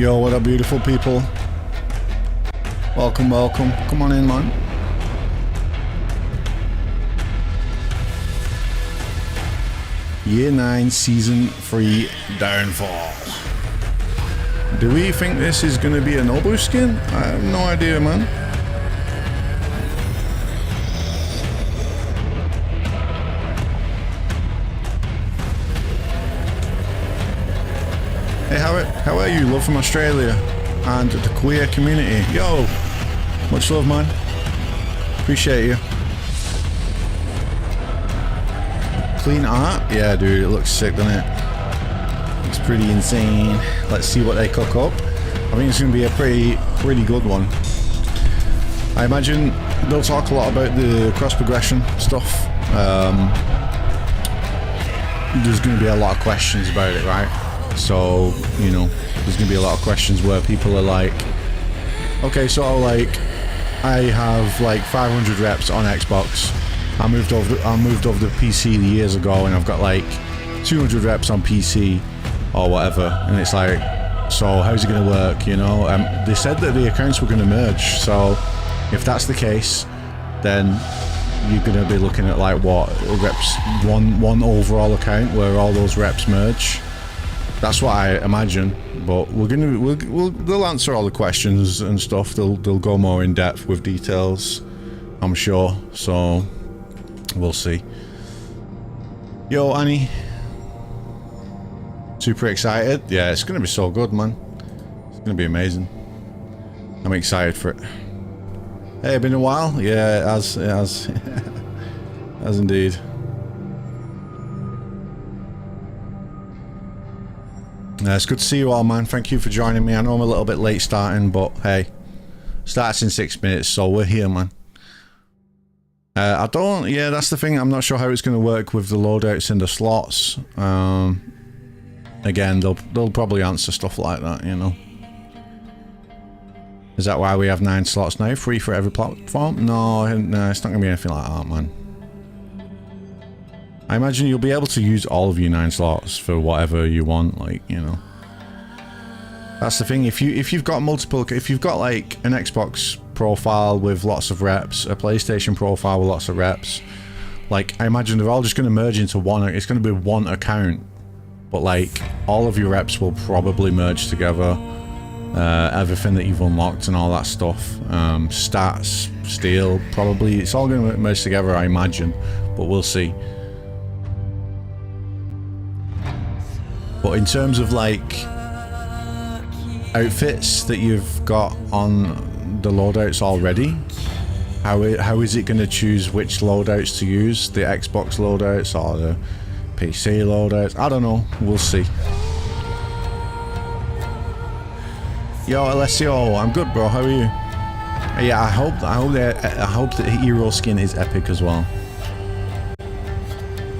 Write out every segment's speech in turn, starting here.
Yo, what up, beautiful people? Welcome, welcome. Come on in, man. Year 9 Season 3 Downfall. Do we think this is going to be a Nobu skin? I have no idea, man. Hey, how are you? Love from Australia and the queer community. Yo, much love, man. Appreciate you. Clean art? Yeah, dude, it looks sick, doesn't it? It's pretty insane. Let's see what they cook up. I think it's going to be a pretty good one. I imagine they'll talk a lot about the cross progression stuff. There's going to be a lot of questions about it, right? So, you know, there's going to be a lot of questions where people are like, okay, so like, I have like 500 reps on Xbox. I moved over to PC years ago, and I've got like 200 reps on PC or whatever. And it's like, so how's it going to work? You know, they said that the accounts were going to merge. So if that's the case, then you're going to be looking at like what reps, one overall account where all those reps merge. That's what I imagine, but they'll answer all the questions and stuff. They'll go more in depth with details, I'm sure. So we'll see. Yo, Annie, super excited. Yeah, it's gonna be so good, man. It's gonna be amazing. I'm excited for it. Hey, been a while. Yeah, it has. It has. Has indeed. It's good to see you all, man. Thank you for joining me. I know I'm a little bit late starting, but hey, starts in 6 minutes, so we're here, man. Yeah, that's the thing. I'm not sure how it's going to work with the loadouts in the slots. Again, they'll probably answer stuff like that, you know. Is that why we have 9 slots now? 3 for every platform? No, it's not going to be anything like that, man. I imagine you'll be able to use all of your 9 slots for whatever you want, like, you know. That's the thing. If you've got multiple, if you've got like an Xbox profile with lots of reps, a PlayStation profile with lots of reps, like, I imagine they're all just going to merge into one. It's going to be one account, but like all of your reps will probably merge together. Everything that you've unlocked and all that stuff, stats, steel, probably it's all going to merge together, I imagine, but we'll see. But in terms of like outfits that you've got on the loadouts already, how is it going to choose which loadouts to use? The Xbox loadouts or the PC loadouts? I don't know. We'll see. Yo, Alessio, I'm good, bro. How are you? Yeah, I hope the hero skin is epic as well.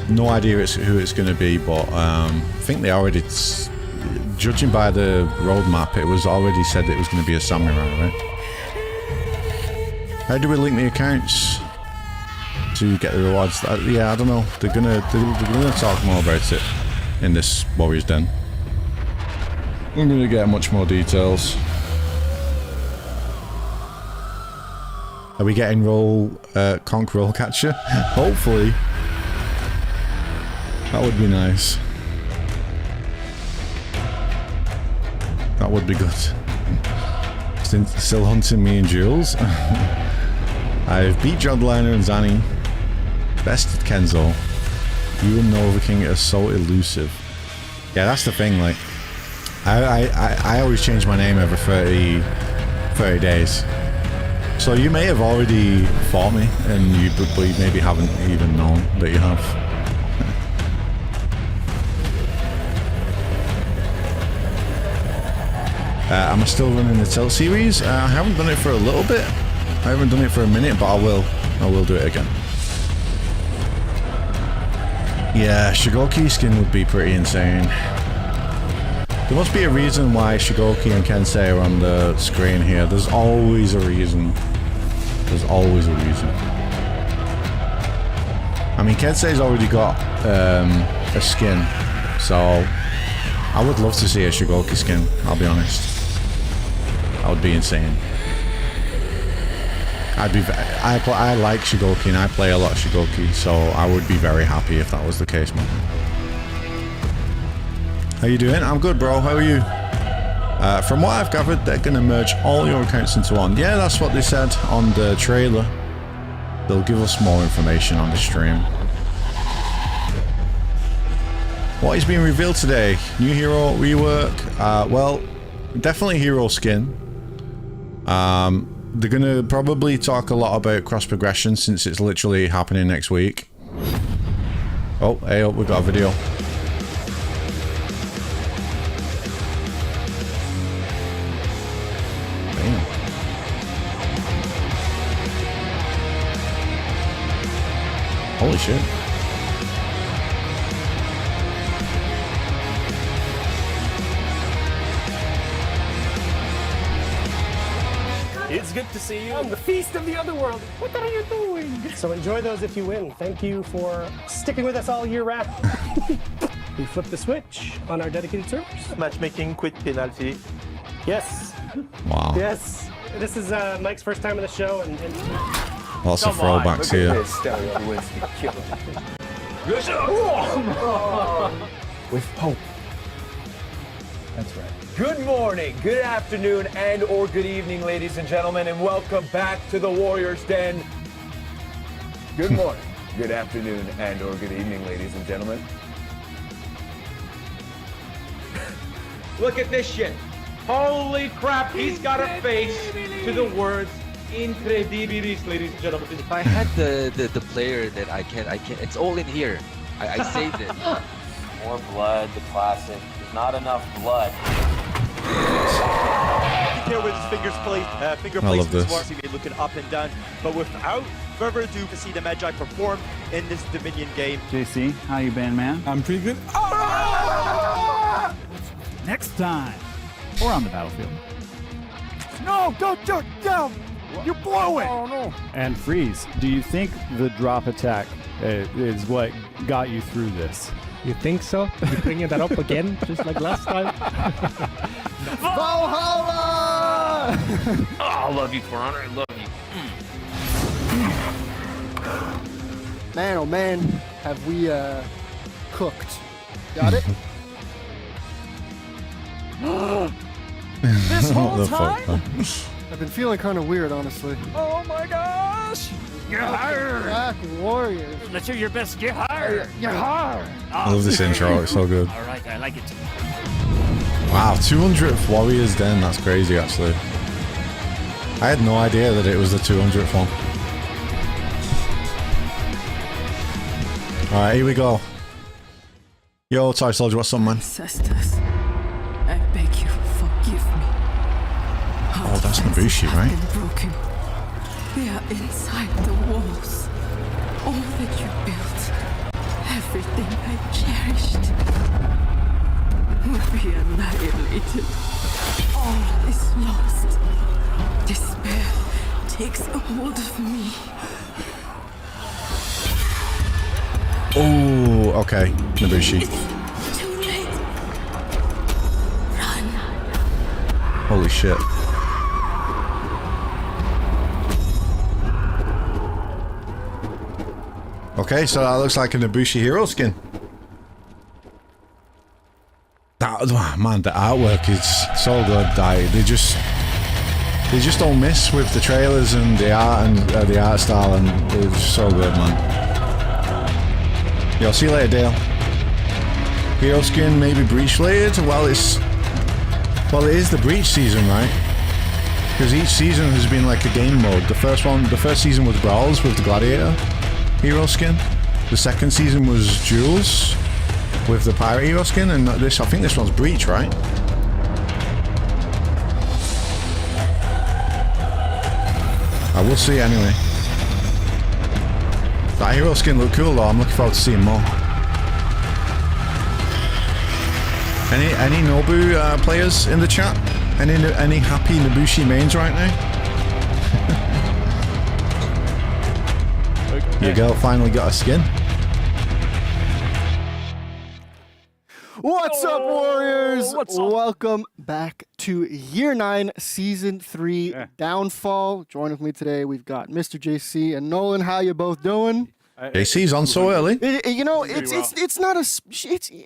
No idea who it's going to be, but I think they already, judging by the roadmap, it was already said that it was going to be a samurai, right? How do we link the accounts to get the rewards? Yeah, I don't know. They're gonna talk more about it in this Warriors Den. I'm gonna get much more details. Are we getting conk roll catcher? Hopefully. That would be nice. That would be good. Still hunting me and Jules. I've beat Jodliner and Zanny. Bested Kenzo. You and Nova King are so elusive. Yeah, that's the thing, like, I always change my name every 30 days. So you may have already fought me, but you maybe haven't even known that you have. Am I still running the Tilt series? I haven't done it for a little bit. I haven't done it for a minute, but I will do it again. Yeah, Shigoki skin would be pretty insane. There must be a reason why Shigoki and Kensei are on the screen here. There's always a reason. There's always a reason. I mean, Kensei's already got a skin, so I would love to see a Shigoki skin, I'll be honest. That would be insane. I like Shigoki and I play a lot of Shigoki, so I would be very happy if that was the case, man. How you doing? I'm good, bro. How are you? From what I've gathered, they're going to merge all your accounts into one. Yeah, that's what they said on the trailer. They'll give us more information on the stream. What is being revealed today? New hero rework? Well, definitely hero skin. They're going to probably talk a lot about cross progression since it's literally happening next week. Oh, hey, we got a video. Holy shit. It's good to see you on the Feast of the Otherworld. What are you doing? So enjoy those if you win. Thank you for sticking with us all year round. We flipped the switch on our dedicated servers. Matchmaking, quick penalty. Yes. Wow. Yes. This is Mike's first time on the show, and lots of throwbacks here. with hope. That's right. Good morning, good afternoon, and or good evening, ladies and gentlemen, and welcome back to the Warriors Den. Good morning, good afternoon, and or good evening, ladies and gentlemen. Look at this shit. Holy crap, he's got a face to the words incredibilis, ladies and gentlemen. If I had the player that I can't, it's all in here. I saved it. More blood, the classic. There's not enough blood. Here with his fingers placed, finger I love placements, this. he may looking up and down. But without further ado, to see the Magi perform in this Dominion game. JC, how you been, man? I'm pretty good. Next time, or on the battlefield. No, don't duck down! You blow it! Oh no! And Freeze, do you think the drop attack is what got you through this? You think so? You bringing that up again, just like last time? Valhalla! Oh, I love you, For Honor. I love you. Man, oh man, have we cooked. Got it? This whole The time? fuck, man? I've been feeling kind of weird, honestly. Oh my gosh! Get higher! Black Warriors. Let's hear your best. Get higher! Get higher! I love this intro, it's so good. All right, I like it. Wow, 200th Warriors Den, that's crazy actually. I had no idea that it was the 200th one. Alright, here we go. Yo, Toy Soldier, what's up, man? Ancestors, I beg you, forgive me. Oh, that's Nabushi, right? Been broken. They are inside the walls. All that you built, everything I cherished, will be annihilated. All is lost. Despair takes a hold of me. Oh, okay. Nabushi. It's too late. Run. Holy shit. Okay, so that looks like a Nabushi hero skin. That, oh, man, the artwork is so good. They just don't miss with the trailers and the art and the art style, and it's so good, man. Yo, see you later, Dale. Hero skin, maybe breach related. Well, it is the breach season, right? Because each season has been like a game mode. The first season was Brawls with the Gladiator hero skin. The second season was Duels with the Pirate hero skin, and I think this one's Breach, right? I will see anyway. That hero skin looked cool though. I'm looking forward to seeing more. Any Nobu players in the chat? Any happy Nabushi mains right now? Your girl finally got a skin. What's up, Warriors? what's up? Welcome back to Year 9, Season 3, Downfall. Joining with me today, we've got Mr. JC and Nolan. How you both doing? JC's on so early. You know, it's not a.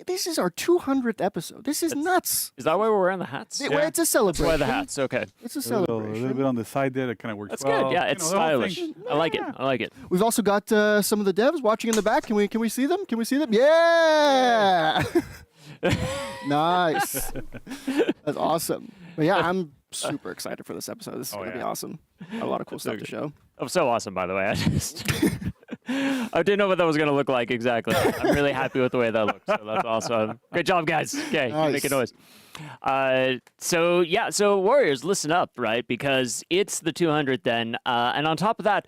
This is our 200th episode. This is nuts. Is that why we're wearing the hats? Well, it's a celebration. That's why the hats. Okay. It's a A celebration. little bit on the side there. That kind of works That's well. good. Yeah, it's You know, the whole stylish. thing. I like it. I like it. We've also got some of the devs watching in the back. Can we see them? Can we see them? Yeah. Nice. That's awesome. But yeah, I'm super excited for this episode. This is gonna be awesome. A lot of cool stuff to show. Oh, so awesome, by the way. I didn't know what that was going to look like exactly. I'm really happy with the way that looks. So that's awesome. Great job, guys. Okay, Nice. make a noise. So Warriors, listen up, right? Because it's the 200th then. And on top of that,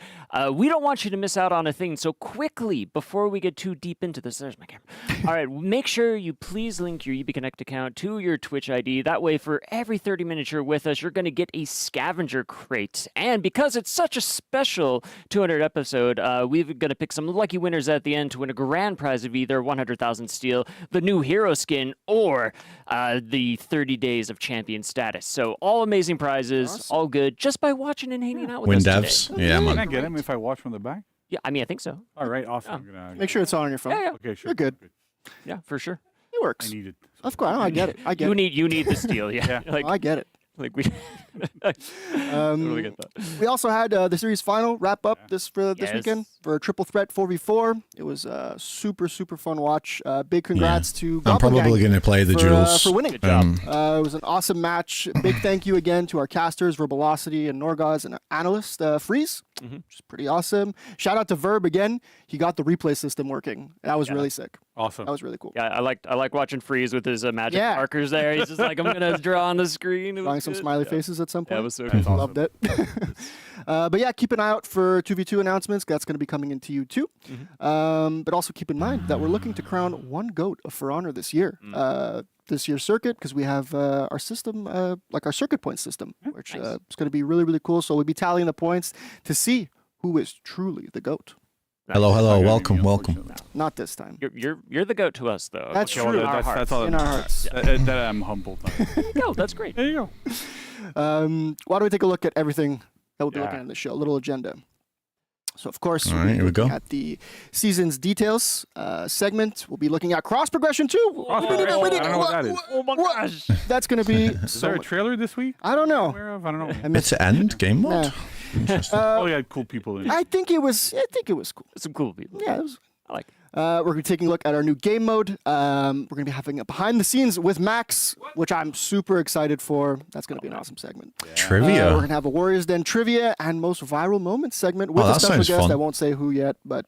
we don't want you to miss out on a thing. So quickly, before we get too deep into this, there's my camera. All right, make sure you please link your UB Connect account to your Twitch ID. That way, for every 30 minutes you're with us, you're going to get a scavenger crate. And because it's such a special 200 episode, we're going to pick some lucky winners at the end to win a grand prize of either 100,000 steel, the new hero skin, or the 30 days of champion status. So all amazing prizes, all good, just by watching and hanging out with Win us devs. today. Yeah, Can I man. get him if I watch from the back? Yeah, I mean, I think so. All right, awesome. I'm gonna Make sure it's on your phone. Yeah, yeah. Okay, sure. You're good. Yeah, for sure. It I works. need it. Of course, I get it. I get You it. need the steel, yeah. Yeah. Like, I get it. like we totally get that. We also had the series final wrap up this weekend Yes. for a triple threat 4v4. It was a super fun watch. Big congrats to I'm Goblin probably Gang going to play the for, duels. for winning. Good job. It was an awesome match. Big thank you again to our casters, Verbalocity and Norgaz, and analyst Freeze, which is pretty awesome. Shout out to Verb again. He got the replay system working. That was really sick. Awesome. That was really cool. Yeah, I like watching Freeze with his magic Yeah. markers there. He's just like, I'm gonna draw on the screen. It was Drawing some good. smiley Yeah. faces at some point. Yeah, it was so good. Loved it. But yeah, keep an eye out for 2v2 announcements. That's going to be coming into you too. But also keep in mind that we're looking to crown one GOAT of For Honor this year. This year's circuit, because we have our system, like our circuit point system, which is going to be really cool. So we'll be tallying the points to see who is truly the GOAT. Hello, Not gonna welcome, be, welcome. unfortunately. Not this time. You're the goat to us though. That's Okay, well, true. that's all In our hearts. that I'm humbled. No, that's great. There you go. Why don't we take a look at everything that we'll be Yeah. looking at in the show? A little agenda. So, of course, All we'll right, be here we looking go. at the season's details segment. We'll be looking at cross progression too. I don't know what that is. Oh my gosh. That's going to be Is so there a much. trailer this week? I don't know. Aware of? I don't know. I missed It's end game mode. Nah. Interesting. Oh, yeah, cool people in it. I think it was cool. Some cool people. Yeah, it was. I like it. We're going to be taking a look at our new game mode. We're going to be having a behind the scenes with Max, which I'm super excited for. That's going to be an awesome segment. Trivia. We're going to have a Warriors Den trivia and most viral moments segment with Oh, a that special sounds guest. fun. I won't say who yet, but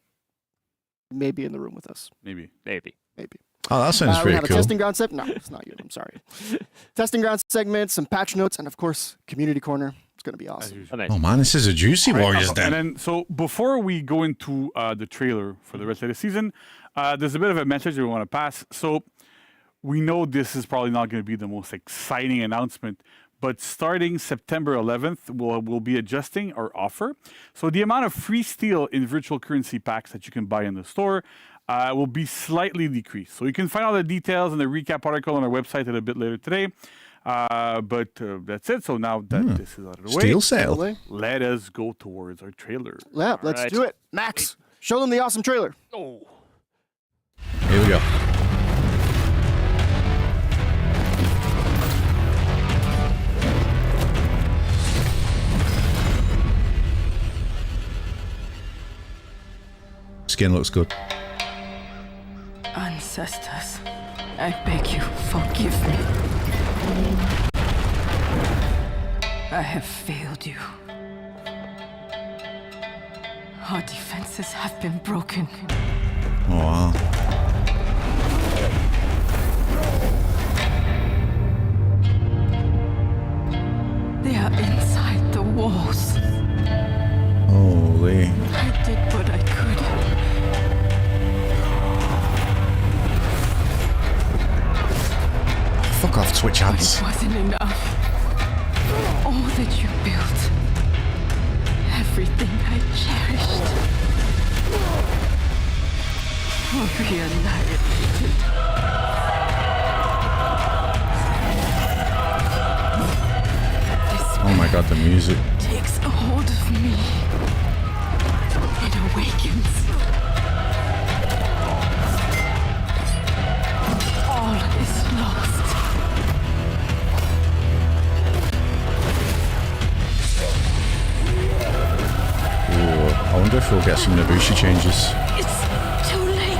maybe in the room with us. Maybe. Maybe. Maybe. Oh, that sounds We pretty have a cool. testing ground segment. No, it's not you. I'm sorry. Testing ground segment, some patch notes, and of course, community corner. It's going to be As awesome. usual. Amazing. Oh man, this is a juicy Warriors And Den. then, so before we go into the trailer for the rest of the season, there's a bit of a message we want to pass. So we know this is probably not going to be the most exciting announcement, but starting September 11th, we'll be adjusting our offer. So the amount of free steel in virtual currency packs that you can buy in the store will be slightly decreased. So you can find all the details in the recap article on our website a bit later today. But that's it. So now that this is out of the way, Steel sale. Away. let us go towards our trailer. Yeah, let's right. do it. Max, show them the awesome trailer. Oh. Here we go. Skin looks good. Ancestors, I beg you, forgive me. I have failed you. Our defenses have been broken. Oh wow. They are inside the walls. Holy. I did what I could. Fuck off, Twitch But ads. it wasn't enough. All that you built, everything I cherished, were re-annihilated. God, the music. Takes a hold of me. It awakens. All is lost. Ooh, I wonder if we'll get some Nobushi changes. It's too late.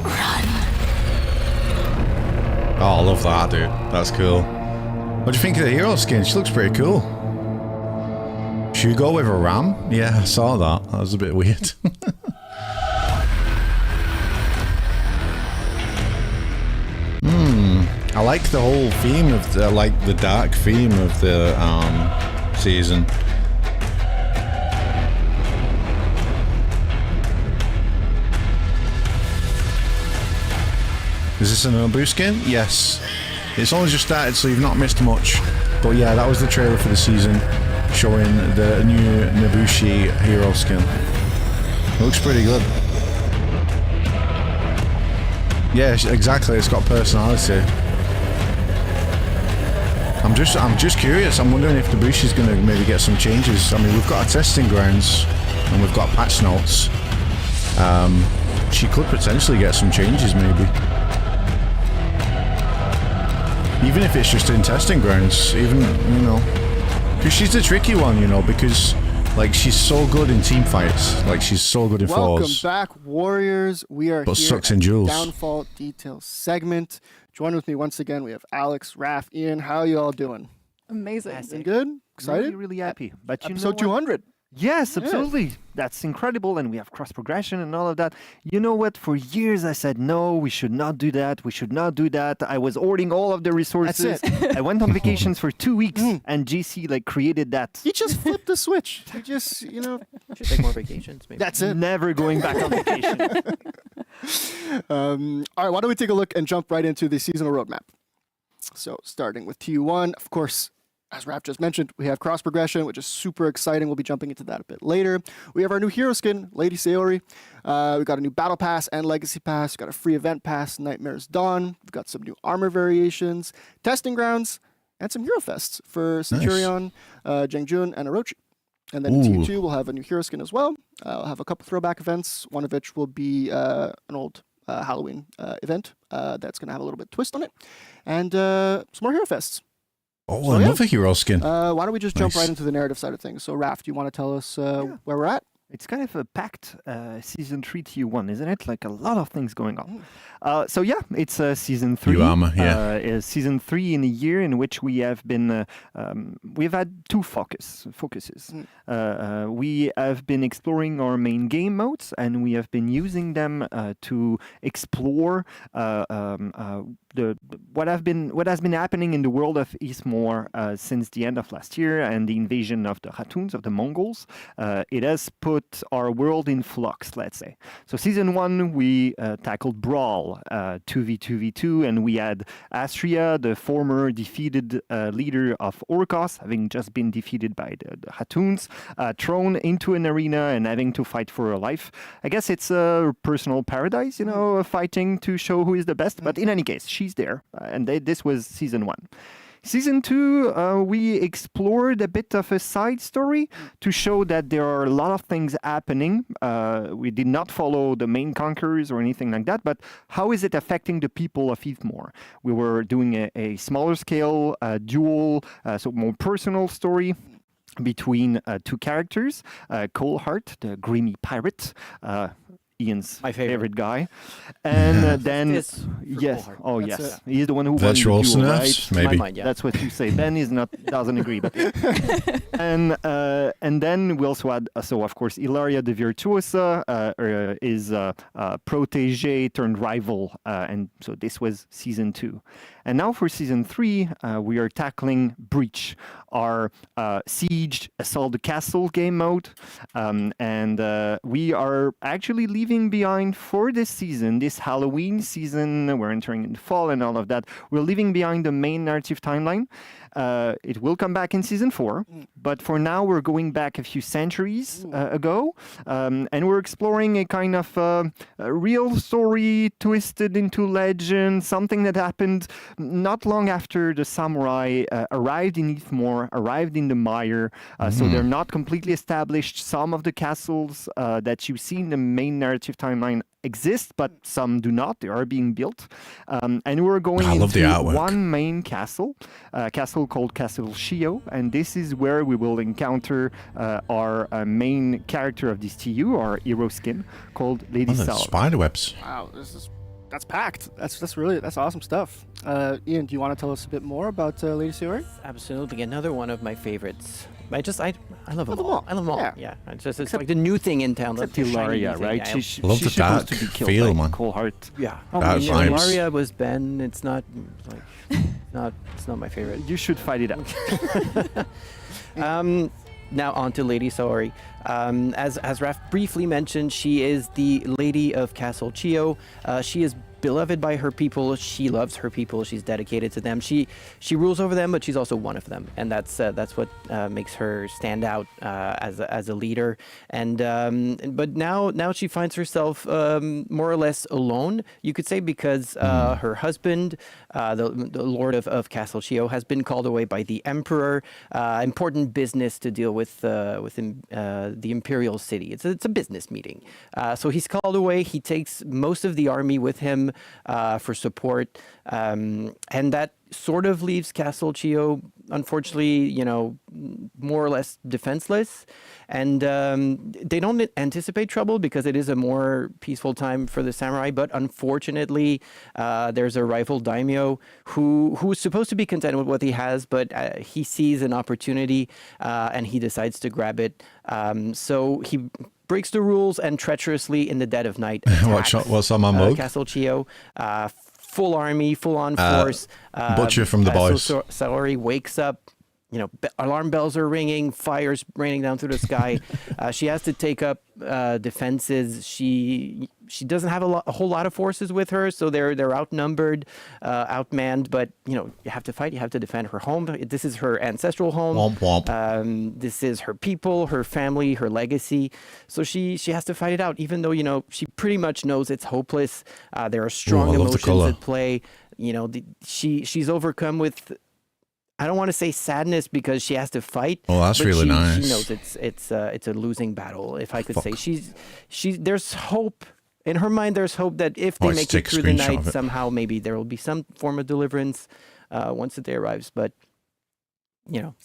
Run. Oh, I love that, dude. That's cool. What do you think of the hero skin? She looks pretty cool. Should you go with a ram? Yeah, I saw that. That was a bit weird. I like the whole theme of the, like, the dark theme of the season. Is this an Nobu skin? Yes. It's only just started, so you've not missed much. But yeah, that was the trailer for the season, showing the new Nobushi hero skin. It looks pretty good. Yeah, exactly. It's got personality. I'm just curious. I'm wondering if Nobushi's going to maybe get some changes. I mean, we've got our testing grounds and we've got patch notes. She could potentially get some changes, maybe. Even if it's just in testing grounds, even, you know, because she's the tricky one, you know, because like she's so good in team fights, like she's so good in fours. Welcome back, Warriors. We are But here sucks at in the duels. Downfall Details segment. Join with me once again. We have Alex, Raph, Ian. How you all doing? Amazing. Doing good? Excited? Really, really happy. But you know Episode what? 200. Yes, absolutely. That's incredible. And we have cross progression and all of that. You know what? For years I said, no, we should not do that. We should not do that. I was hoarding all of the resources. That's it. I went on vacations for 2 weeks and GC like created that. He just flipped the switch. He just, you know. Should take more vacations, maybe. That's it. Never going back on vacation. All right, why don't we take a look and jump right into the seasonal roadmap. So starting with TU1, of course, as Raph just mentioned, we have cross progression, which is super exciting. We'll be jumping into that a bit later. We have our new hero skin, Lady Sayori. We've got a new battle pass and legacy pass. We've got a free event pass, Nightmare's Dawn. We've got some new armor variations, testing grounds, and some hero fests for Centurion, Jengjun, and Orochi. And then in TU2, we'll have a new hero skin as well. We'll have a couple throwback events, one of which will be an old Halloween event that's going to have a little bit of twist on it. And some more hero fests. Oh, so, another hero skin. Why don't we just jump right into the narrative side of things? So, Raph, do you want to tell us where we're at? It's kind of a packed season 3 TU1, isn't it? Like a lot of things going on. So yeah, it's season 3. Season 3 in a year in which we have been, we've had two focuses. We have been exploring our main game modes, and we have been using them to explore what has been happening in the world of Eastmore since the end of last year and the invasion of the Khatuns, of the Mongols. It has put our world in flux, let's say. So season 1, we tackled Brawl, 2v2v2, and we had Astria, the former defeated leader of Orcos, having just been defeated by the Khatuns, thrown into an arena and having to fight for her life. I guess it's a personal paradise, you know, fighting to show who is the best, but in any case, she's there, and this was season 1. Season 2, we explored a bit of a side story to show that there are a lot of things happening. We did not follow the main conquerors or anything like that, but how is it affecting the people of Eastmore? We were doing a smaller scale dual, so more personal story between two characters, Coalheart, the grimy pirate, Ian's my favorite guy, and then he's the one who won the duel, right? Maybe mind, yeah. That's what you say. Ben doesn't agree, but and then we also had of course Ilaria the Virtuosa is protege turned rival, and so this was season 2. And now for season 3, we are tackling Breach, our siege assault the castle game mode, and we are actually leaving behind for this season, this Halloween season. We're entering in fall and all of that. We're leaving behind the main narrative timeline, It will come back in season 4, but for now we're going back a few centuries ago, and we're exploring a kind of a real story twisted into legend, something that happened not long after the samurai arrived in Heathmoor, arrived in the Mire, so they're not completely established. Some of the castles that you see in the main narrative timeline exist, but some do not. They are being built. And we're going into one main castle, a castle called Castle Shio, and this is where we will encounter our main character of this TU, our hero skin, called Lady Saori. Spiderwebs. Wow, that's packed. That's awesome stuff. Ian, do you want to tell us a bit more about Lady Saori? Absolutely, another one of my favorites. I love them all. I love them all. Yeah. It's like the new thing in town. Except Ilaria, right? I love the dark feel, man. Cold Heart. Yeah. Ilaria was Ben. It's not it's not my favorite. You should fight it out. Now on to Lady Saori. As Raph briefly mentioned, she is the Lady of Castle Chio. She is beloved by her people. She loves her people. She's dedicated to them. She rules over them, but she's also one of them, and that's what makes her stand out as a leader. And but now she finds herself more or less alone, you could say, because her husband, the Lord of Castle Chio, has been called away by the Emperor. Important business to deal with the imperial city. It's a business meeting. So he's called away. He takes most of the army with him for support, and that sort of leaves Castle Chio, unfortunately, more or less defenseless. And they don't anticipate trouble because it is a more peaceful time for the samurai. But unfortunately, there's a rival daimyo who's supposed to be content with what he has, but he sees an opportunity and he decides to grab it. So he breaks the rules and treacherously, in the dead of night, what's on my mode? Castle Chio. Full army, full on force. Butcher from the boys. So Saori wakes up. Alarm bells are ringing, fires raining down through the sky. She has to take up defenses. She doesn't have a whole lot of forces with her, so they're outnumbered, outmanned. But you have to fight. You have to defend her home. This is her ancestral home. Womp womp. This is her people, her family, her legacy. So she has to fight it out, even though she pretty much knows it's hopeless. There are strong emotions at play. She's overcome with, I don't want to say sadness because she has to fight. Oh, that's really nice. She knows it's a losing battle, if I could say. There's hope in her mind. There's hope that if they make it through the night, somehow maybe there will be some form of deliverance once the day arrives. But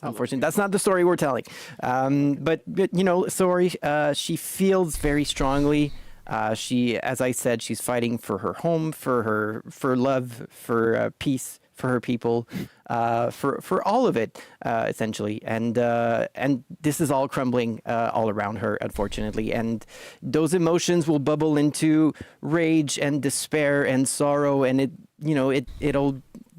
unfortunately, that's not the story we're telling. But Saori, she feels very strongly. As I said, she's fighting for her home, for love, for peace, for her people, for all of it, essentially. And this is all crumbling all around her, unfortunately. And those emotions will bubble into rage and despair and sorrow, and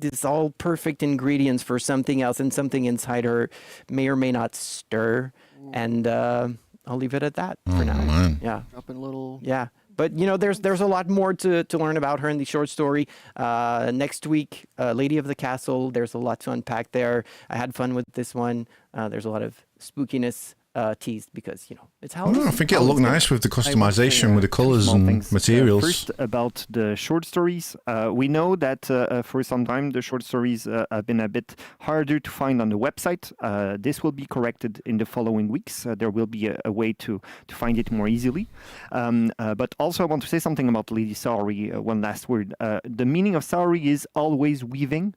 it's all perfect ingredients for something else, and something inside her may or may not stir. And I'll leave it at that for now. Man. Yeah. Dropping a little. Yeah. But there's a lot more to learn about her in the short story. Next week, Lady of the Castle. There's a lot to unpack there. I had fun with this one. There's a lot of spookiness teased because it's Halloween. I think it'll look nice with the customization, with the colors and materials. First, about the short stories, we know that for some time the short stories have been a bit harder to find on the website. This will be corrected in the following weeks. There will be a way to find it more easily. But also I want to say something about Lady Saori. One last word. The meaning of Saori is always weaving.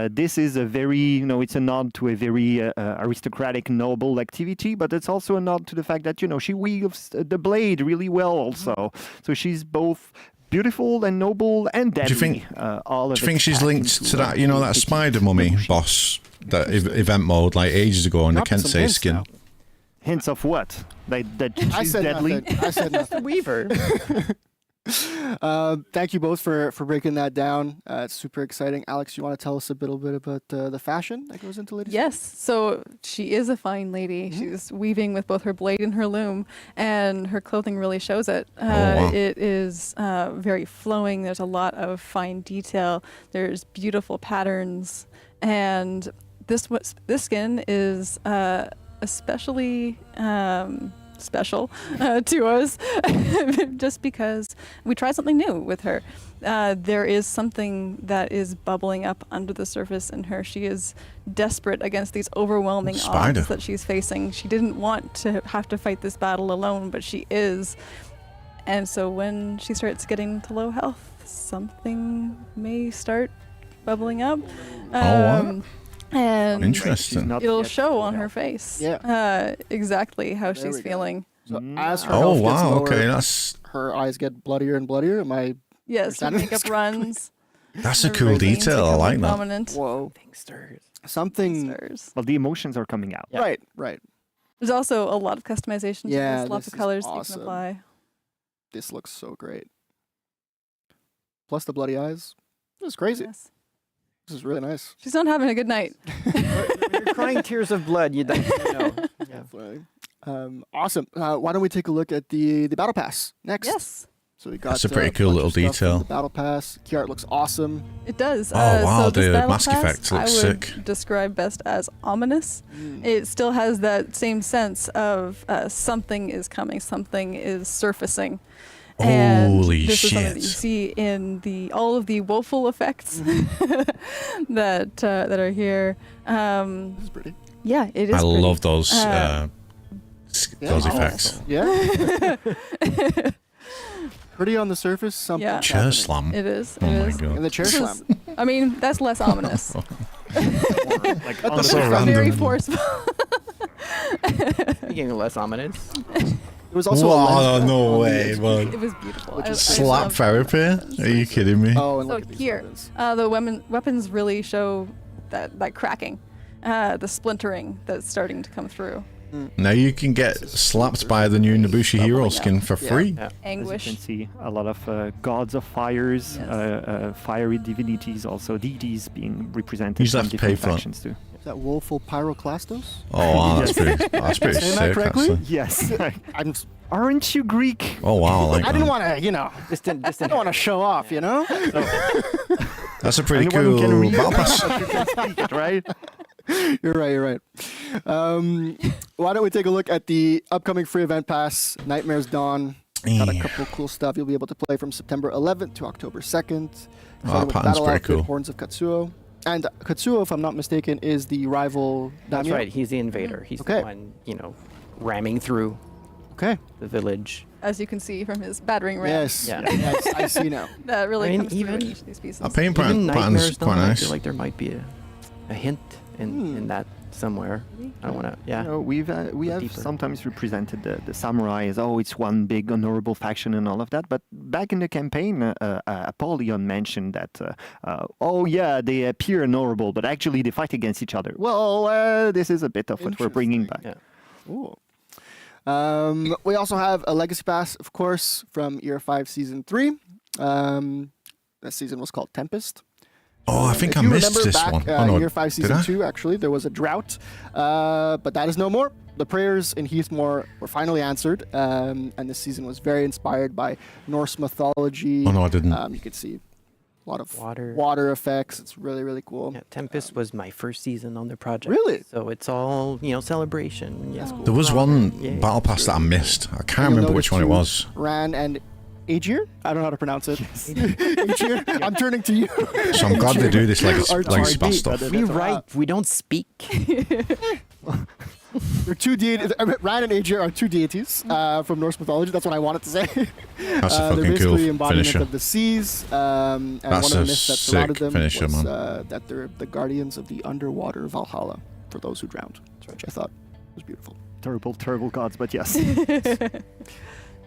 This is a very, it's a nod to a very aristocratic, noble activity, but it's also a nod to the fact that she wields the blade really well also. So she's both beautiful and noble and deadly. Do you think she's linked to that, that spider mummy boss, that event mode like ages ago on the Kensei skin? Hints of what? That she's deadly? I said nothing. Weaver. Thank you both for breaking that down. It's super exciting. Alex, you want to tell us a little bit about the fashion that goes into Lady? Yes. So she is a fine lady. She's weaving with both her blade and her loom, and her clothing really shows it. Wow. It is very flowing. There's a lot of fine detail. There's beautiful patterns, and this skin is especially special to us just because we tried something new with her. There is something that is bubbling up under the surface in her. She is desperate against these overwhelming Spider. odds that she's facing. She didn't want to have to fight this battle alone, but she is. And so when she starts getting to low health, something may start bubbling up. Wow. And Interesting. it'll show on her face exactly how There she's we go. feeling. So as her Oh, health gets wow, lower, okay, that's- her eyes get bloodier and bloodier. Am I? Yes, her understanding makeup this runs. That's a her cool veins detail. I become like that. prominent. Whoa. Stirs. Something. Well, the emotions are coming out. Right. Right. There's also a lot of customization to Yeah, this, lots this of is colors that you awesome. can apply. This looks so great. Plus the bloody eyes. This is crazy. Yes. This is really nice. She's not having a good night. You're crying tears of blood. You don't know. Definitely. Awesome. Why don't we take a look at the battle pass next? Yes. So we got. That's a pretty cool bunch of little stuff from detail. The battle pass. Key art looks awesome. It does. Oh, wow, so this the battle mask pass, effect looks I would sick. describe best as ominous. It still has that same sense of something is coming, something is surfacing. And Holy this is something that you shit. see in all of the woeful effects that are here. This is pretty. Yeah, it is. I pretty. love those Yeah. effects. Yeah. Pretty on the surface. Something. Yeah. Chair happening. slam. It is. Oh it my is. god. And the chair This slam. is- I mean, that's less ominous. Like on That's the so Very random. forceful. Speaking of less ominous. It was also. a Wow, lens no on way, the man. It was beautiful. I Slap love therapy? weapons. Are you kidding me? Oh, and So look at these here, weapons. the weapons really show that cracking, the splintering that's starting to come through. Now you can get slapped by the new Nobushi Hero skin for free. Yeah. Anguish. As you can see, a lot of gods of fires, Yes. fiery divinities, also deities being represented You just from have to pay different for it. factions too. Is that woeful pyroclastos? Oh, wow, that's pretty Saying that sick, correctly? actually. Yes. I'm. Aren't you Greek? Oh, wow, I like I didn't that. want to, Distant. I don't want to show off, you know. That's a pretty Anyone who can cool read battle pass. you can speak it, right? You're right. You're right. Why don't we take a look at the upcoming free event pass, Nightmare's Dawn. Got a Yeah. couple cool stuff you'll be able to play from September 11th to October 2nd. Oh, Starting with pattern's Battle pretty Outfit, cool. Horns of Katsuo. And Katsuo, if I'm not mistaken, is the rival That's daimyo? right. He's the invader. He's Okay. the one, ramming through Okay. the village. As you can see from his battering ram. Yes. Yeah. Yes, I see now. That really I mean, comes through in even- each of these pieces. A paint Even pattern's Nightmares quite Dawn, I nice. feel like there might be a hint in that somewhere. I don't want to. Yeah. You know, we have deeper. sometimes represented the samurai as it's one big honorable faction and all of that. But back in the campaign, Apollyon mentioned that they appear honorable, but actually they fight against each other. Well, this is a bit of what we're bringing back. Yeah. Ooh. We also have a Legacy Pass, of course, from Year 5 Season 3. That season was called Tempest. Oh, I think If I you missed remember this back, one. Oh, no, Year 5 did Season I? 2, actually, there was a drought, but that is no more. The prayers in Heathmoor were finally answered, and this season was very inspired by Norse mythology. Oh, no, I didn't. You could see a lot of Water. water effects. It's really, really cool. Yeah, Tempest was my first season on the project. Really? So it's all, celebration. Yeah. There was one Yeah. battle pass that I missed. I can't You'll remember which one it notice was. too, Ran and Aegir? I don't know how to pronounce it. Aegir? I'm turning to you. So I'm glad they do this Or legacy pass RD, stuff. but We that's write, we don't speak. They're two deities. Ran and Aegir are two deities from Norse mythology. That's what I wanted to say. That's a They're fucking basically cool embodiment finisher. of the seas. And That's one of the a myths that surrounded sick them finisher, was man. that they're the guardians of the underwater Valhalla for those who drowned, which I thought was beautiful. Terrible, terrible gods, but yes.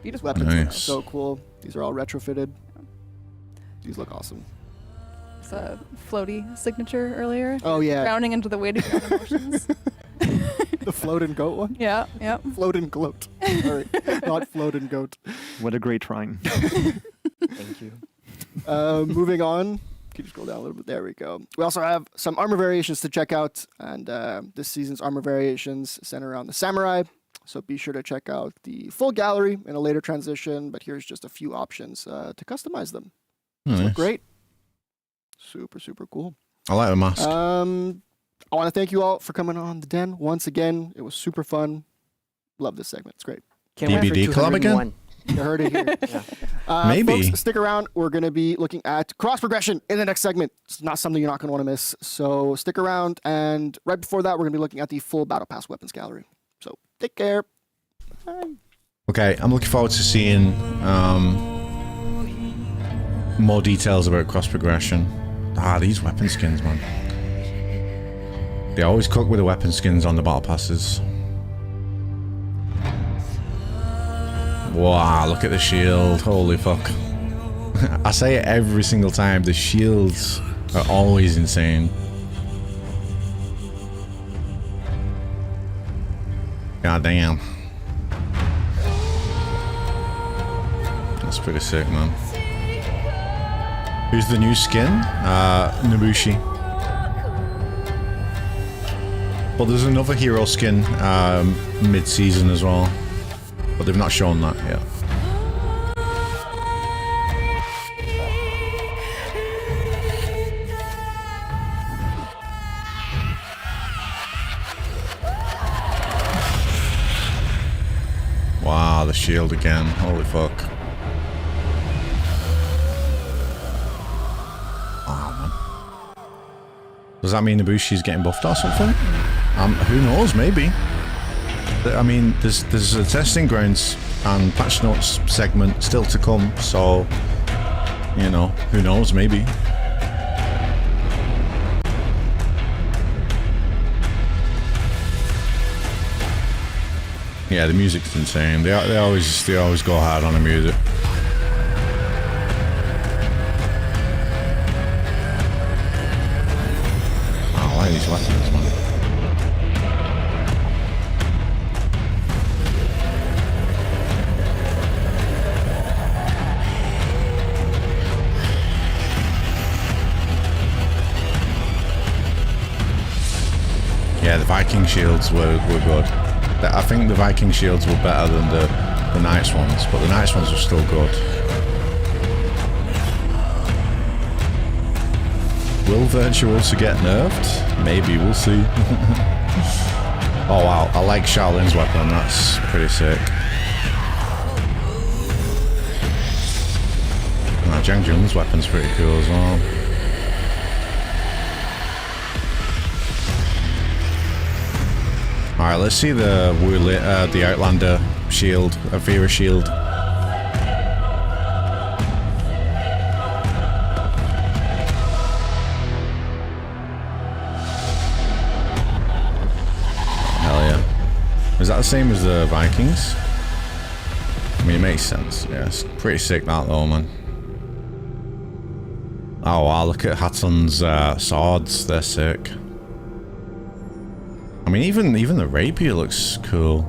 These weapons are Nice. so cool. These are all retrofitted. These look awesome. It's a floaty signature earlier. Oh, yeah. Drowning into the weight of your own emotions. The float and goat one? Yeah, yeah. Float and gloat. Sorry, not float and goat. What a great rhyme. Thank you. Moving on. Can you scroll down a little bit? There we go. We also have some armor variations to check out, and this season's armor variations center around the samurai. So be sure to check out the full gallery in a later transition, but here's just a few options to customize them. These Nice. look great. Super, super cool. I like the mask. I want to thank you all for coming on the Den once again. It was super fun. Love this segment. It's great. Can't wait for DBD club again? 201. You heard it here. Maybe. Folks, stick around. We're going to be looking at cross progression in the next segment. It's not something you're not going to want to miss. So stick around. And right before that, we're going to be looking at the full Battle Pass weapons gallery. So take care. Bye. Okay, I'm looking forward to seeing more details about cross progression. These weapon skins, man. They always cook with the weapon skins on the battle passes. Wow, look at the shield. Holy fuck. I say it every single time. The shields are always insane. God damn. That's pretty sick, man. Who's the new skin? Nabushi. Well, there's another hero skin mid-season as well. But they've not shown that yet. Wow, the shield again. Holy fuck. Oh, man. Does that mean Nabushi's getting buffed or something? Who knows, maybe. I mean, there's a testing grounds and patch notes segment still to come, so, you know, who knows, maybe. Yeah, the music's insane. They always go hard on the music. I like these weapons, man. Yeah, the Viking shields were good. I think the Viking shields were better than the Knights ones, but the Knights ones were still good. Will Virtuosa get nerfed? Maybe, we'll see. Oh wow, I like Shaolin's weapon, that's pretty sick. Zhang Jun's weapon's pretty cool as well. Alright, let's see the Outlander shield, Vera shield. Hell yeah. Is that the same as the Vikings? I mean, it makes sense. Yeah, it's pretty sick that though, man. Oh wow, look at Hatun's swords, they're sick. I mean, even the rapier looks cool.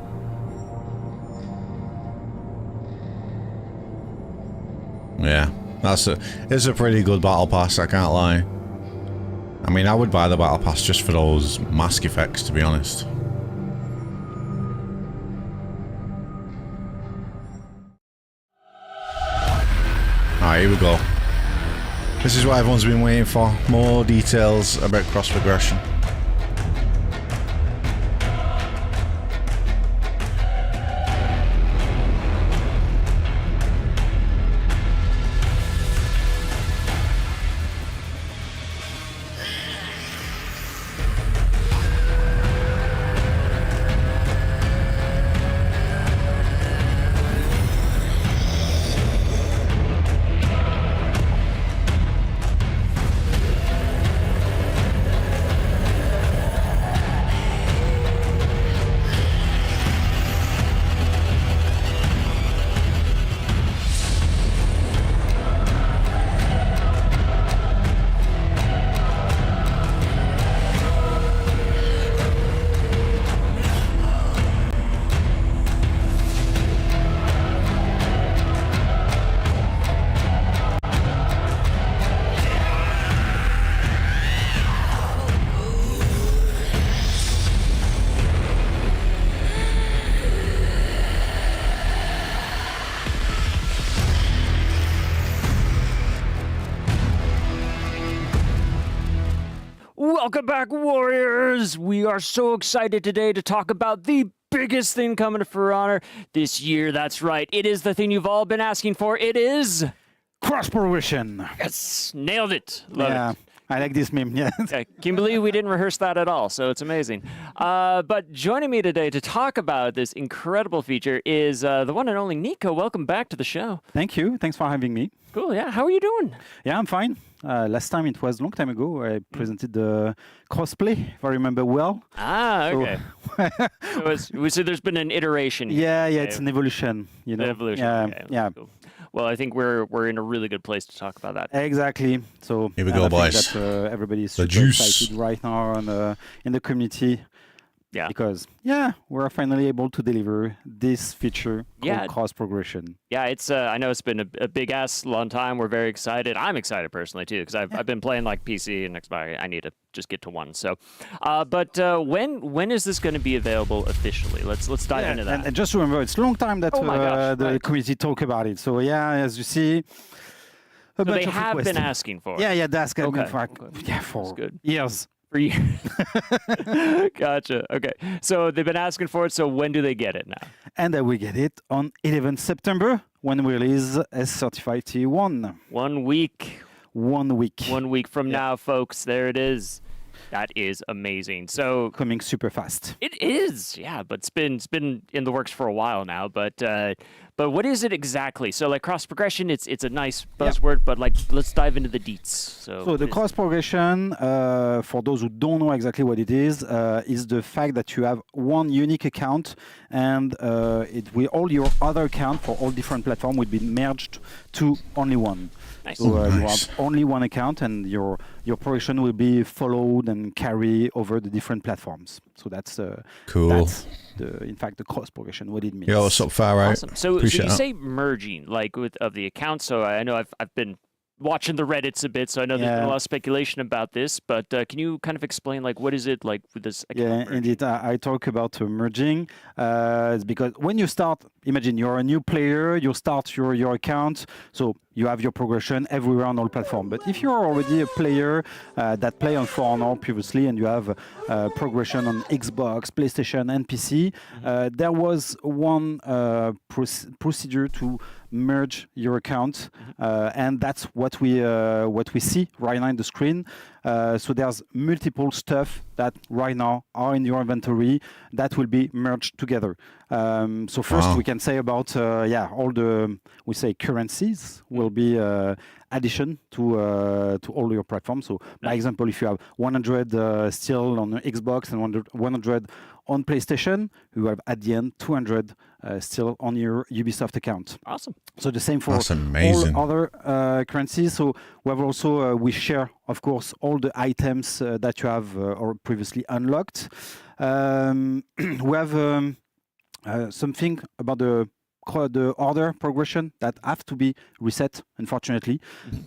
Yeah, it's a pretty good battle pass, I can't lie. I mean, I would buy the battle pass just for those mask effects, to be honest. Alright, here we go. This is what everyone's been waiting for. More details about cross progression. Welcome back, Warriors! We are so excited today to talk about the biggest thing coming to For Honor this year. That's right. It is the thing you've all been asking for. It is... Cross progression. Yes! Nailed it. Love it. I like this meme, yeah. Can you believe we didn't rehearse that at all? So it's amazing. But joining me today to talk about this incredible feature is the one and only Nico. Welcome back to the show. Thank you. Thanks for having me. Cool, yeah. How are you doing? Yeah, I'm fine. Last time, it was a long time ago, I presented the crossplay, if I remember well. Ah, okay. So there's been an iteration here. Yeah, it's an evolution, you know. An evolution, okay. Yeah. Cool. Well, I think we're in a really good place to talk about that. Exactly. So here we go, boys. I think that, everybody is The super juice. excited right now in the community. Yeah. Because we're finally able to deliver this feature called cross progression. Yeah, it's I know it's been a big ass long time. We're very excited. I'm excited personally too because I've been playing like PC and Xbox. I need to just get to one. So, but when is this going to be available officially? Let's dive into that. And just remember, it's a long time that the community talk about it. So as you see. So they have been asking for it. Yeah, that's good. Okay. For good. years. For years. Gotcha. Okay. So they've been asking for it. So when do they get it now? And we get it on 11th September when we release S35 T1. 1 week. 1 week. 1 week from now, folks. There it is. That is amazing. So coming super fast. It is, yeah. But it's been in the works for a while now. But what is it exactly? So like cross progression, it's a nice buzzword, but like let's dive into the deets. So the cross progression, for those who don't know exactly what it is the fact that you have one unique account, and all your other account for all different platforms will be merged to only one. Nice. So you have only one account, and your progression will be followed and carry over the different platforms. So that's cool. That's in fact the cross progression. What it means. Yeah, what's up, far right? Awesome. So you say merging like of the accounts. So I know I've been watching the Reddits a bit, so I know there's been a lot of speculation about this. But can you kind of explain like what is it like with this account? Yeah, merging? indeed. I talk about merging. It's because when you start, imagine you're a new player, you start your account, so you have your progression everywhere on all platforms. But if you're already a player that played on For Honor previously and you have progression on Xbox, PlayStation, and PC, there was one procedure to merge your account, and that's what we see right now in the screen. So there's multiple stuff that right now are in your inventory that will be merged together. So first we can say about all the currencies will be addition to all your platforms. So by example, if you have 100 still on Xbox and 100 on PlayStation, you have at the end 200 still on your Ubisoft account. Awesome. So the same for all other currencies. So we have also we share, of course, all the items that you have or previously unlocked. We have something about the order progression that have to be reset, unfortunately.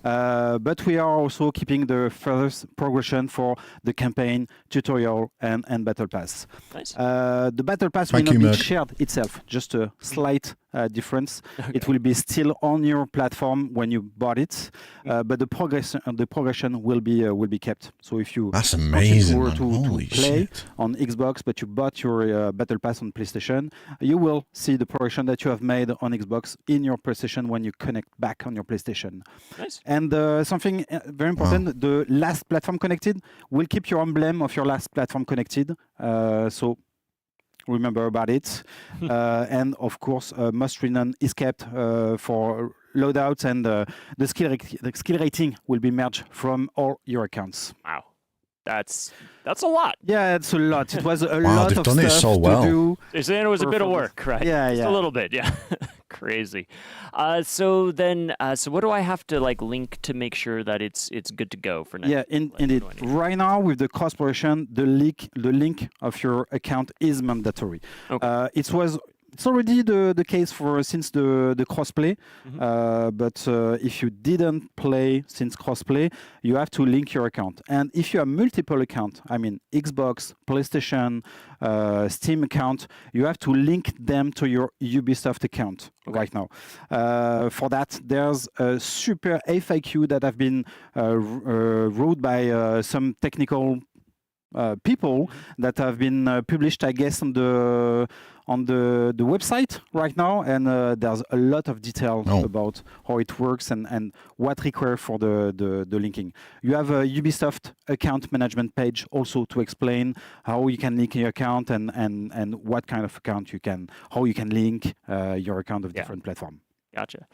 But we are also keeping the furthest progression for the campaign, tutorial, and battle pass. Nice. The battle pass will not be shared itself, just a slight difference. Okay. It will be still on your platform when you bought it, but the progression will be kept. So if you that's amazing, to play on Xbox, but you bought your battle pass on PlayStation, you will see the progression that you have made on Xbox in your PlayStation when you connect back on your PlayStation. Nice. And something very important: the last platform connected will keep your emblem of your last platform connected. So remember about it. And of course, must run is kept for loadouts, and the skill rating will be merged from all your accounts. Wow. That's a lot. Yeah, it's a lot. It was a wow, lot they've of done stuff it so well. to do. They're saying it was a bit of work, right? Yeah, Just a little bit, yeah. Crazy. So what do I have to like link to make sure that it's good to go for next? Yeah, indeed. Right now with the cross progression, the link of your account is mandatory. Okay. It's already the case since the crossplay, but if you didn't play since crossplay, you have to link your account. And if you have multiple accounts, I mean Xbox, PlayStation, Steam account, you have to link them to your Ubisoft account right now. For that, there's a super FAQ that have been wrote by some technical people that have been published, I guess, on the website right now, and there's a lot of detail about how it works and what required for the linking. You have a Ubisoft account management page also to explain how you can link your account and what kind of account how you can link your account of different platforms. Gotcha.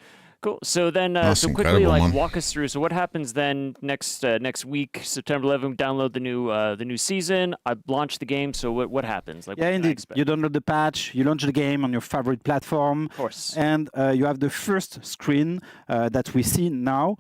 Cool. So then, so quickly, walk us through. So what happens then next week, September 11th? Download the new season. I launched the game. So what happens? Like, yeah, indeed. You download the patch. You launch the game on your favorite platform. Of course. And you have the first screen that we see now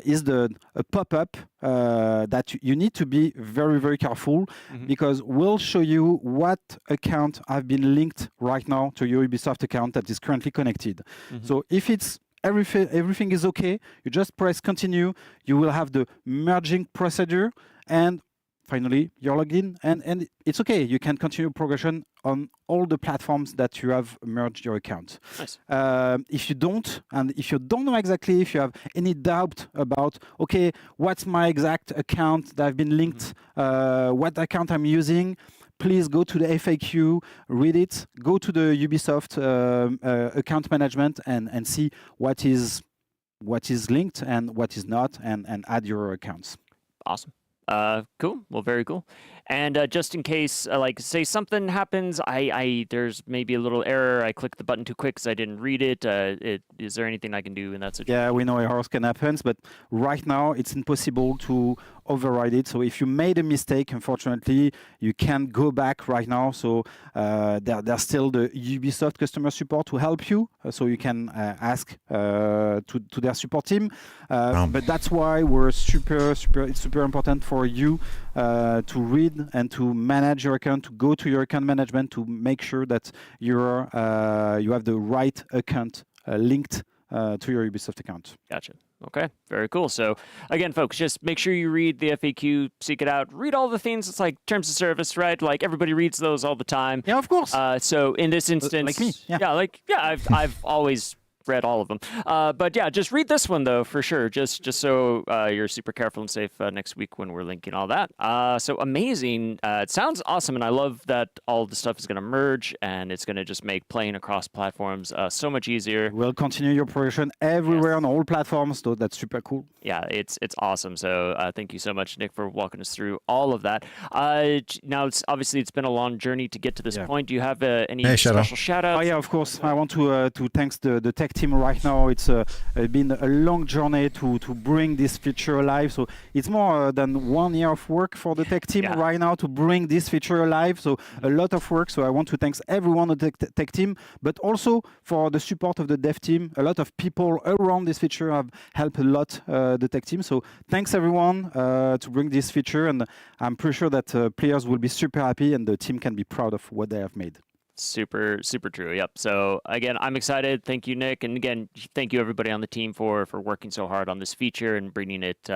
is a pop-up that you need to be very, very careful because we'll show you what account have been linked right now to your Ubisoft account that is currently connected. So if it's everything is okay, you just press continue, you will have the merging procedure, and finally you're logged in, and it's okay. You can continue progression on all the platforms that you have merged your account. Nice. If you don't know exactly, if you have any doubt about, okay, what's my exact account that I've been linked, what account I'm using, please go to the FAQ, read it, go to the Ubisoft account management and see what is linked and what is not, and add your accounts. Awesome. Cool. Well, very cool. And just in case, like, say something happens, there's maybe a little error. I clicked the button too quick because I didn't read it. Is there anything I can do in that situation? Yeah, we know errors can happen, but right now it's impossible to override it. So if you made a mistake, unfortunately, you can't go back right now. So there's still the Ubisoft customer support to help you. So you can ask to their support team. But that's why it's super important for you to read and to manage your account, to go to your account management to make sure that you have the right account linked to your Ubisoft account. Gotcha. Okay, very cool. So again, folks, just make sure you read the FAQ, seek it out, read all the things. It's like terms of service, right? Like everybody reads those all the time. Yeah, of course. So in this instance, like me. Yeah, I've always read all of them. But yeah, just read this one though for sure. Just so you're super careful and safe next week when we're linking all that. So amazing. It sounds awesome, and I love that all the stuff is going to merge, and it's going to just make playing across platforms so much easier. We'll continue your progression everywhere on all platforms, so that's super cool. Yeah, it's awesome. So thank you so much, Nick, for walking us through all of that. Now, it's been a long journey to get to this point. Do you have any special shout-outs? Oh yeah, of course. I want to thank the tech team right now. It's been a long journey to bring this feature alive. So it's more than 1 year of work for the tech team right now to bring this feature alive. So a lot of work. So I want to thank everyone on the tech team, but also for the support of the dev team. A lot of people around this feature have helped a lot the tech team. So thanks everyone to bring this feature, and I'm pretty sure that players will be super happy and the team can be proud of what they have made. Super true. Yep. So again, I'm excited. Thank you, Nick, and again, thank you everybody on the team for working so hard on this feature and bringing it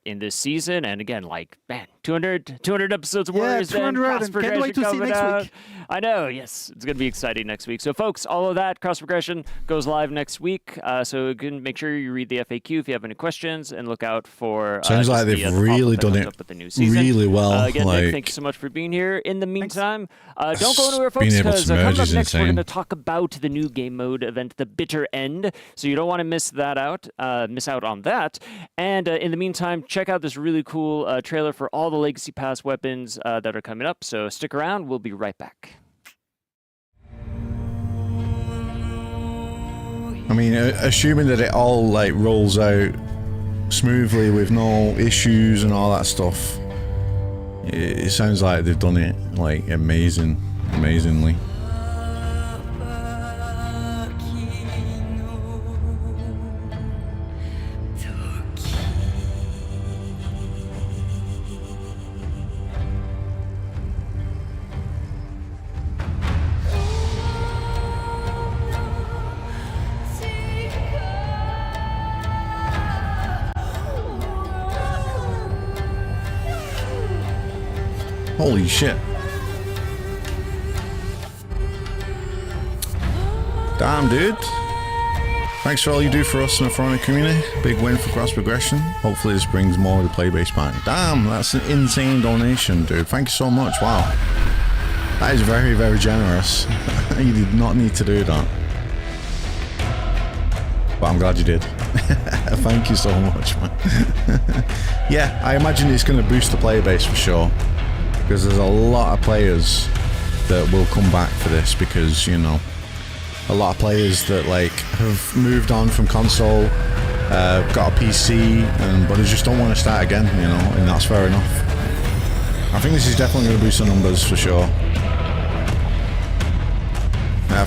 in this season. And again, like, man, 200 episodes of Warriors. Yeah, 200, and can't wait to see next week. I know, yes, it's going to be exciting next week. So folks, all of that cross progression goes live next week. So again, make sure you read the FAQ if you have any questions, and look out for. Sounds like they've really done it really well. Again, Nick, thank you so much for being here. In the meantime, don't go anywhere, folks, because coming up next, we're going to talk about the new game mode event, the Bitter End. So you don't want to miss out on that. And in the meantime, check out this really cool trailer for all the Legacy Pass weapons that are coming up. So stick around. We'll be right back. I mean, assuming that it all like rolls out smoothly with no issues and all that stuff, it sounds like they've done it like amazingly. Holy shit. Damn, dude. Thanks for all you do for us in the For Honor community. Big win for Cross Progression. Hopefully this brings more of the play base back. Damn, that's an insane donation, dude. Thank you so much. Wow. That is very, very generous. You did not need to do that. But I'm glad you did. Thank you so much, man. Yeah, I imagine it's going to boost the player base for sure. Because there's a lot of players that will come back for this because, you know, a lot of players that like have moved on from console, got a PC, but they just don't want to start again, you know, and that's fair enough. I think this is definitely going to boost the numbers for sure.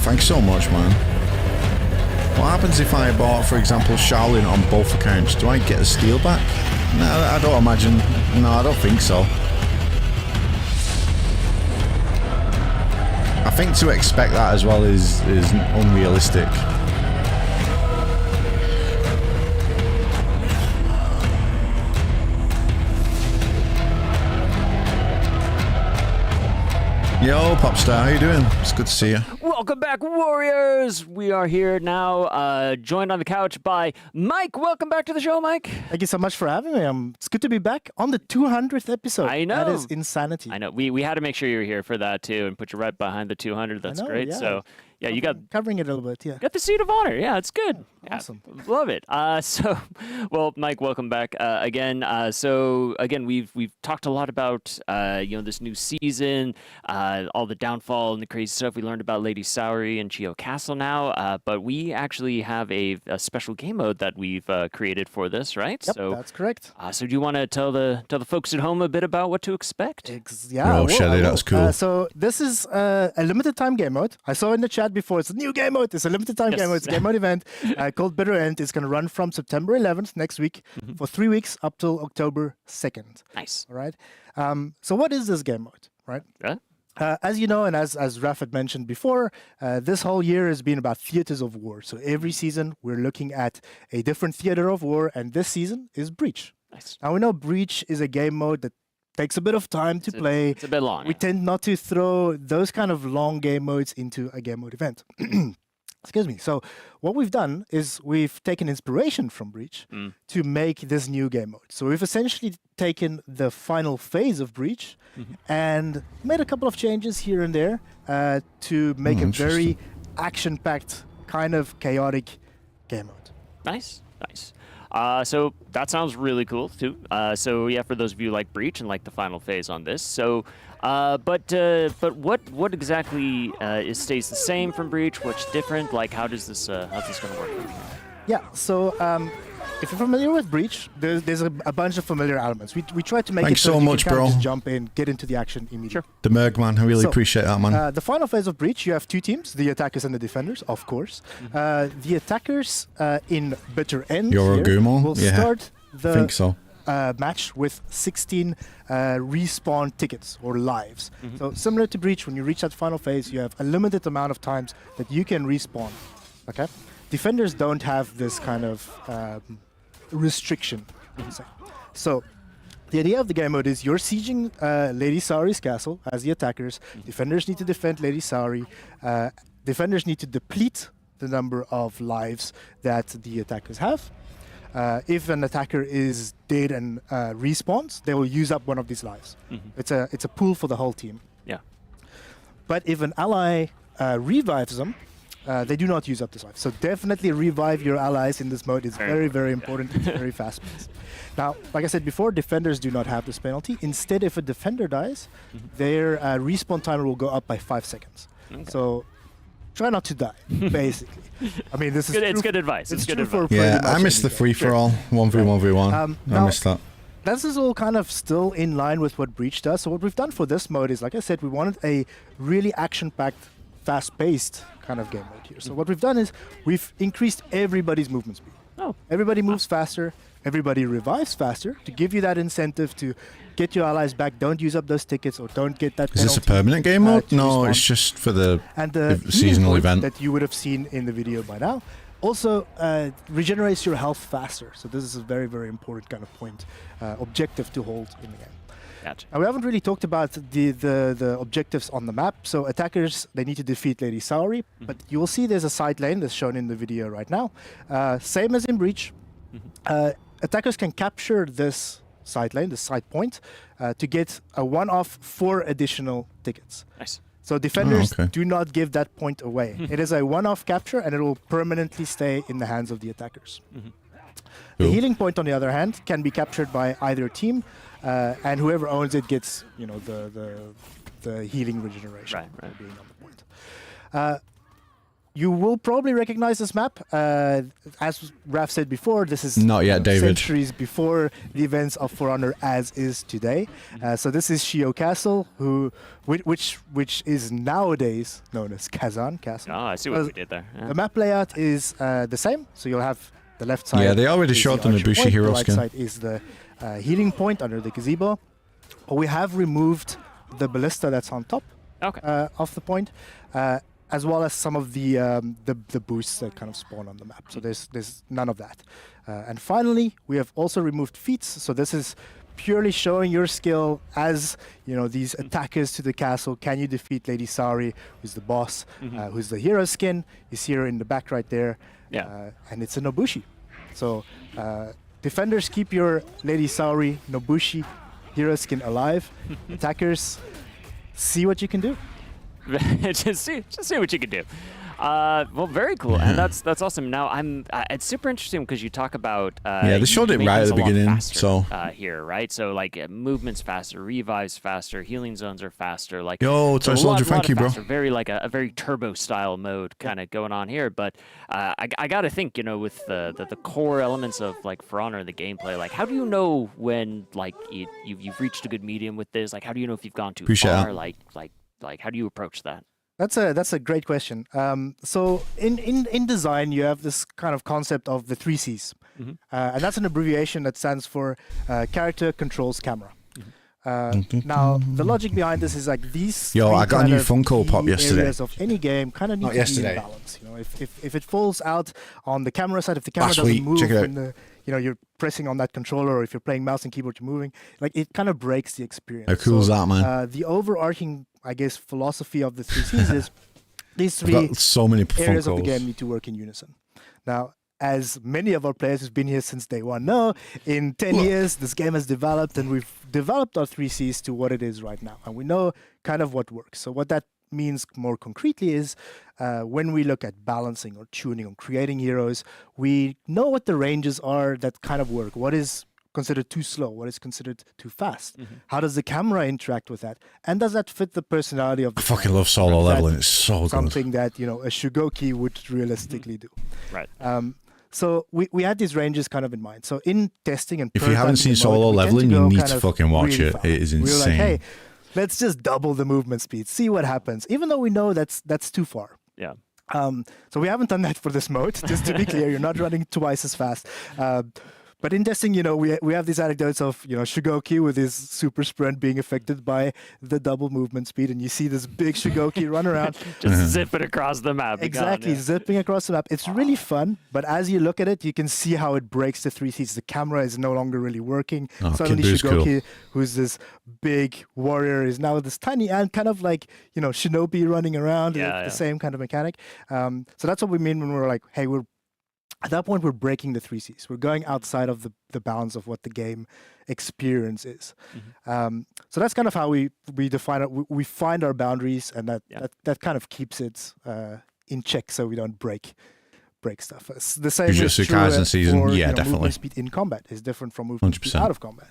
Thanks so much, man. What happens if I bought, for example, Shaolin on both accounts? Do I get a steal back? No, I don't imagine. No, I don't think so. I think to expect that as well is unrealistic. Yo, Popstar, how you doing? It's good to see you. Welcome back, Warriors! We are here now, joined on the couch by Mike. Welcome back to the show, Mike. Thank you so much for having me. It's good to be back on the 200th episode. I know. That is insanity. I know. We had to make sure you were here for that, too, and put you right behind the 200. That's great. Yeah. So, yeah, you got... Covering it a little bit, yeah. Got the seat of honor. Yeah, it's good. Yeah, awesome. Love it. Well, Mike, welcome back again. So, again, we've talked a lot about, this new season, all the downfall and the crazy stuff. We learned about Lady Saori and Chio Castle now, but we actually have a special game mode that we've created for this, right? Yep, so that's correct. So do you want to tell the folks at home a bit about what to expect? Yeah. Shelly, that's cool. So this is a limited time game mode. I saw in the chat before, it's a new game mode. It's a limited time game mode. It's a game mode event called Bitter End. It's going to run from September 11th next week for 3 weeks up till October 2nd. Nice. All right. So what is this game mode, right? Yeah. As you know, and as Raf had mentioned before, this whole year has been about theaters of war. So every season we're looking at a different theater of war, and this season is Breach. Nice. Now we know Breach is a game mode that takes a bit of time to play. It's a bit long. We tend not to throw those kind of long game modes into a game mode event. Excuse me. So what we've done is we've taken inspiration from Breach to make this new game mode. So we've essentially taken the final phase of Breach and made a couple of changes here and there to make a very action-packed, kind of chaotic game mode. Nice. So that sounds really cool too. So yeah, for those of you who like Breach and like the final phase on this. So, but what exactly stays the same from Breach? What's different? Like, how's this going to work? Yeah. So if you're familiar with Breach, there's a bunch of familiar elements. We try to make Thanks it so so you much, can kind of bro. just jump in, get into the action immediately. Sure. The Merg, man. I really appreciate that, man. The final phase of Breach, you have two teams, the attackers and the defenders, of course. The attackers in Bitter End will start the match with 16 respawn tickets or lives. So similar to Breach, when you reach that final phase, you have a limited amount of times that you can respawn. Okay? Defenders don't have this kind of restriction. So the idea of the game mode is you're sieging Lady Saori's castle as the attackers. Defenders need to defend Lady Saori. Defenders need to deplete the number of lives that the attackers have. If an attacker is dead and respawns, they will use up one of these lives. It's a pool for the whole team. Yeah. But if an ally revives them, they do not use up this life. So definitely revive your allies in this mode. It's very, very important. It's very fast-paced. Now, like I said before, defenders do not have this penalty. Instead, if a defender dies, their respawn timer will go up by 5 seconds. So try not to die, basically. I mean, this is good. It's good advice. It's good advice. Yeah, I missed the free-for-all 1v1v1. I missed that. This is all kind of still in line with what Breach does. So what we've done for this mode is, like I said, we wanted a really action-packed, fast-paced kind of game mode here. So what we've done is we've increased everybody's movement speed. Everybody moves faster. Everybody revives faster to give you that incentive to get your allies back. Don't use up those tickets or don't get that penalty. Is this a permanent game mode? No, it's just for the seasonal event that you would have seen in the video by now. Also, regenerates your health faster. So this is a very, very important kind of point, objective to hold in the game. Gotcha. We haven't really talked about the objectives on the map. So attackers, they need to defeat Lady Saori, but you will see there's a side lane that's shown in the video right now. Same as in Breach. Attackers can capture this side lane, this side point, to get a one-off 4 additional tickets. Nice. So defenders do not give that point away. It is a one-off capture, and it will permanently stay in the hands of the attackers. The healing point, on the other hand, can be captured by either team, and whoever owns it gets, the healing regeneration. Right. Being on the point. You will probably recognize this map. As Raf said before, this is not yet, David. Centuries before the events of For Honor as is today. So this is Shio Castle, which is nowadays known as Kazan Castle. Oh, I see what we did there. The map layout is the same. So you'll have the left side. Yeah, they already showed the Nobushi hero the right skin. side is the healing point under the gazebo. We have removed the ballista that's on top of the point. As well as some of the boosts that kind of spawn on the map. So there's none of that. And finally, we have also removed feats. So this is purely showing your skill as these attackers to the castle. Can you defeat Lady Saori, who's the boss, who's the hero skin? You see her in the back right there. Yeah. And it's a Nobushi. So defenders, keep your Lady Saori Nobushi hero skin alive. Attackers, see what you can do. just see what you can do. Well, very cool, and that's awesome. Now it's super interesting because you talk about they showed it right at the beginning. Faster, here, right? So like movement's faster, revives faster, healing zones are faster. Like yo, Toy Soldier, thank you, bro. Very like a very turbo style mode kind of going on here. But I gotta think, with the core elements of like For Honor, the gameplay. Like, how do you know when like you've reached a good medium with this? Like, how do you know if you've gone too far? Like, how do you approach that? That's a great question. So in design, you have this kind of concept of the 3 Cs. And that's an abbreviation that stands for character, controls, camera. Now, the logic behind this is like these I got a new Funko Pop yesterday. Areas of any game kind of need to be in balance. If it falls out on the camera side, if the camera doesn't move when you're pressing on that controller, or if you're playing mouse and keyboard, you're moving, like it kind of breaks the experience. How cool is that, man? The overarching, I guess, philosophy of the 3 Cs is these 3 so many areas of the game need to work in unison. Now, as many of our players who've been here since day one know, in 10 years, this game has developed, and we've developed our 3 Cs to what it is right now. And we know kind of what works. So what that means more concretely is when we look at balancing or tuning or creating heroes, we know what the ranges are that kind of work. What is considered too slow? What is considered too fast? How does the camera interact with that? And does that fit the personality of the I fucking love solo leveling. It's so something good. that a Shugoki would realistically do. Right. So we had these ranges kind of in mind. So in testing and if you haven't seen solo leveling, you need to fucking watch it. It is insane. We were like, hey, let's just double the movement speed, see what happens. Even though we know that's too far. Yeah. So we haven't done that for this mode. Just to be clear, you're not running twice as fast. But in testing, we have these anecdotes of, Shugoki with his super sprint being affected by the double movement speed. And you see this big Shugoki run around. Just zipping across the map. Exactly, zipping across the map. It's really fun. But as you look at it, you can see how it breaks the 3 Cs. The camera is no longer really working. Suddenly Shugoki, who's this big warrior, is now this tiny ant, kind of like, Shinobi running around. The same kind of mechanic. So that's what we mean when we're like, hey, at that point, we're breaking the 3 Cs. We're going outside of the bounds of what the game experience is. So that's kind of how we define it. We find our boundaries, and that kind of keeps it in check, so we don't break stuff. It's the same is true definitely. Movement speed in combat is different from movement 100%. speed out of combat.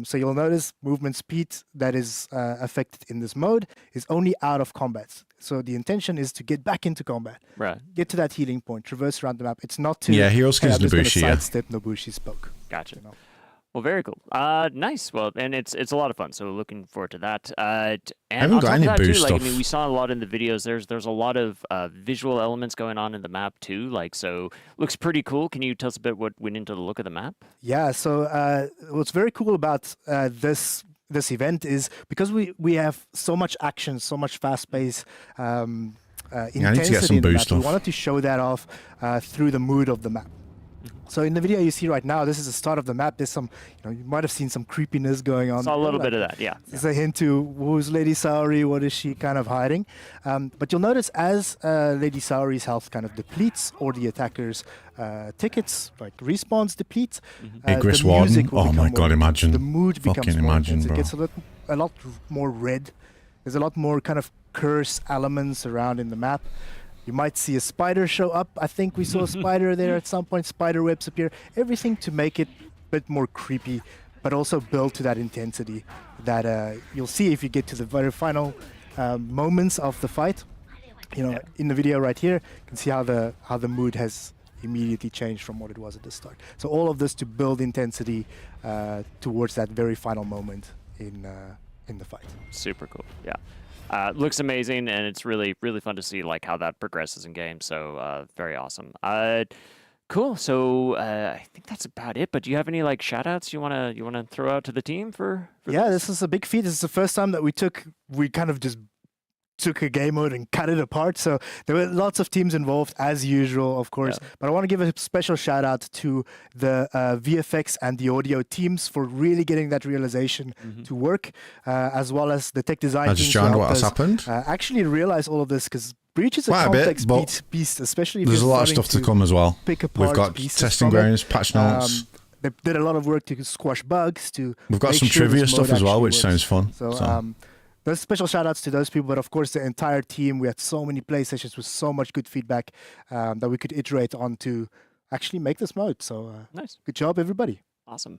So you'll notice movement speed that is affected in this mode is only out of combat. So the intention is to get back into combat, get to that healing point, traverse around the map. It's not to hero skins Nobushi. Sidestep Nobushi's poke. Gotcha. Well, very cool. Nice. Well, and it's a lot of fun. So looking forward to that. And on top of that too, like, I mean, we saw a lot in the videos. There's a lot of visual elements going on in the map too. Like, so looks pretty cool. Can you tell us a bit what went into the look of the map? Yeah. So what's very cool about this event is because we have so much action, so much fast-paced intensity in the map. We wanted to show that off through the mood of the map. So in the video you see right now, this is the start of the map. There's some, you might have seen some creepiness going on. Saw a little bit of that, yeah. It's a hint to who's Lady Saori, what is she kind of hiding. But you'll notice as Lady Saori's health kind of depletes, or the attackers' tickets, like respawns depletes, Igris the Warden. music will Oh my become god, more, imagine. the mood becomes Fucking more imagine, intense. bro. It gets a lot more red. There's a lot more kind of curse elements around in the map. You might see a spider show up. I think we saw a spider there at some point. Spider webs appear. Everything to make it a bit more creepy, but also build to that intensity that you'll see if you get to the very final moments of the fight. In the video right here, you can see how the mood has immediately changed from what it was at the start. So all of this to build intensity towards that very final moment in the fight. Super cool. Yeah. Looks amazing, and it's really, really fun to see like how that progresses in game. So very awesome. Cool. So I think that's about it. But do you have any like shout outs you wanna throw out to the team for this is a big feat. This is the first time that we kind of just took a game mode and cut it apart. So there were lots of teams involved as usual, of course. Yeah. But I want to give a special shout out to the VFX and the audio teams for really getting that realization to work, as well as the tech design teams. John, what has happened? Actually realize all of this because Breach is a quite complex a bit, beast, especially if there's a you're lot of stuff to come as well. Pick apart We've got testing grounds, patch notes. They did a lot of work to squash bugs. We've got some trivia stuff as well, which sounds fun. So. Those special shout outs to those people, but of course the entire team. We had so many play sessions with so much good feedback that we could iterate on to actually make this mode. So nice. Good job, everybody. Awesome.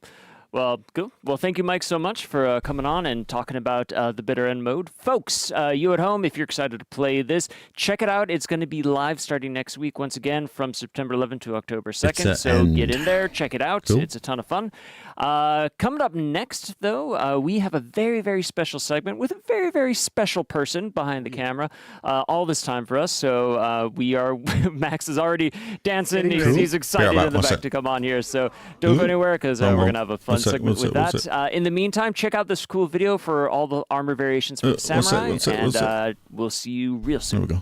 Well, cool. Well, thank you, Mike, so much for coming on and talking about the Bitter End mode. Folks, you at home, if you're excited to play this, check it out. It's going to be live starting next week, once again, from September 11th to October 2nd. So get in there, check it out. Cool. It's a ton of fun. Coming up next, though, we have a very, very special segment with a very, very special person behind the camera all this time for us. So we are, Max is already dancing. He's excited in the back to come on here. So don't go anywhere because we're going to have a fun segment with that. In the meantime, check out this cool video for all the armor variations for the samurai, and we'll see you real soon. There we go.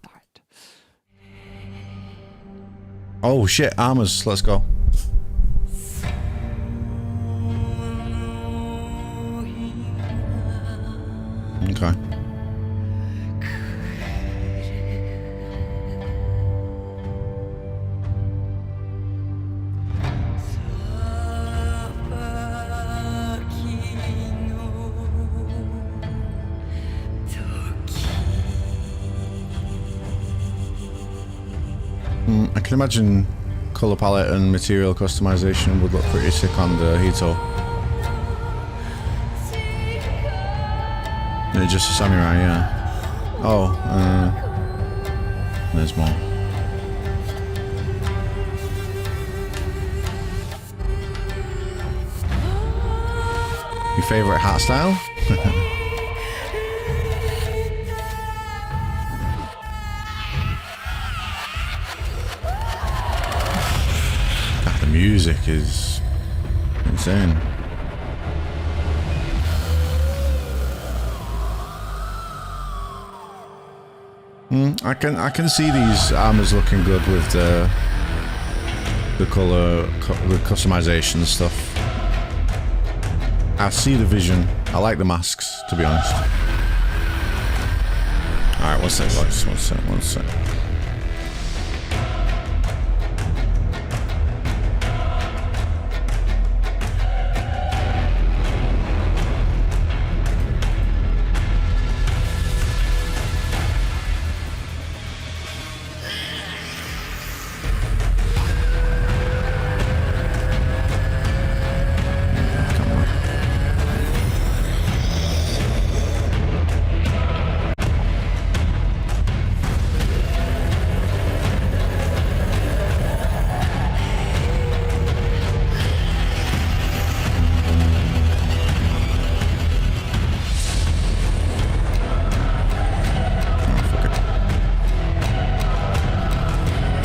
All right. Oh shit, armors. Let's go. Okay. I can imagine color palette and material customization would look pretty sick on the Hito. It's just a samurai, yeah. Oh, there's more. Your favorite hat style? God, the music is insane. I can see these armors looking good with the color, the customization stuff. I see the vision. I like the masks, to be honest. All right, one sec, guys. One sec.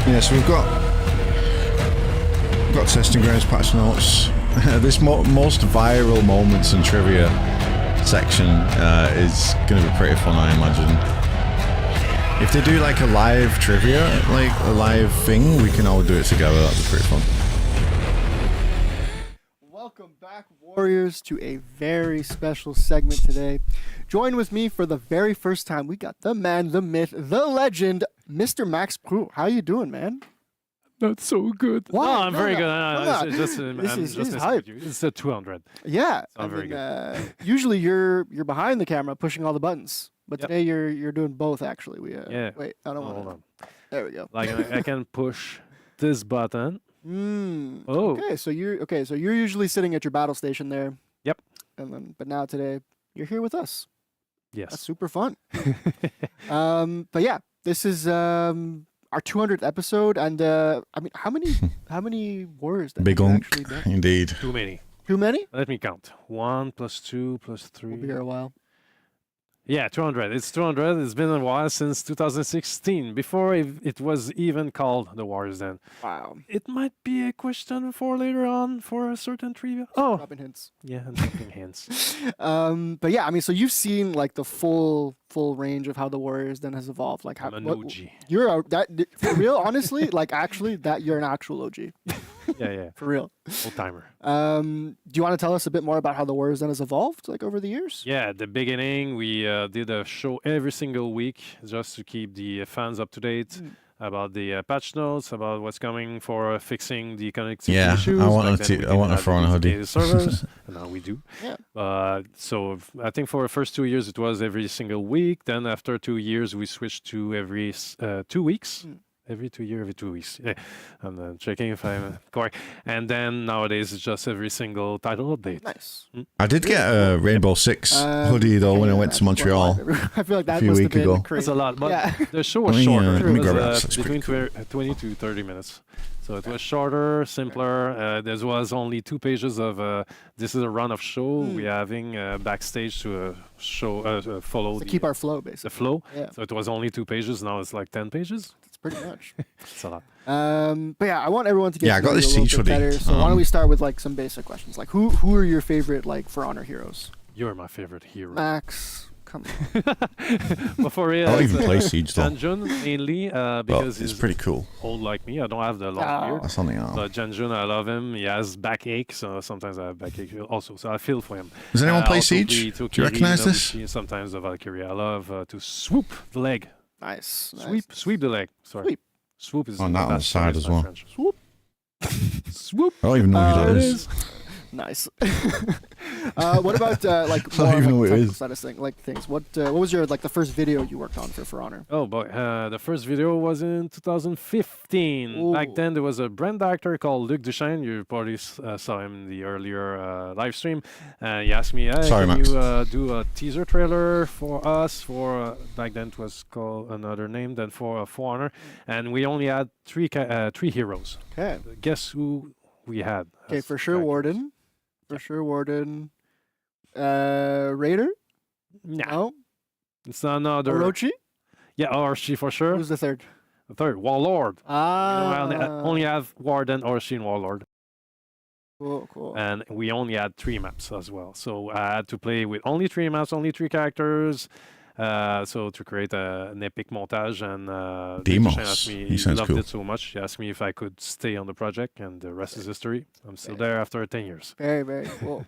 Yeah, so we've got testing grounds, patch notes. This most viral moments and trivia section is going to be pretty fun, I imagine. If they do like a live trivia, like a live thing, we can all do it together. That'd be pretty fun. Warriors to a very special segment today. Join with me for the very first time. We got the man, the myth, the legend, Mr. Max Prue. How you doing, man? Not so good. Why? No, I'm very good. It's just, This is I'm hype. It's a 200. Yeah, I'm very good. Usually you're behind the camera pushing all the buttons, but Yep. today you're doing both actually. Yeah. Wait, I don't Hold want on. to. There we go. Like I can push this button. Oh. Okay, so you're usually sitting at your battle station there. Yep. But now today you're here with us. Yes. That's super fun. But yeah, this is our 200th episode, and I mean, how many Warriors? Big have you unk, actually done? indeed. Too many. Too many? Let me count. 1 plus 2 plus 3. We'll be here a while. Yeah, 200. It's 200. It's been a while since 2016, before it was even called the Warriors Den. Wow. It might be a question for later on for a certain trivia. Oh. Dropping hints. Yeah, I'm dropping hints. But yeah, I mean, so you've seen like the full range of how the Warriors Den has evolved. Like, I'm an OG. You're for real, honestly. Like, actually, you're an actual OG. Yeah. For real. Old timer. Do you want to tell us a bit more about how the Warriors Den has evolved, like over the years? Yeah, at the beginning, we did a show every single week just to keep the fans up to date about the patch notes, about what's coming for fixing the connectivity issues. I want Back then, we I want to didn't throw on a have hoodie. dedicated servers, and now we do. Yeah. So I think for the first 2 years, it was every single week. Then after 2 years, we switched to every 2 weeks. Every 2 years, every 2 weeks. Yeah. I'm checking if I'm correct. And then nowadays, it's just every single title update. Nice. I did get a Rainbow Six hoodie though when I went to Montreal. I feel like that a few must have weeks been ago. crazy. That's a lot, but Yeah. the show was Let me, shorter. let me It grab was that. That's between 20 to 30 minutes. So it was shorter, simpler. There was only 2 pages of this is a run of show. We're having backstage to show follow To keep our flow, basically. the flow. Yeah. So it was only 2 pages. Now it's like 10 pages. That's pretty much. It's a lot. But yeah, I want everyone to get Yeah, I to got know this you a little Siege bit hoodie. better. So why don't we start with like some basic questions? Like who are your favorite like For Honor heroes? You're my favorite hero. Max, come on. But for real, I don't it's, even play Siege though. Janjun mainly But because it's he's pretty cool. old like me. I don't have the long beard. That's something else. But Janjun, I love him. He has backache, so sometimes I have backache also. So I feel for him. Does anyone play Also Siege? the Do you Tokiri, recognize this? Nobushi, sometimes the Valkyrie. I love to swoop the leg. Nice. Sweep the leg. Sorry. Sweep. Swoop is Oh, the that on the best side phrase as by well. French. Swoop. Swoop. I don't even know who There that it is. Nice. What about like I don't more even know like, what it technical is. side of things? What was your like the first video you worked on for Honor? Oh boy, the first video was in 2015. Back then there was a brand actor called Luc Duchesne. You probably saw him in the earlier live stream. He asked me, hey, Sorry, can Max. you do a teaser trailer for us? For back then it was called another name than for Honor, and we only had three heroes. Okay. Guess who we had? Okay, as for sure back- Warden. For sure Warden. Raider? No. It's another. Orochi? Yeah, Orochi for sure. Who's the third? The third, Warlord. I Ah. only have Warden, Orochi, and Warlord. Cool. And we only had 3 maps as well. So I had to play with only 3 maps, only 3 characters. So to create an epic montage, and Demos. Duchesne asked me, He he sounds loved cool. it so much. He asked me if I could stay on the project, and the rest is history. I'm still there after 10 years. Very, very cool.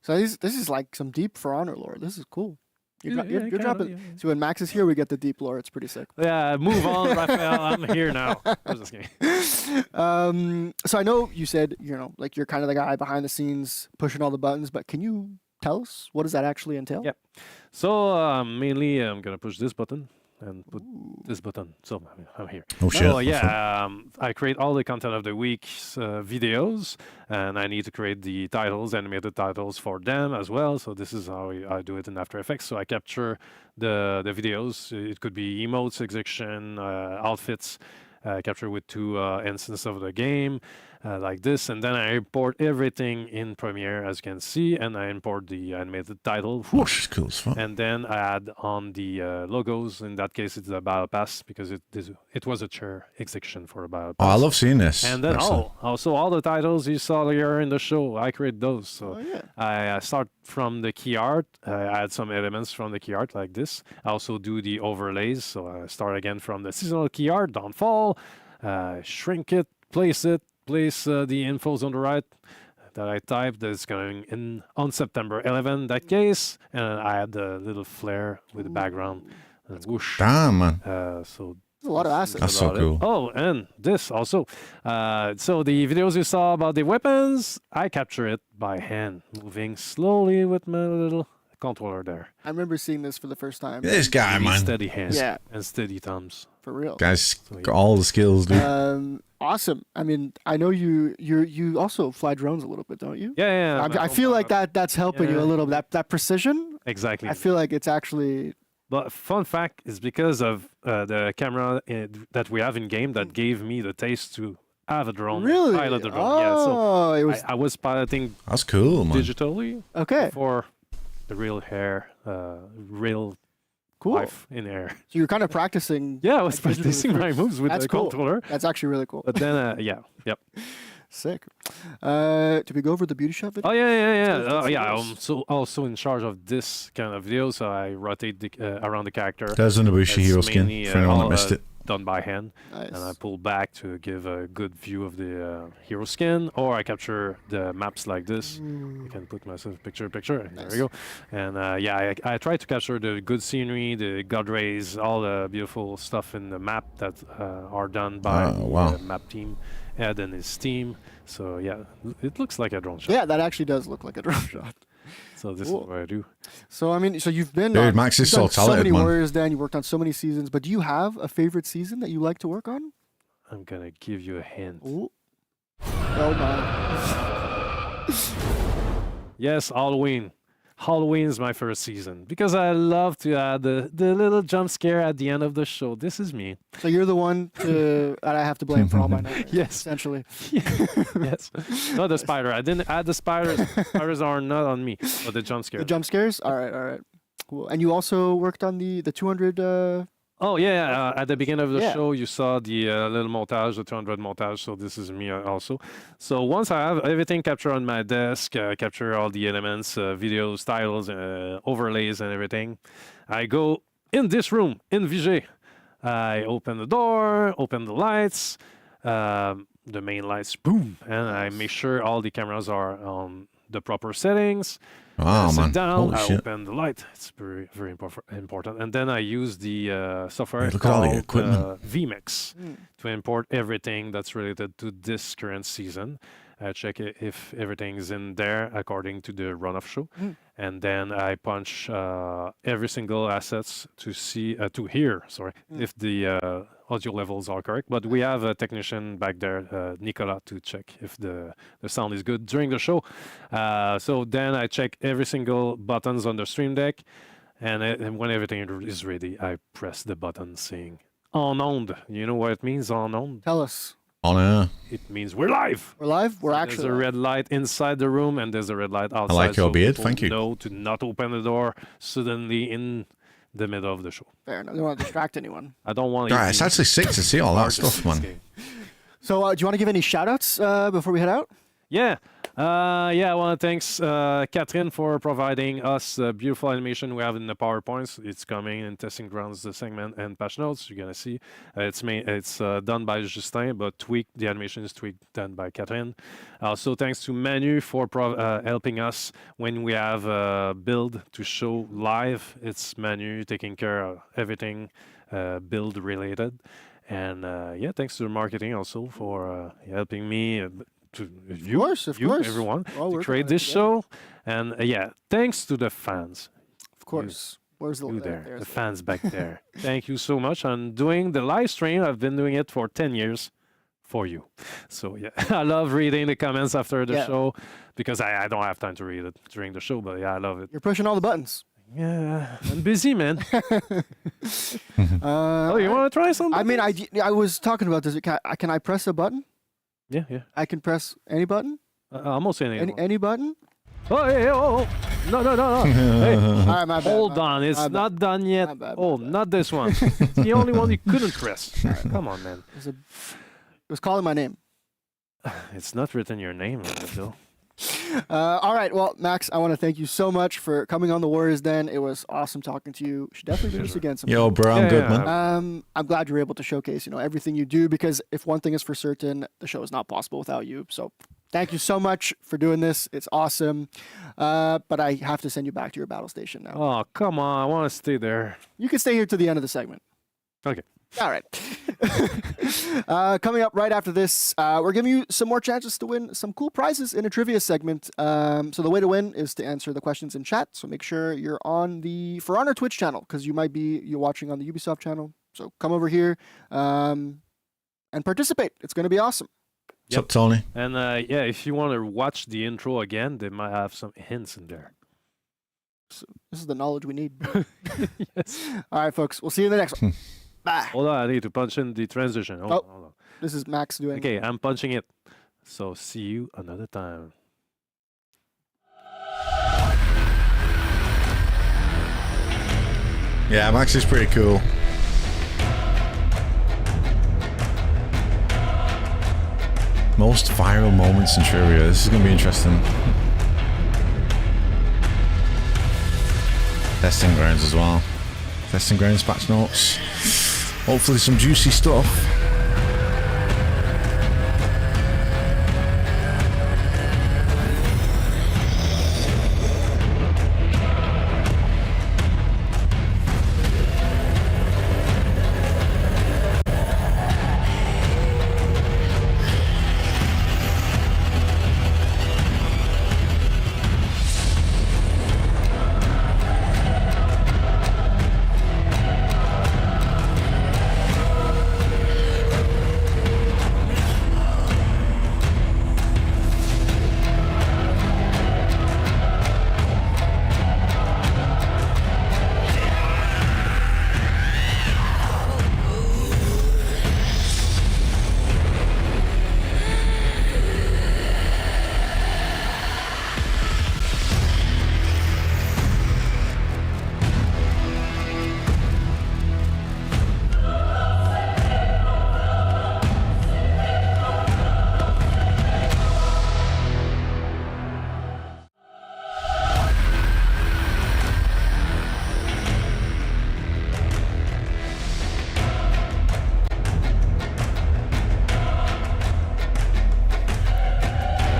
So this is like some deep For Honor lore. This is cool. You're, Yeah, you're kinda, dropping. yeah. So when Max is here, we get the deep lore. It's pretty sick. Yeah, move on, Raphael. I'm here now. I'm just kidding. So I know you said like you're kind of the guy behind the scenes pushing all the buttons, but can you tell us what does that actually entail? Yep. So mainly I'm gonna push this button and put this button. So I'm here. Oh, shit. So yeah, I create all the content of the week's videos, and I need to create the titles, animated titles for them as well. So this is how I do it in After Effects. So I capture the videos. It could be emotes, execution, outfits. Capture with 2 instances of the game, like this, and then I import everything in Premiere, as you can see, and I import the animated title. Which is cool as fuck. And then I add on the logos. In that case, it's a Battle Pass because it was a chair execution for a Battle Pass. Oh, I love seeing this. And then also all the titles you saw here in the show, I create those. So I start from the key art. I add some elements from the key art like this. I also do the overlays. So I start again from the seasonal key art, Dawnfall, shrink it, place the infos on the right, that I typed that's going in on September 11. That case, and I had a little flare with the background. And whoosh. Damn, man. So a lot of assets. That's so cool. Oh, and this also. So the videos you saw about the weapons, I capture it by hand, moving slowly with my little controller there. I remember seeing this for the first time. This guy, man. Steady hands Yeah. and steady thumbs. For real. Guys got all the skills, dude. Awesome. I mean, I know you also fly drones a little bit, don't you? Yeah. I feel like that's helping you a little bit. That precision. Exactly. I feel like it's actually. But fun fact is because of the camera that we have in game that gave me the taste to have a drone. Really? Pilot a drone. Oh, Yeah. So it was. I was piloting. That's cool, man. Digitally. Okay. For the real real cool life in air. So you're kind of practicing. Yeah, I was practicing my moves with That's the cool. controller. That's actually really cool. But then, yep. Sick. Did we go over the beauty shot video? Oh yeah. I'm also in charge of this kind of video, so I rotate around the character. There's an Ibushi hero It's skin mainly, for anyone that all, missed it. Done by hand, Nice. and I pull back to give a good view of the hero skin, or I capture the maps like this. I can put myself picture, and there we go. And I try to capture the good scenery, the god rays, all the beautiful stuff in the map that are done by the map team, Ed and his team. So yeah, it looks like a drone shot. Yeah, that actually does look like a drone shot. So this is what I do. So I mean, so you've been Dude, Max is so talented, many man. Warriors, Dan. You worked on so many seasons, but do you have a favorite season that you like to work on? I'm gonna give you a hint. Ooh. Oh my. Yes, Halloween. Halloween is my first season because I love to add the little jump scare at the end of the show. This is me. So you're the one that I have to blame for all my nightmares. Yes. Essentially. Yes. Not the spider. I didn't add the spiders. Spiders are not on me, but the jump scare. The jump scares? All right. Cool. And you also worked on the 200... Oh, yeah. At the beginning of the Yeah. show, you saw the little montage, the 200 montage. So this is me also. So once I have everything captured on my desk, capture all the elements, videos, titles, overlays, and everything, I go in this room, in Vigé. I open the door, open the lights, the main lights, boom, and I make sure all the cameras are on the proper settings. Wow, sit man. down, Holy I shit. open the light. It's very, very important. And then I use the software Hey, look at all the called equipment. vMix to import everything that's related to this current season. I check if everything is in there according to the run-off show, and then I punch every single assets to see to hear. If the audio levels are correct. But we have a technician back there, Nicolas, to check if the sound is good during the show. So then I check every single buttons on the stream deck, and when everything is ready, I press the button saying "en onde." You know what it means, "en onde"? Tell us. On air. It means we're live. We're live? We're So actually There's a red light inside the room, and there's a red light outside. like your so beard, people thank you. know to not open the door suddenly in the middle of the show. Fair enough. I don't want to distract anyone. I don't want God, it's actually sick to see all that stuff, man. So do you want to give any shout-outs before we head out? Yeah. I want to thanks Catherine for providing us the beautiful animation we have in the PowerPoints. It's coming in Testing Grounds, the segment and patch notes. You're gonna see it's done by Justin, but the animation is done by Catherine. Also, thanks to Manu for helping us when we have a build to show live. It's Manu taking care of everything build related, and thanks to the marketing also for helping me. To you, of course. everyone, We're all to working create on it this together. show. And thanks to the fans. Of course. Where's the You there? there's The fans back there. Thank you so much. I'm doing the live stream. I've been doing it for 10 years for you. So, I love reading the comments after the show because I don't have time to read it during the show, but I love it. You're pushing all the buttons. Yeah, I'm busy, man. You want to try something? I mean, I was talking about this. Can I press a button? Yeah. I can press any button? Almost Any button? Oh, hey, oh. No. Hey, All right, my bad. hold on. It's not done yet. My bad, Not this one. It's the only one you couldn't press. Come on, man. It was calling my name. It's not written your name on it, though. All right. Well, Max, I want to thank you so much for coming on the Warriors Den. It was awesome talking to you. Should definitely do this again sometime. Yo, bro, I'm good, man. I'm glad you're able to showcase, everything you do, because if one thing is for certain, the show is not possible without you. So Thank you so much for doing this. It's awesome. But I have to send you back to your battle station now. Oh, come on. I want to stay there. You can stay here to the end of the segment. Okay. All right. Coming up right after this, we're giving you some more chances to win some cool prizes in a trivia segment. So the way to win is to answer the questions in chat. So make sure you're on the For Honor Twitch channel, because you're watching on the Ubisoft channel. So come over here and participate. It's going to be awesome. What's up, Tony? And if you want to watch the intro again, they might have some hints in there. So this is the knowledge we need. Yes. All right, folks. We'll see you in the next one. Bye. Hold on, I need to punch in the transition. Hold on. This is Max doing. Okay, I'm punching it. So see you another time. Yeah, Max is pretty cool. Most viral moments in trivia. This is going to be interesting. Testing grounds as well. Testing grounds, patch notes. Hopefully some juicy stuff.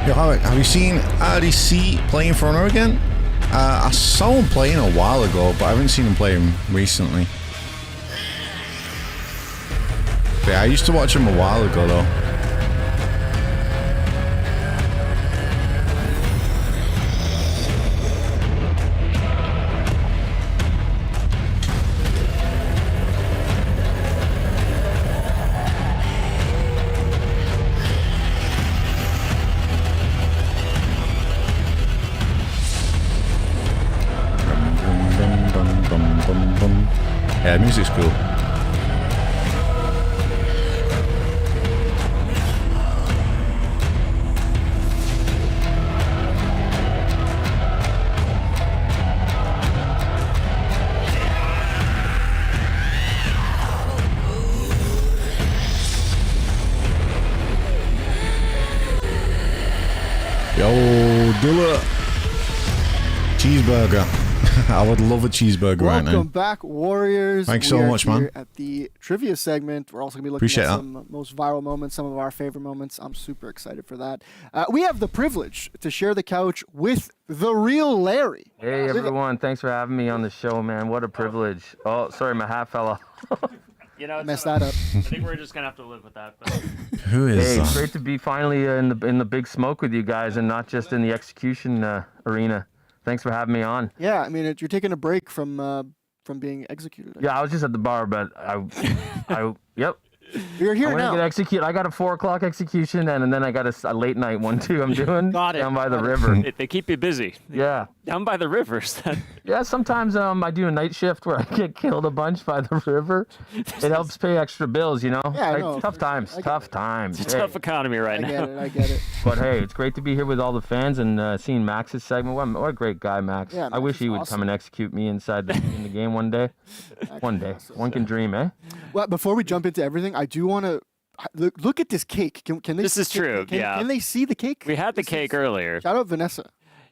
Yo, Havok, have you seen RDC playing For Honor again? I saw him playing a while ago, but I haven't seen him playing recently. But yeah, I used to watch him a while ago, though. Yeah, music's cool. Yo, Dilla. Cheeseburger. I would love a cheeseburger right now. Welcome back, Warriors. Thanks so much, man. At the trivia segment, we're also going to be looking at some most viral moments, some of our favorite moments. I'm super excited for that. We have the privilege to share the couch with the real Larry. Hey, everyone. Thanks for having me on the show, man. What a privilege. Oh, sorry, my hat fell off. You know, messed that up. I think we're just gonna have to live with that. But. Who is Hey, that? it's great to be finally in the big smoke with you guys, and not just in the execution arena. Thanks for having me on. Yeah, I mean, you're taking a break from being executed. Yeah, I was just at the bar, but yep. You're here I'm now. Get execute. I got a 4 o'clock execution, and then I got a late night one too. I'm doing down by the river. They keep you busy. Yeah. Down by the rivers. Yeah, sometimes I do a night shift where I get killed a bunch by the river. It helps pay extra bills, you know? Yeah, I know. Tough times. Tough times. It's a tough economy right now. I get it. But hey, it's great to be here with all the fans and seeing Max's segment. What a great guy, Max. Yeah, I wish Max he is would awesome. come and execute me inside in the game one day. One day. One can dream, eh? Well, before we jump into everything, I do want to look at this cake. Can they? This is true. Can yeah. Can they see the cake? We had the cake earlier. Shout out Vanessa.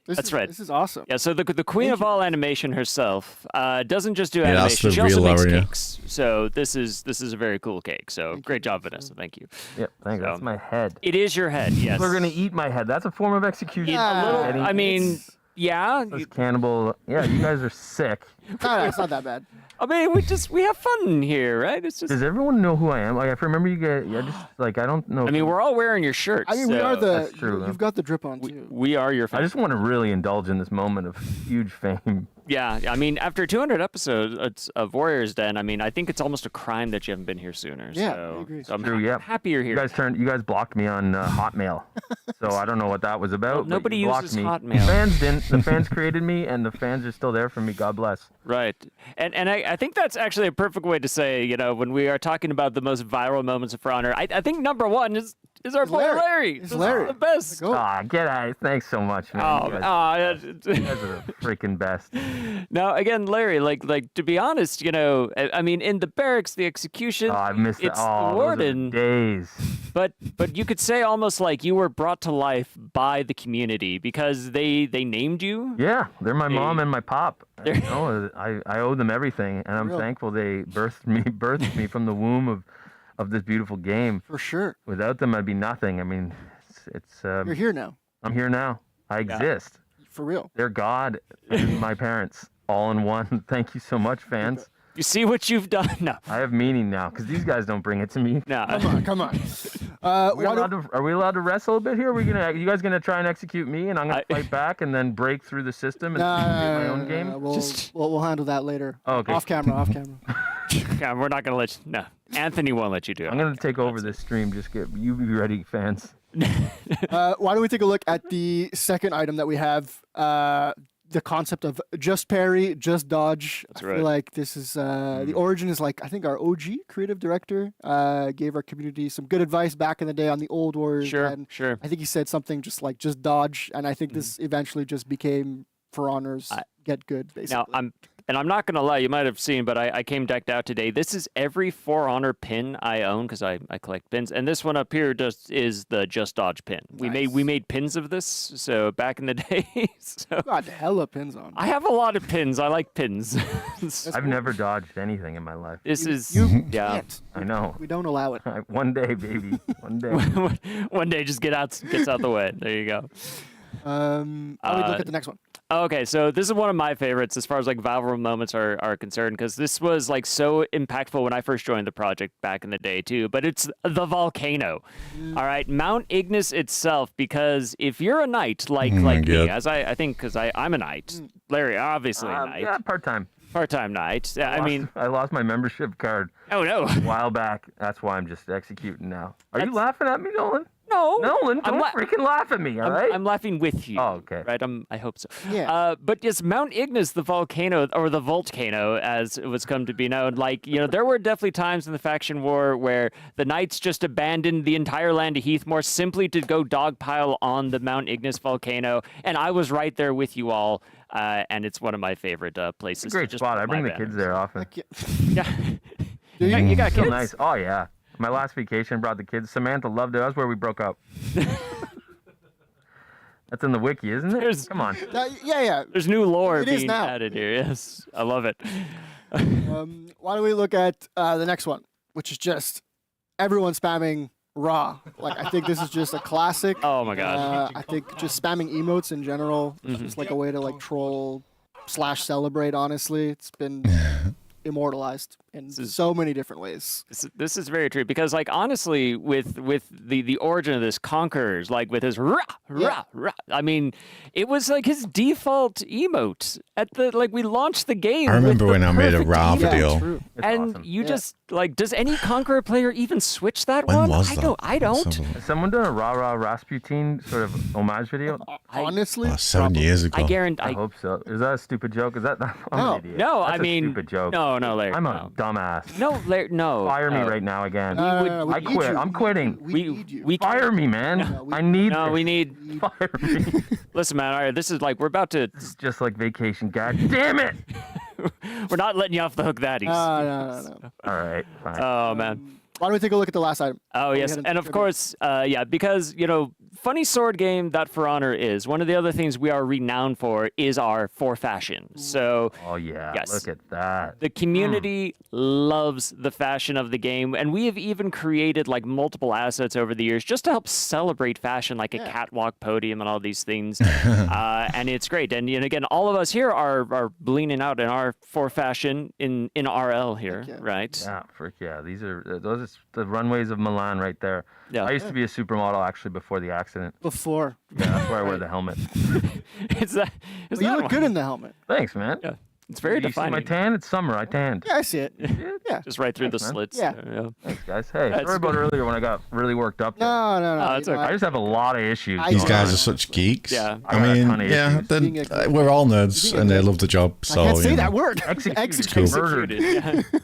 That's right. This is awesome. Yeah, so the queen Thank of you. all animation herself doesn't just do Yeah, that's animation; the she also real makes Laura, yeah. cakes. So this is a very cool cake. So great job, Vanessa. Thank you. Yep, thank you. So, That's my head. It is your head. Yes. People are gonna eat my head. That's a form of execution. A little. I mean, yeah. That's cannibal. Yeah, you guys are sick. No, it's not that bad. I mean, we have fun here, right? It's just. Does everyone know who I am? Like, I remember you guys. I just like I don't know. I mean, we're all wearing your shirts. I mean, we are the. That's true, You've got the drip on too. We are your. I just want to really indulge in this moment of huge fame. Yeah, I mean, after 200 episodes of Warriors Den, I mean, I think it's almost a crime that you haven't been here sooner. Yeah, so, I agree. So I'm True, yeah. happy you're here. You guys blocked me on Hotmail, so I don't know what that was about. Well, but nobody you blocked uses me. Hotmail. The fans didn't. The fans created me, and the fans are still there for me. God bless. Right. And I think that's actually a perfect way to say, when we are talking about the most viral moments of For Honor, I think number one is our boy Larry. It's Larry. The best. Get out. Thanks so much, man. You guys are the freaking best. Now, again, Larry, like to be honest, I mean, in the barracks, the execution, I've missed it's the the those are warden. days. But you could say almost like you were brought to life by the community because they named you. Yeah, they're my mom and my pop. I owe them everything, and I'm thankful they birthed me from the womb of this beautiful game. For sure. Without them, I'd be nothing. I mean, it's You're here now. I'm here now. I exist. For real. They're God and my parents, all in one. Thank you so much, fans. You see what you've done? No. I have meaning now, because these guys don't bring it to me. No. Come on. Are we allowed to wrestle a bit here? You guys gonna try and execute me, and I'm gonna fight back and then break through the system and create my own game? We'll handle that later. Oh, okay. Off camera. Yeah, we're not gonna let you. No, Anthony won't let you do it. I'm gonna take over this stream. Just you be ready, fans. Why don't we take a look at the second item that we have? The concept of just parry, just dodge. That's I right. feel like this is the origin is like I think our OG creative director gave our community some good advice back in the day on the old Warriors. Sure, and sure. I think he said something just like just dodge, and I think this eventually just became For Honor's get good basically. Now I'm not gonna lie, you might have seen, but I came decked out today. This is every For Honor pin I own because I collect pins, and this one up here is the Just Dodge pin. Nice. We made pins of this, so back in the day. So Got hella pins on. I have a lot of pins. I like pins. I've never dodged anything in my life. This is you yeah. can't. I know. We don't allow it. One day, baby. One day. One day, just gets out the way. There you go. Let me look at the next one. Okay, so this is one of my favorites as far as like viral moments are concerned, because this was like so impactful when I first joined the project back in the day too. But it's the volcano. All right, Mount Ignis itself, because if you're a knight like me, as I think, because I'm a knight, Larry obviously a knight. Yeah, part-time. Part-time knight. I lost my membership card. Oh no! A while back. That's why I'm just executing now. Are you laughing at me, Nolan? No, Nolan, don't freaking laugh at me, all right? I'm laughing with you. Oh, okay. Right, I hope so. Yeah. But yes, Mount Ignis, the volcano, or the volcano, as it was come to be known, like, there were definitely times in the faction war where the knights just abandoned the entire land of Heathmore simply to go dogpile on the Mount Ignis volcano, and I was right there with you all, and it's one of my favorite places. It's a great spot. I bring the kids there often. Yeah. You got kids? So nice. Oh, yeah. My last vacation brought the kids. Samantha loved it. That's where we broke up. That's in the wiki, isn't it? Come on. Yeah. There's new lore It is being now. added here. Yes, I love it. Why don't we look at the next one, which is just everyone spamming Raw. Like, I think this is just a classic. Oh my god. I think just spamming emotes in general is just like a way to like troll / celebrate. Honestly, it's been immortalized in so many different ways. This is very true, because like honestly, with the origin of this, Conquerors, like with his rah rah rah, I mean, it was like his default emote at the we launched the game. I remember when I made a perfect Raw emote. video. And awesome. you just like, does any Conqueror player even switch that When one? was I that? don't. I don't. Has someone done a Rah Rah Rasputin sort of homage video? Honestly, 7 years ago. I guarantee. I hope so. Is that a stupid joke? Is that I'm No. an idiot. No, That's I mean, a stupid joke. No, Larry. I'm a dumbass. No, Larry. No. Fire me no. right now again. No, we I need quit. you. I'm quitting. We need you. We Fire me, man. I need No, this. we need. Fire me. Listen, man. All right, this is like we're about to. It's just like vacation. God damn it. We're not letting you off the hook that easy. No. All right. Fine. Oh man. Why don't we take a look at the last item? Oh yes, ahead and and of tribute. course, because funny sword game that For Honor is, one of the other things we are renowned for is our for fashion. So, oh yeah, yes, look at that. the community loves the fashion of the game, and we have even created like multiple assets over the years just to help celebrate fashion, like a catwalk podium and all these things. And it's great. And again, all of us here are leaning out in our for fashion in RL here, right? Yeah, frick yeah. These are those are the runways of Milan right there. Yeah. I used to be a supermodel actually before the accident. Before. Yeah, that's why I wear the helmet. You look good in the helmet. Thanks, man. Yeah. It's very you defining. See my tan? It's summer. I tanned. Yeah, I see it. Yeah. Just right through Thanks, the man. slits. Yeah. there, Thanks, guys. Hey, That's sorry about good. earlier when I got really worked up. No. it's okay. I just have a lot of issues. These going guys on. are such geeks. Yeah. I mean, yeah, then, we're all nerds and they love the job. So I can't say you know. that word. Executed. Murdered.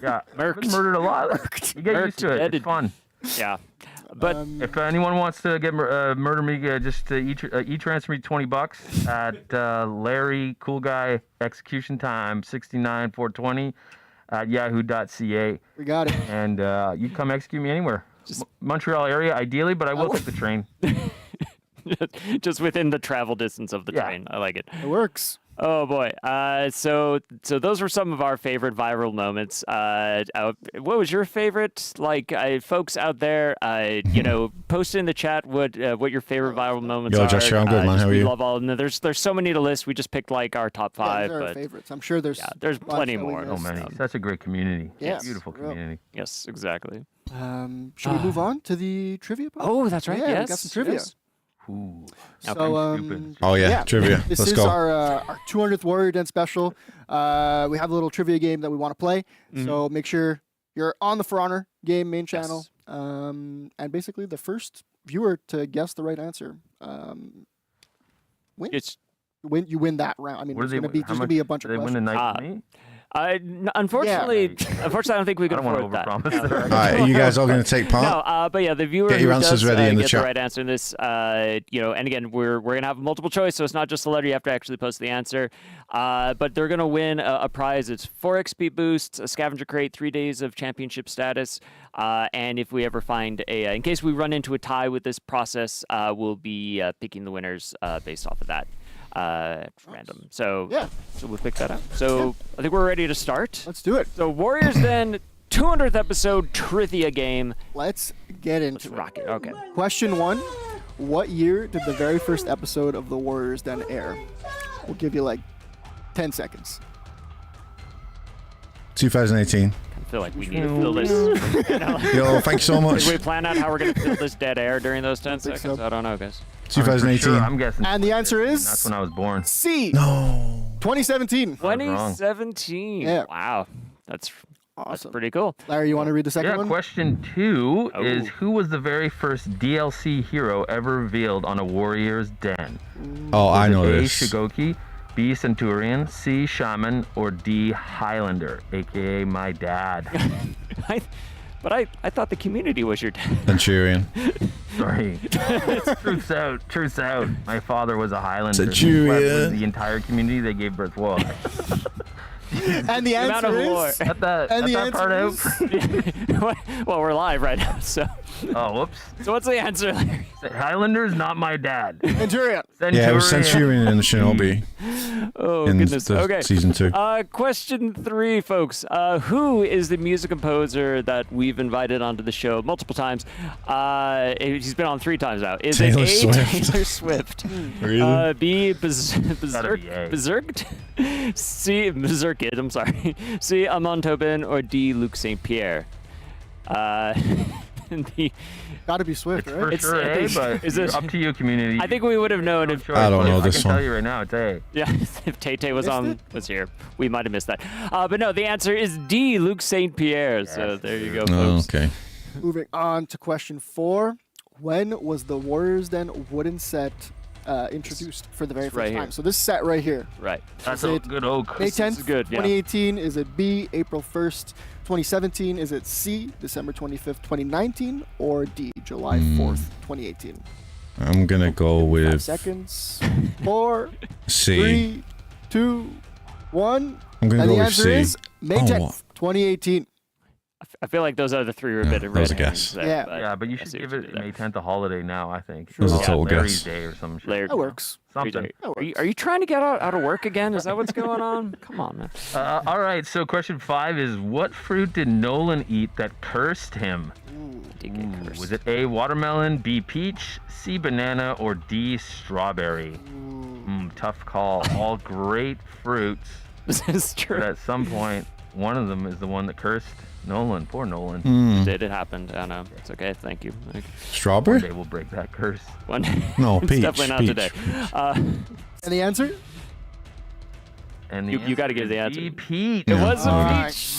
Yeah. I've been murdered a lot. You get used to it. It's fun. Yeah. But if anyone wants to get murder me, just e-transfer me $20 at Larry Cool Guy Execution Time 69420 at yahoo.ca. We got it. And you come execute me anywhere. Montreal area, ideally, but I will take the train. just within the travel distance of the train. I like it. It works. Oh boy. So those were some of our favorite viral moments. What was your favorite? Like, folks out there, post in the chat what your favorite viral moments are. Joshua, I'm good, man. How are we you? love all of them. There's so many to list. We just picked like our top five, these are our but favorites. I'm sure there's there's plenty lots that we more. missed. Oh, many. Such a great community. Yeah. Beautiful Real. community. Yes, exactly. Should we move on to the trivia part? Oh, that's right. Yeah, yes, we got some trivia. yes. Ooh. So, Oh yeah, trivia. This Let's is go. our 200th Warrior Den special. We have a little trivia game that we want to play. So make sure you're on the For Honor game main channel. And basically, the first viewer to guess the right answer wins. You win that round. I mean, there's going to be a bunch of they questions. win the night with me? Unfortunately, I don't think we can I don't afford want to that. overpromise there. All right, are you guys all going to take part? No, but yeah, the viewer Get your who answers does, ready in the get chat. the right answer in this, and again, we're gonna have multiple choice, so it's not just a letter. You have to actually post the answer. But they're gonna win a prize. It's 4 XP boosts, a scavenger crate, 3 days of championship status, and if we ever find in case we run into a tie with this process, we'll be picking the winners based off of that. Random. So we'll pick that up. So I think we're ready to start. Let's do it. So Warriors Den 200th episode trivia game. Let's get into rock it. Okay. Question 1. What year did the very first episode of The Warriors Den air? We'll give you like 10 seconds. 2018. I feel like we need to fill this. Yo, thank you so much. Did we plan out how we're going to fill this dead air during those 10 seconds? I don't know, guys. 2018. Sure, I'm guessing. And the answer is... That's when I was born. C. No. 2017. 2017. Yeah. Wow. That's awesome. That's pretty cool. Larry, you want to read the second one? Question 2 is who was the very first DLC hero ever revealed on a Warrior's Den? Oh, I know A, this. Shigoki, B, Centurion, C, Shaman, or D, Highlander, aka my dad. But I thought the community was your dad. Centurion. Sorry. Truth's out. Truth's out. My father was a Highlander. Centurion. The entire community they gave birth was. And the answer is... Cut that part out. Well, we're live right now, so... Oh, whoops. So what's the answer, Larry? Highlander's not my dad. Centurion. Yeah, it was Centurion in Shinobi. Oh, in goodness. Okay. Season 2. Question 3, folks. Who is the music composer that we've invited onto the show multiple times? He's been on 3 times now. Is Taylor it A, Swift. Taylor Swift? Really? B, Berserked? C, Berserkid, I'm sorry. C, Amon Tobin, or D, Luke St. Pierre? Gotta be Swift, right? For sure A, but is it up to you, community. I think we would have known if I don't know this I can one. tell you right now, it's A. Yeah, if Tay was here, we might have missed that. But no, the answer is D, Luke St. Pierre. So there you go, folks. Okay. Moving on to question 4. When was the Warriors Den wooden set introduced for the very first time? So this set right here. Right. That's Is a it good oak. May 10th, good, yeah. 2018. Is it B, April 1st, 2017? Is it C, December 25th, 2019? Or D, July 4th, 2018? I'm going to go 5 with seconds. 4, C. 3, 2, 1. I'm going to And go the with answer C. is May 10th, 2018. I feel like those other three are a bit of that was a red guess. herrings there, Yeah. But you I should see give what you it did May 10th a holiday now, I think. That was a total Larry's guess. Day or some shit. Larry- That works. Something. Are you trying to get out of work again? Is that what's going on? Come on, man. All right, so question 5 is, what fruit did Nolan eat that cursed him? Was it A, watermelon, B, peach, C, banana, or D, strawberry? Tough call. All great fruits. This is true. But at some point, one of them is the one that cursed Nolan. Poor Nolan. It happened. I know. It's okay. Thank you. Strawberry? One day we'll break that curse. One. No, It's peach. definitely not peach. today. And the answer? And You got to give the answer. B, peach. It was a Oh, peach.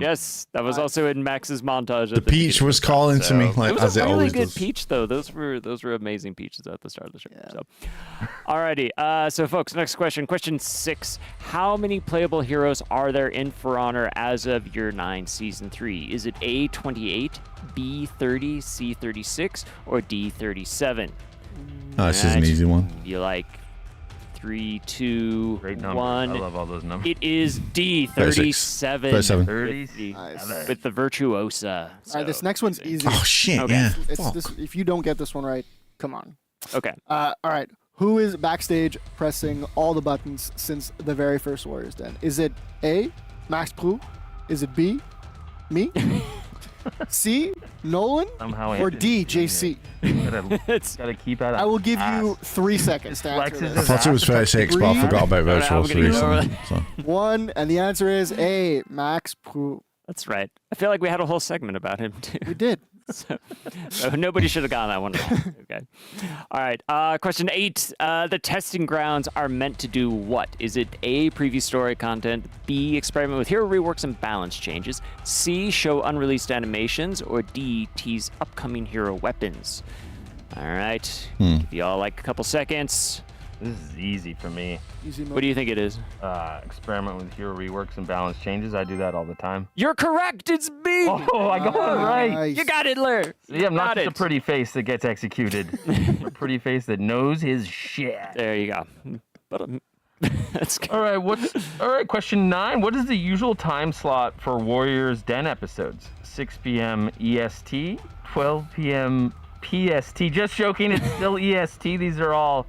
Yes, that was also in Max's montage. The peach was calling to me, like, it was as a it really always good does. peach, though. Those were amazing peaches at the start of the show. So, alrighty. So, folks, next question. Question 6. How many playable heroes are there in For Honor as of Year 9, Season 3? Is it A, 28, B, 30, C, 36, or D, 37? Oh, this is an easy one. You like 3, 2, Great number. 1. I love all those numbers. It is D, 36. 37. 37. 37. With the Virtuosa. All right, this next one's easy. Oh, shit, Okay. yeah. If you don't get this one right, come on. Okay. All right. Who is backstage pressing all the buttons since the very first Warriors Den? Is it A, Max Prue? Is it B, me? C, Nolan? Somehow or D, JC? Gotta keep at it. I will give you 3 seconds to answer Flexes this. I thought it was 36, but I forgot about virtual I'm gonna three. go So. 1, and the answer is A, Max Prue. That's right. I feel like we had a whole segment about him, too. We did. So nobody should have gotten that one wrong. Okay. All right. Question 8. The testing grounds are meant to do what? Is it A, preview story content, B, experiment with hero reworks and balance changes, C, show unreleased animations, or D, tease upcoming hero weapons? All right. Give you all like a couple seconds. This is easy for me. Easy What do you think it is? Experiment with hero reworks and balance changes. I do that all the time. You're correct. It's B. Oh, I got it right. Nice. You got it, Larry. See, I'm not Got just a it. pretty face that gets executed. I'm a pretty face that knows his shit. There you go. But that's good. All right, question 9. What is the usual time slot for Warriors Den episodes? 6 p.m. EST, 12 p.m. PST. Just joking, it's still EST. These are all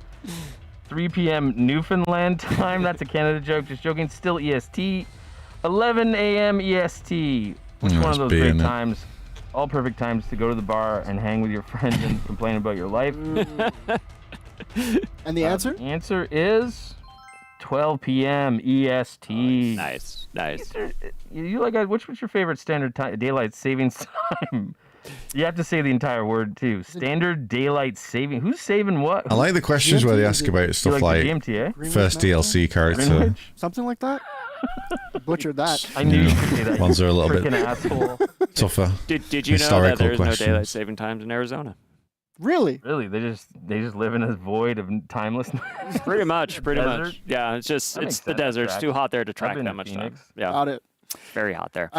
3 p.m. Newfoundland time. That's a Canada joke. Just joking, still EST. 11 a.m. EST. Which one of those great times? All perfect times to go to the bar and hang with your friends and complain about your life. And the answer? The answer is 12 p.m. EST. Nice. You like which was your favorite standard time, daylight savings time? You have to say the entire word too. Standard daylight saving. Who's saving what? I like the questions where they ask about You stuff like like the GMT, first DLC character. Greenwich? Something like that? Butchered that. I knew you could say that. Ones you are a little bit freaking asshole. tougher. Did you know that historical there's no daylight questions. saving times in Arizona? Really? Really, they just live in a void of timelessness. Pretty much. Desert? Yeah, it's just That it's makes the sense. desert. It's Track. too hot there to I've track been that to much Phoenix. time. Yeah, Got it. very hot there.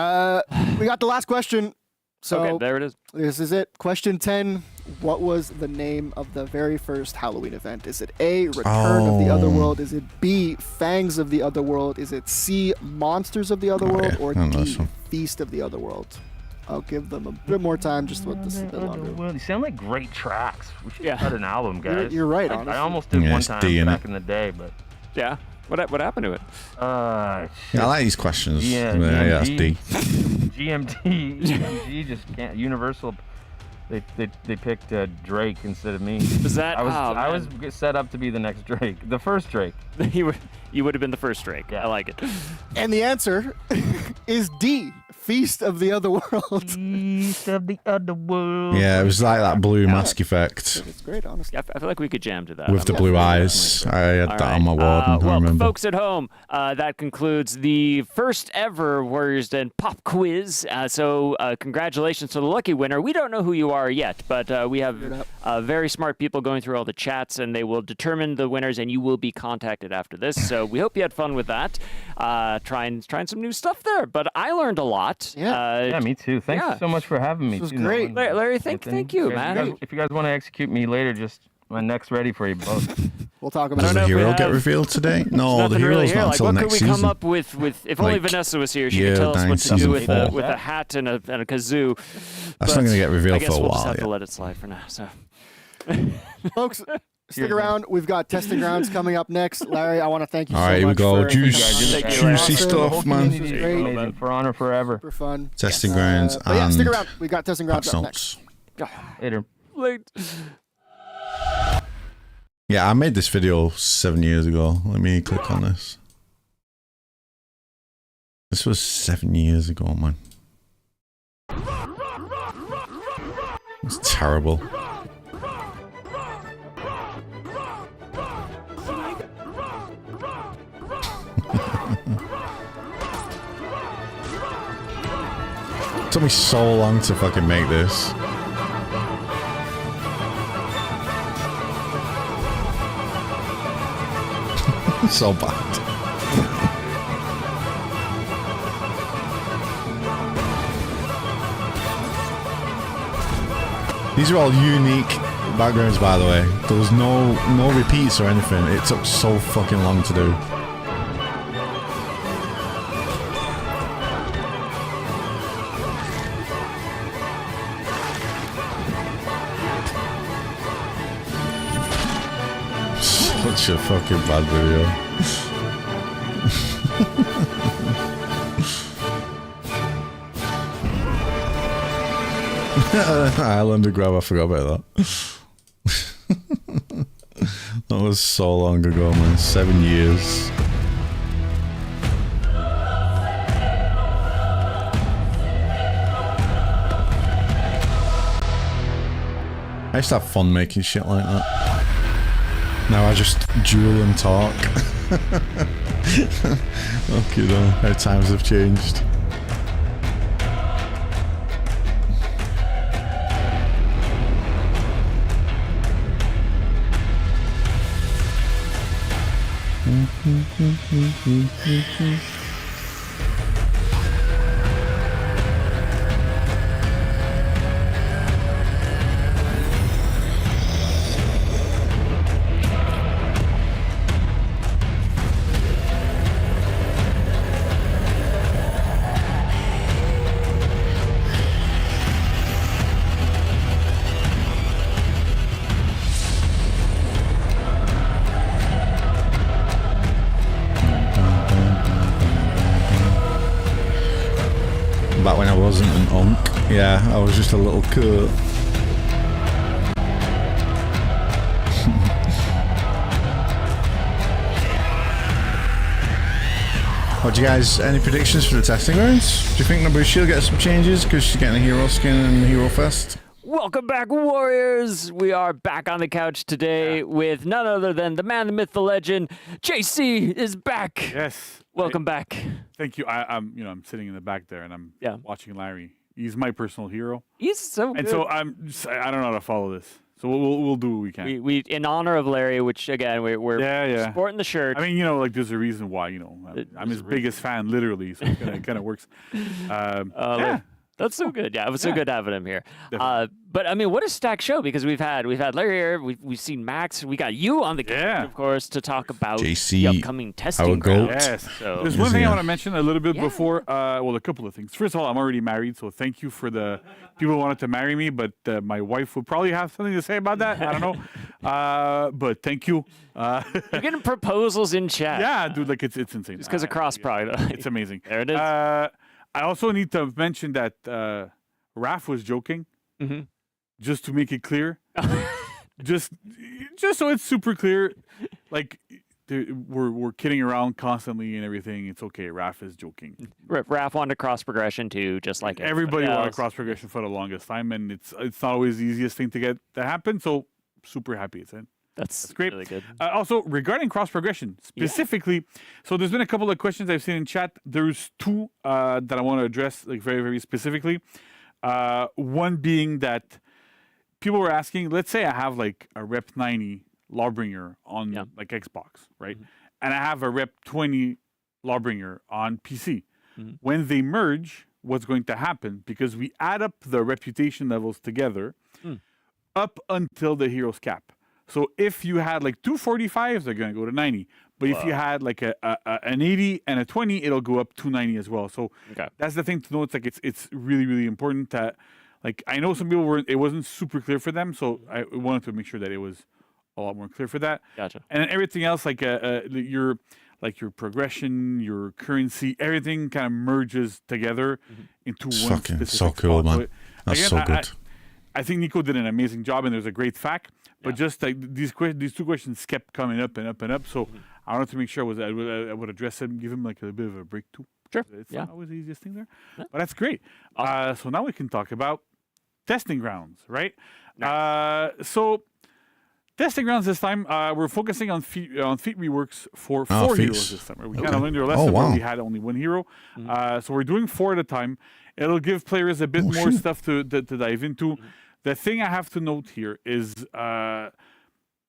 We got the last question. So Okay, there it is. This is it. Question 10. What was the name of the very first Halloween event? Is it A, Return of the Otherworld? Is it B, Fangs of the Otherworld? Is it C, Monsters of the Otherworld? Or I know this D, one. Feast of the Otherworld? I'll give them a bit more time just to let this a bit longer. Well, you sound like great tracks. We should Yeah. cut an album, guys. You're right, I honestly. almost did Yeah, one it's time D in back it. in the day, but Yeah. What happened to it? Yeah, I like these questions. Yeah, Yeah, that's D. GMT just can't. Universal. They picked Drake instead of me. Was that? I was set up to be the next Drake, the first Drake. you would have been the first Drake. Yeah. I like it. And the answer is D, Feast of the Otherworld. Feast of the Otherworld. Yeah, it was like that blue mask effect It's great, honestly. Yeah, I feel like we could jam to that. with the blue eyes. I had All that on my right. ward, and I Well, remember. folks at home, that concludes the first ever Warriors Den pop quiz. So congratulations to the lucky winner. We don't know who you are yet, but we have very smart people going through all the chats, and they will determine the winners, and you will be contacted after this. So we hope you had fun with that. Trying some new stuff there, but I learned a lot. Yeah, me too. Thanks yeah. so much for having me. This was too, great. Nolan. Larry, thank you, If man. If you guys want to execute me later, just My neck's ready for you both. We'll talk about Does it. the hero get revealed today? No, the hero's not until what next could we season. come up with if only Like, Vanessa was here, she year could tell us 9, what to do season with 4. with a hat and a kazoo. That's not going to get revealed I guess for a we'll while. just have to Yeah. let it slide for now. So, Folks, stick around. We've got testing grounds coming up next. Larry, I want to thank you All so right, here we much go. for Juicy stuff, man. This was great. Amazing. For honor forever. Super fun. Testing grounds But yeah, and stick around. We got testing grounds patch up notes. next. Later. Late. Yeah, I made this video 7 years ago. Let me click on this. This was 7 years ago, man. It's terrible. It took me so long to fucking make this. So bad. These are all unique backgrounds, by the way. There was no repeats or anything. It took so fucking long to do. Such a fucking bad video. Islander grab, I forgot about that. That was so long ago, man. 7 years. I used to have fun making shit like that. Now I just duel and talk. Okay, though. How times have changed. Back when I wasn't an unk. Yeah, I was just a little coot. What do you guys, any predictions for the testing rounds? Do you think Nabushi will get some changes because she's getting a hero skin and Hero Fest? Welcome back, Warriors! We are back on the couch today with none other than the man, the myth, the legend. JC is back. Yes. Welcome back. Thank you. I'm sitting in the back there and I'm watching Larry. He's my personal hero. He's so good. And so I don't know how to follow this. So we'll do what we can. We in honor of Larry, which again we're sporting the shirt. I mean, like there's a reason why. I'm his biggest fan, literally. So it kind of works. Yeah. That's so good. Yeah, it was so good having him here. But I mean, what a stacked show, because we've had Larry here, we've seen Max, we got you on the couch, of course, to talk about JC, the upcoming testing goat. grounds. Yes. So, There's one thing I want to mention a little bit before. Well, a couple of things. First of all, I'm already married, so thank you for the people who wanted to marry me, but my wife would probably have something to say about that. I don't know. But thank you. You're getting proposals in chat. Yeah, dude, like it's insane. Just because of cross pride. It's amazing. There it is. I also need to mention that Raph was joking. Mm-hmm. Just to make it clear. just so it's super clear. Like, we're kidding around constantly and everything. It's okay. Raph is joking. Raph wanted cross progression too, just like everybody else. wanted cross progression for the longest time, and it's not always the easiest thing to get to happen. So super happy it's in. That's great. Really good. Also, regarding cross progression specifically, so there's been a couple of questions I've seen in chat. There's two that I want to address, like very, very specifically. One being that people were asking, let's say I have like a Rep 90 Lawbringer on like Xbox, right? And I have a Rep 20 Lawbringer on PC. When they merge, what's going to happen? Because we add up the reputation levels together up until the hero's cap. So if you had like 245s, they're going to go to 90. But if you had like an 80 and a 20, it'll go up to 90 as well. So that's the thing to know. It's like it's really, really important that, like, I know some people it wasn't super clear for them. So I wanted to make sure that it was a lot more clear for that. Gotcha. And then everything else, like your progression, your currency, everything kind of merges together into one specific so cool, spot. man. That's so good. I think Nico did an amazing job, and there's a great fact. But just like these two questions kept coming up and up and up. So I wanted to make sure I would address him, give him like a bit of a break too. Sure. It's not always the easiest thing there, but that's great. So now we can talk about testing grounds, right? So testing grounds this time, we're focusing on feat reworks for 4 heroes this time. We kind of learned our lesson where we had only 1 hero. So we're doing 4 at a time. It'll give players a bit more stuff to dive into. The thing I have to note here is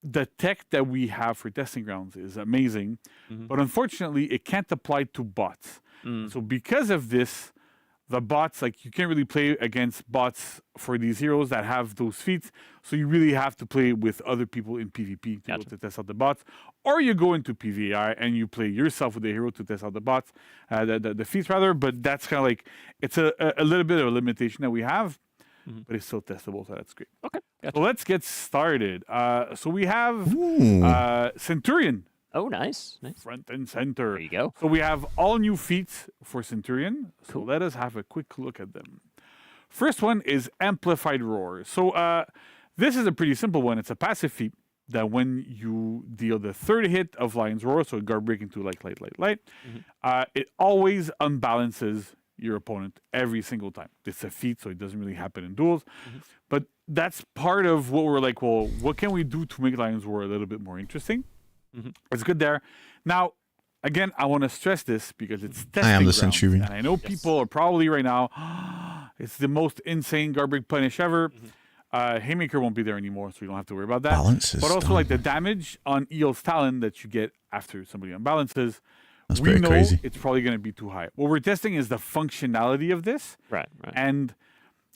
the tech that we have for testing grounds is amazing, but unfortunately it can't apply to bots. So because of this, the bots, like, you can't really play against bots for these heroes that have those feats. So you really have to play with other people in PvP to be able to test out the bots. Or you go into PvI and you play yourself with the hero to test out the bots, the feats rather. But that's kind of like, it's a little bit of a limitation that we have. But it's still testable, so that's great. Okay, So let's get started. So we have Centurion. Oh, nice. Front and center. There you go. So we have all new feats for Centurion. So let us have a quick look at them. First one is Amplified Roar. So this is a pretty simple one. It's a passive feat that when you deal the 3rd hit of Lion's Roar, so guard break into light, it always unbalances your opponent every single time. It's a feat, so it doesn't really happen in duels. But that's part of what we're like, well, what can we do to make Lion's Roar a little bit more interesting? It's good there. Now, again, I want to stress this because it's testing I am the grounds, Centurion. and I know people are probably right now, it's the most insane guard break punish ever. Haymaker won't be there anymore, so you don't have to worry about that. Balances, but also, like, the damage on Eel's Talon that you get after somebody unbalances, that's we pretty know crazy. it's probably going to be too high. What we're testing is the functionality of this. Right. And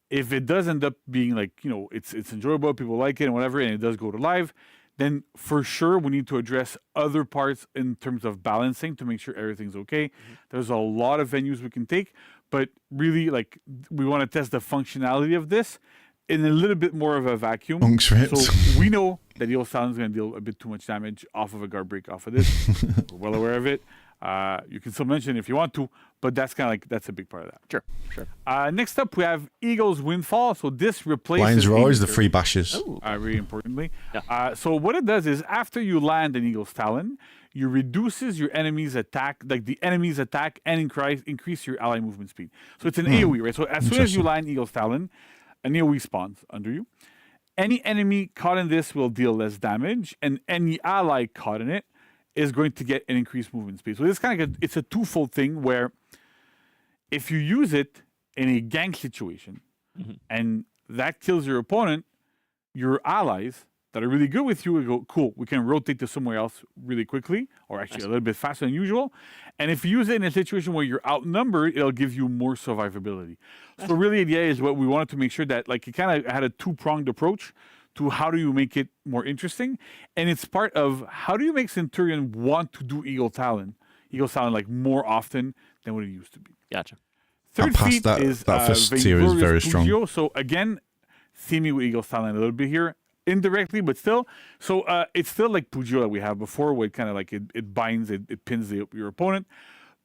if it does end up being like, it's enjoyable, people like it and whatever, and it does go to live, then for sure we need to address other parts in terms of balancing to make sure everything's okay. There's a lot of venues we can take, but really, like, we want to test the functionality of this in a little bit more of a vacuum. So we know that Eel's Talon is going to deal a bit too much damage off of a guard break off of this. We're well aware of it. You can still mention it if you want to, but that's kind of like, that's a big part of that. Sure. Next up, we have Eagle's Windfall. So this replaces Lion's Roar is the Haymaker. free bashes. Very importantly. So what it does is after you land an Eagle's Talon, you reduces your enemy's attack, like the enemy's attack, and increase your ally movement speed. So it's an AoE, right? So as soon as you land Eagle's Talon, an AoE spawns under you. Any enemy caught in this will deal less damage, and any ally caught in it is going to get an increased movement speed. So this kind of it's a twofold thing where if you use it in a gank situation and that kills your opponent, your allies that are really good with you will go, cool, we can rotate to somewhere else really quickly, or actually a little bit faster than usual. And if you use it in a situation where you're outnumbered, it'll give you more survivability. So really the idea is what we wanted to make sure that, like, it kind of had a two-pronged approach to how do you make it more interesting. And it's part of how do you make Centurion want to do Eagle's Talon like more often than what it used to be. Gotcha. Third feat is that first tier is very strong. Pugio. So again, theming with Eagle's Talon a little bit here, indirectly, but still. So it's still like Pugio that we have before, where it kind of like it binds, it pins your opponent.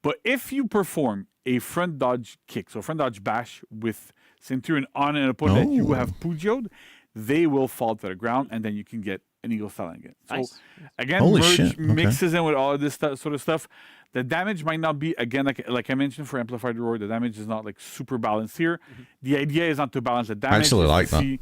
But if you perform a front dodge kick, so front dodge bash with Centurion on an opponent that you have Pugio'd, they will fall to the ground, and then you can get an Eagle's Talon again. So again, Holy merge shit. Okay. mixes in with all of this sort of stuff. The damage might not be, again, like I mentioned for Amplified Roar, the damage is not like super balanced here. The idea is not to balance the damage. I actually like that. See,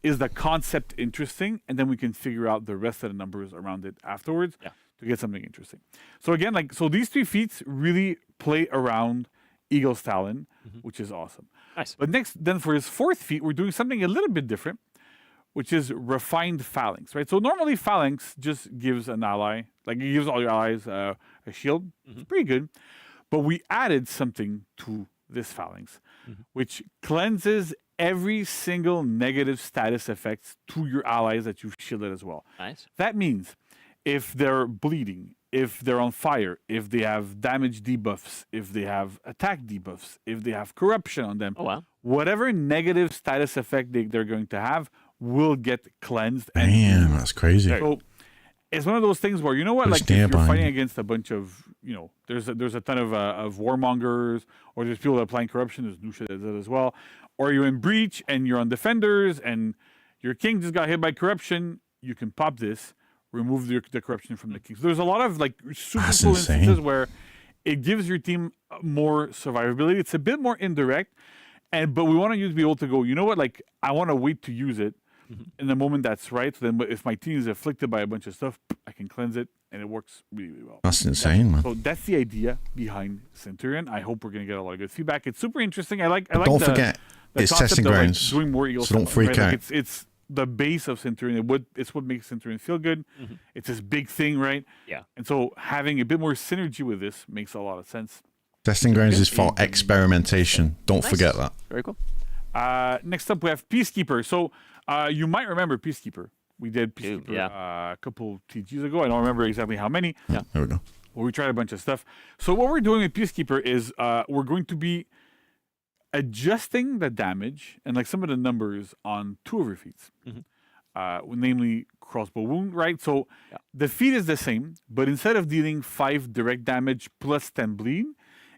is the concept interesting? And then we can figure out the rest of the numbers around it afterwards to get something interesting. So again, so these 3 feats really play around Eagle's Talon, which is awesome. Nice. But then for his 4th feat, we're doing something a little bit different, which is Refined Phalanx, right? So normally Phalanx just gives an ally, like it gives all your allies a shield. It's pretty good. But we added something to this Phalanx, which cleanses every single negative status effect to your allies that you've shielded as well. Nice. That means if they're bleeding, if they're on fire, if they have damage debuffs, if they have attack debuffs, if they have corruption on them, whatever negative status effect they're going to have will get cleansed. Damn, that's crazy. So it's one of those things where, you know what, Put a like if stamp you're on fighting you. against a bunch of, there's a ton of warmongers, or there's people that are applying corruption, there's new shit that does it as well, or you're in breach and you're on defenders and your king just got hit by corruption, you can pop this, remove the corruption from the king. So there's a lot of like super That's cool insane. instances where it gives your team more survivability. It's a bit more indirect, but we want you to be able to go, you know what, like I want to wait to use it in the moment that's right. So then if my team is afflicted by a bunch of stuff, I can cleanse it and it works really, really well. That's insane, man. So that's the idea behind Centurion. I hope we're going to get a lot of good feedback. It's super interesting. I like Don't forget, the it's concept testing of, like, grounds, doing more Eagle so don't stuff, freak right? Like, out. it's the base of Centurion. It's what makes Centurion feel good. It's this big thing, right? Yeah. And so having a bit more synergy with this makes a lot of sense. Testing grounds is for experimentation. Don't Nice. forget that. Very cool. Next up, we have Peacekeeper. So you might remember Peacekeeper. We did Peacekeeper yeah. a couple TGs ago. I don't remember exactly how many. Yeah. There we go. Well, we tried a bunch of stuff. So what we're doing with Peacekeeper is we're going to be adjusting the damage and like some of the numbers on two of your feats, namely crossbow wound, right? So the feat is the same, but instead of dealing 5 direct damage plus 10 bleed,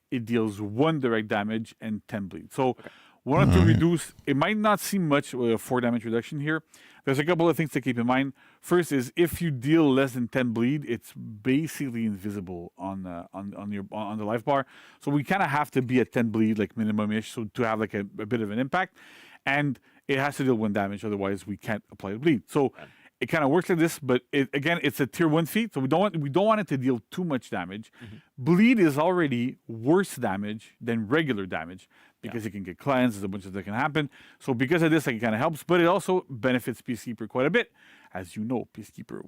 it deals 1 direct damage and 10 bleed. So wanted to reduce, it might not seem much with a 4 damage reduction here. There's a couple of things to keep in mind. First is if you deal less than 10 bleed, it's basically invisible on the life bar. So we kind of have to be at 10 bleed, like minimum-ish, so to have like a bit of an impact. And it has to deal 1 damage, otherwise we can't apply the bleed. So it kind of works like this, but again, it's a tier 1 feat, so we don't want it to deal too much damage. Bleed is already worse damage than regular damage because it can get cleansed, there's a bunch of that can happen. So because of this, like, it kind of helps, but it also benefits Peacekeeper quite a bit. As you know, Peacekeeper,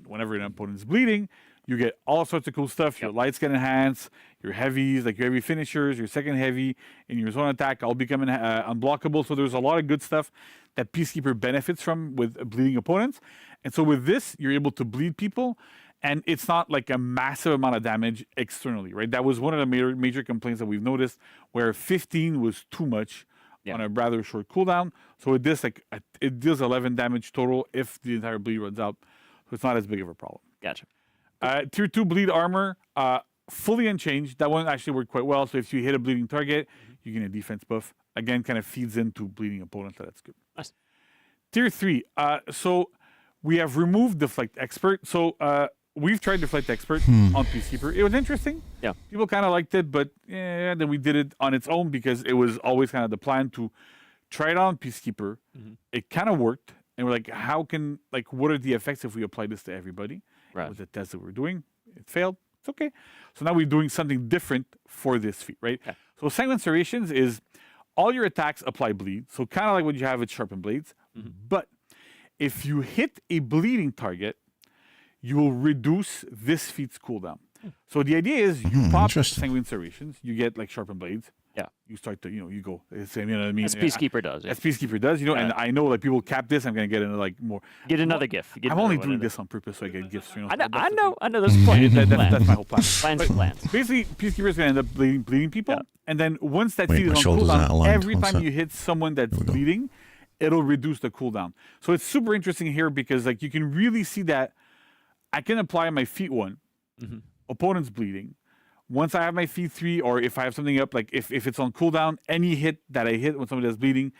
whenever an opponent is bleeding, you get all sorts of cool stuff. Your lights get enhanced, your heavies, like your heavy finishers, your second heavy, and your zone attack all become unblockable. So there's a lot of good stuff that Peacekeeper benefits from with bleeding opponents. And so with this, you're able to bleed people, and it's not like a massive amount of damage externally, right? That was one of the major complaints that we've noticed, where 15 was too much on a rather short cooldown. So with this, like, it deals 11 damage total if the entire bleed runs out. So it's not as big of a problem. Gotcha. Tier 2 bleed armor, fully unchanged. That one actually worked quite well. So if you hit a bleeding target, you get a defense buff. Again, kind of feeds into bleeding opponents. So that's good. Nice. Tier 3. So we have removed Deflect Expert. So we've tried Deflect Expert on Peacekeeper. It was interesting. Yeah. People kind of liked it, but then we did it on its own because it was always kind of the plan to try it on Peacekeeper. It kind of worked. And we're like, what are the effects if we apply this to everybody? Right. It was a test that we're doing. It failed. It's okay. So now we're doing something different for this feat, right? Okay. So Sanguine Serrations is all your attacks apply bleed. So kind of like what you have with Sharpened Blades. But if you hit a bleeding target, you will reduce this feat's cooldown. So the idea is you pop Sanguine Serrations, you get like Sharpened Blades. Yeah. You start to, you go. You know what I mean? As Peacekeeper does. As Peacekeeper does, and I know like people cap this. I'm gonna get into like more. Get another GIF. I'm only doing this on purpose so I get gifts. I know. There's a plan. That's my whole plan. Plans. Basically, Peacekeeper is gonna end up bleeding people, and then once that Wait, feat my is on shoulders aren't cooldown, aligned. every One time sec. you hit someone that's bleeding, it'll reduce the cooldown. So it's super interesting here because like you can really see that I can apply my feat 1, opponent's bleeding. Once I have my feat 3, or if I have something up, like if it's on cooldown, any hit that I hit when somebody is bleeding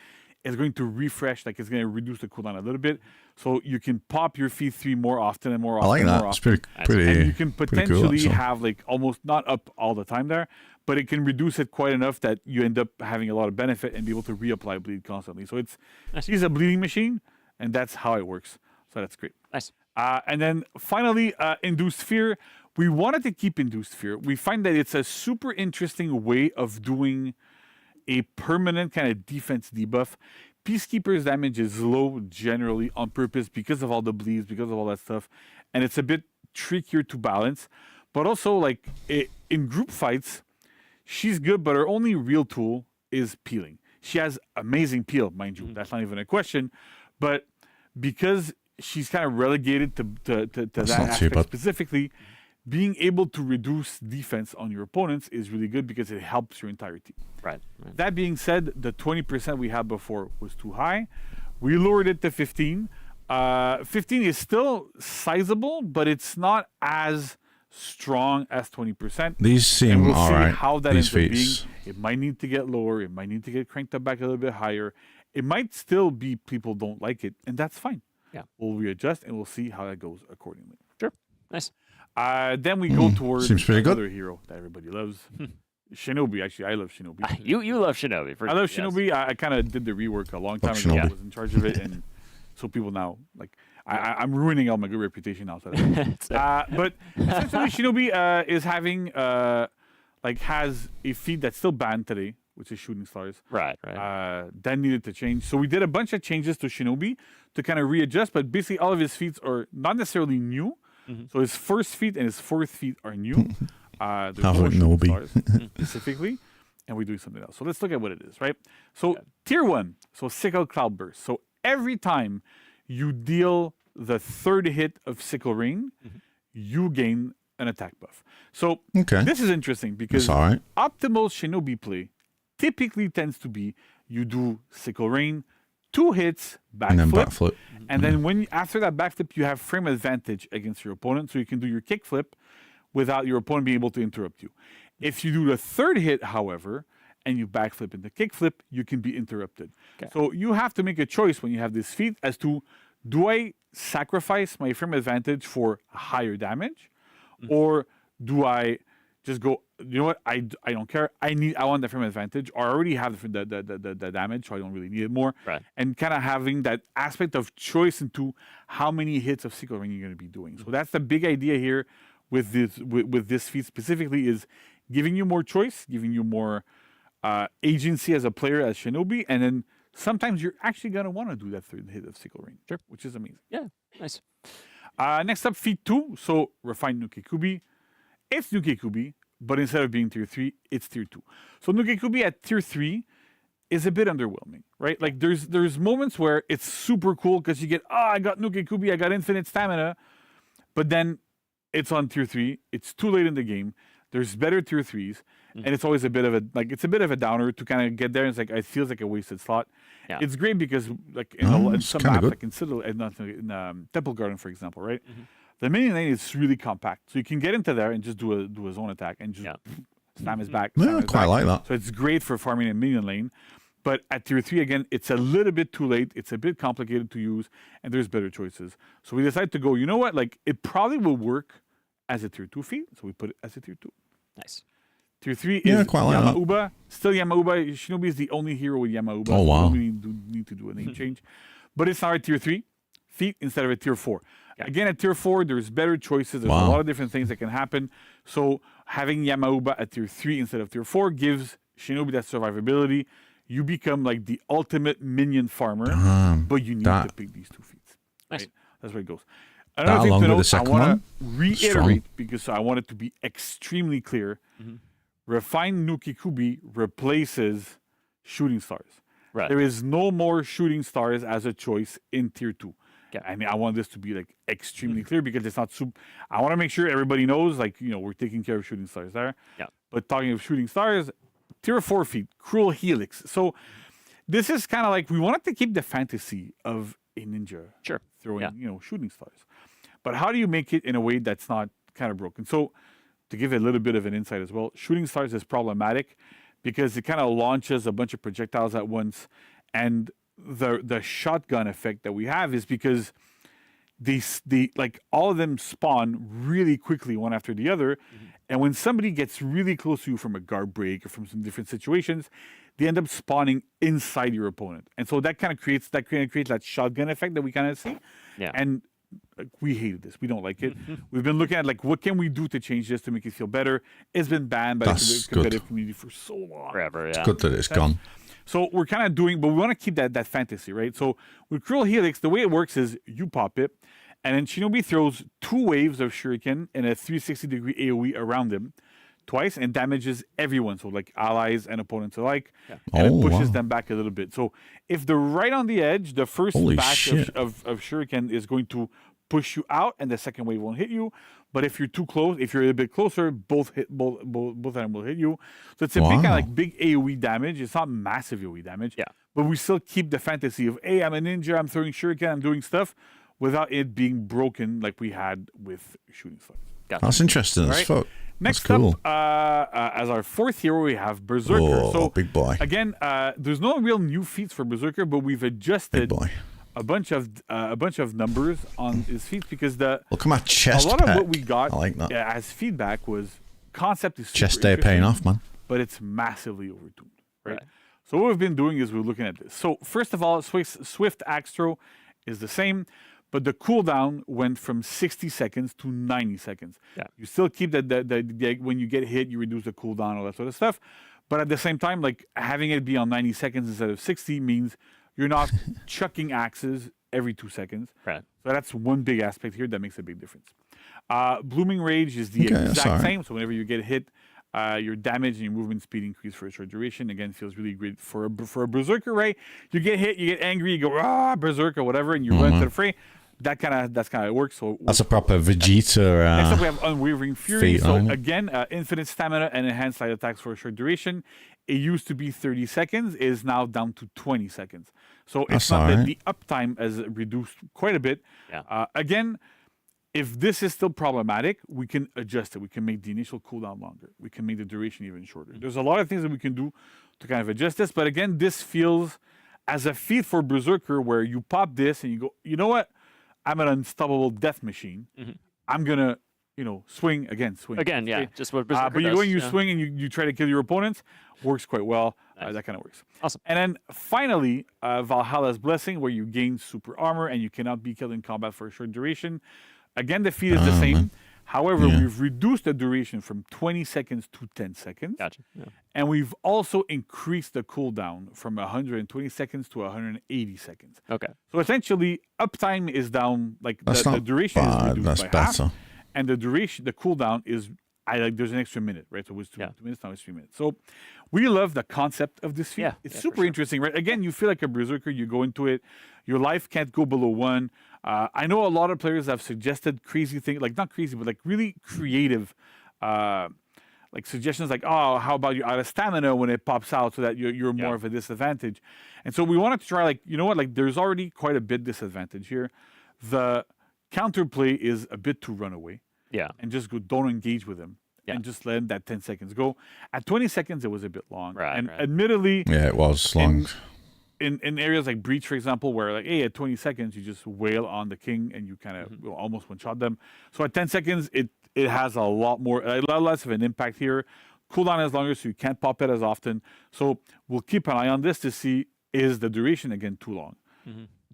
is going to refresh, like it's going to reduce the cooldown a little bit. So you can pop your feat 3 more often and more often. I like and that. more It's often. pretty. And you can pretty cool, potentially actually. have like almost not up all the time there, but it can reduce it quite enough that you end up having a lot of benefit and be able to reapply bleed constantly. So it's a bleeding machine, and that's how it works. So that's great. Nice. And then finally, Induced Fear. We wanted to keep Induced Fear. We find that it's a super interesting way of doing a permanent kind of defense debuff. Peacekeeper's damage is low generally on purpose because of all the bleeds, because of all that stuff. And it's a bit trickier to balance. But also, like, in group fights, she's good, but her only real tool is peeling. She has amazing peel, mind you. That's not even a question. But because she's kind of relegated to that aspect specifically, being able to reduce defense on your opponents is really good because it helps your entire team. Right. That being said, the 20% we had before was too high. We lowered it to 15. 15 is still sizable, but it's not as strong as 20%. These seem we'll all see right. how that These ends up feats. being. It might need to get lower. It might need to get cranked up back a little bit higher. It might still be people don't like it, and that's fine. Yeah. We'll readjust, and we'll see how that goes accordingly. Sure. Nice. Then we go towards seems pretty good. another hero that everybody loves. Shinobi. Actually, I love Shinobi. You love Shinobi. I love Shinobi. I kind of did the rework a long time ago. Shinobi. I was in charge of it, and so people now like I'm ruining all my good reputation now. So but essentially, Shinobi is having has a feat that's still banned today, which is shooting stars. Right. That needed to change. So we did a bunch of changes to Shinobi to kind of readjust, but basically all of his feats are not necessarily new. So his first feat and his fourth feat are new. There's no shooting stars specifically, and we're doing something else. So let's look at what it is, right? So tier 1, so Sickle Cloudburst. So every time you deal the third hit of Sickle Rain, you gain an attack buff. So this is interesting because optimal Shinobi play typically tends to be you do Sickle Rain, 2 hits, backflip, And then backflip. and then after that backflip, you have frame advantage against your opponent, so you can do your kickflip without your opponent being able to interrupt you. If you do the third hit, however, and you backflip into kickflip, you can be interrupted. So you have to make a choice when you have this feat as to, do I sacrifice my frame advantage for higher damage, or do I just go, you know what, I don't care. I want the frame advantage, or I already have the damage, so I don't really need it more. Right. And kind of having that aspect of choice into how many hits of Sickle Ring you're going to be doing. So that's the big idea here with this feat specifically, is giving you more choice, giving you more agency as a player, as Shinobi, and then sometimes you're actually going to want to do that third hit of Sickle Ring, which is amazing. Yeah, nice. Next up, feat 2, so Refined Nukekubi. It's Nukekubi, but instead of being tier 3, it's tier 2. So Nukekubi at tier 3 is a bit underwhelming, right? Like there's moments where it's super cool because you get, I got Nukekubi, I got infinite stamina, but then it's on tier 3, it's too late in the game, there's better tier 3s, and it's always a bit of a downer to kind of get there, and it's like, it feels like a wasted slot. Yeah. It's great because like in some maps, like in Temple Garden, for example, right? The minion lane is really compact, so you can get into there and just do a zone attack and just slam his back. Yeah, I quite like that. So it's great for farming a minion lane. But at tier 3, again, it's a little bit too late. It's a bit complicated to use, and there's better choices. So we decided to go, you know what? Like, it probably will work as a tier 2 feat, so we put it as a tier 2. Nice. Tier 3 Yeah, is quite like that. Yamauba. Still Yamauba. Shinobi is the only hero with Yamauba. Oh, wow. So we need to do a name change. But it's now a tier 3 feat instead of a tier 4. Again, at tier 4, there's better choices. There's a lot of different things that can happen. So having Yamauba at tier 3 instead of tier 4 gives Shinobi that survivability. You become like the ultimate minion farmer, but you need to pick these 2 feats. Nice. Right? That's where it goes. Another thing along to with the note, I second want one, to reiterate, because I want it to be extremely clear. Refined Nukekubi replaces shooting stars. Right. There is no more shooting stars as a choice in tier 2. I mean, I want this to be like extremely clear because it's not super. I want to make sure everybody knows, like, you know, we're taking care of shooting stars there. Yeah. But talking of shooting stars, tier 4 feat, Cruel Helix. So this is kind of like, we wanted to keep the fantasy of a ninja throwing, shooting stars. But how do you make it in a way that's not kind of broken? So to give a little bit of an insight as well, shooting stars is problematic because it kind of launches a bunch of projectiles at once, and the shotgun effect that we have is because they like all of them spawn really quickly one after the other, and when somebody gets really close to you from a guard break or from some different situations, they end up spawning inside your opponent, and so that kind of creates that shotgun effect that we kind of see. And like, we hated this. We don't like it. We've been looking at like, what can we do to change this to make it feel better? It's been banned by the competitive community for so long. Forever, yeah. It's good that it's gone. So we're kind of doing, but we want to keep that fantasy, right? So with Cruel Helix, the way it works is you pop it, and then Shinobi throws 2 waves of shuriken and a 360-degree AoE around him twice, and it damages everyone, so like allies and opponents alike, and Oh, it pushes wow. them back a little bit. So if they're right on the edge, the first Holy batch shit. of shuriken is going to push you out, and the second wave won't hit you. But if you're too close, if you're a little bit closer, both of them will hit you. So it's a big kind of Wow. like big AOE damage. It's not massive AOE damage. Yeah. But we still keep the fantasy of, hey, I'm a ninja, I'm throwing shuriken, I'm doing stuff, without it being broken like we had with shooting slugs. That's interesting as Right. fuck. Next That's cool. up, as our fourth hero, we have Berserker. Oh, so big boy. Again, there's no real new feats for Berserker, but we've adjusted a bunch of numbers on his feats because Look at my chest a lot of pack. what we got I like that. as feedback was concept is super Chest day paying interesting, off, man. but it's massively overtuned, right? So what we've been doing is we're looking at this. So first of all, Swift Axe Throw is the same, but the cooldown went from 60 seconds to 90 seconds. Yeah. You still keep the when you get hit, you reduce the cooldown, all that sort of stuff. But at the same time, like having it be on 90 seconds instead of 60 means you're not chucking axes every 2 seconds. Right. So that's one big aspect here that makes a big difference. Blooming Rage is the Okay, that's exact alright. same. So whenever you get hit, your damage and your movement speed increase for a short duration. Again, feels really great for a Berserker, right? You get hit, you get angry, you go, Berserker, whatever, and you run to the fray. That's kind of how it works. So That's a proper Vegeta. next up, we have Unwavering Fury. feat, So right? again, infinite stamina and enhanced light attacks for a short duration. It used to be 30 seconds, is now down to 20 seconds. So it's That's not that alright. the uptime has reduced quite a bit. Yeah. Again, if this is still problematic, we can adjust it. We can make the initial cooldown longer. We can make the duration even shorter. There's a lot of things that we can do to kind of adjust this. But again, this feels as a feat for Berserker where you pop this and you go, you know what? I'm an unstoppable death machine. I'm going to, swing. Again, yeah, Okay? just what Berserker But you does, go and you yeah. swing and you try to kill your opponents. Works quite well. That kind of works. Awesome. And then finally, Valhalla's Blessing, where you gain super armor and you cannot be killed in combat for a short duration. Again, the feat is the same. man. However, Yeah. we've reduced the duration from 20 seconds to 10 seconds. Gotcha. Yeah. And we've also increased the cooldown from 120 seconds to 180 seconds. Okay. So essentially, uptime is down, like That's the not duration is bad. reduced That's by half, better. and the cooldown is, there's an extra minute, right? So it was 2 minutes, now it's 3 minutes. So we love the concept of this feat. Yeah, It's yeah, for super sure. interesting, right? Again, you feel like a Berserker, you go into it, your life can't go below 1. I know a lot of players have suggested crazy things, like not crazy, but like really creative like suggestions like, oh, how about you out of stamina when it pops out so that you're more of a disadvantage. And so we wanted to try, like, you know what, like there's already quite a bit disadvantage here. The counterplay is a bit to run away. Yeah. And just go, don't engage with him. Yeah. And just let that 10 seconds go. At 20 seconds, it was a bit long. Right, and right. admittedly, Yeah, it was long. in areas like Breach, for example, where like, hey, at 20 seconds, you just wail on the king and you kind of almost one-shot them. So at 10 seconds, it has a lot less of an impact here. Cooldown is longer, so you can't pop it as often. So we'll keep an eye on this to see, is the duration, again, too long?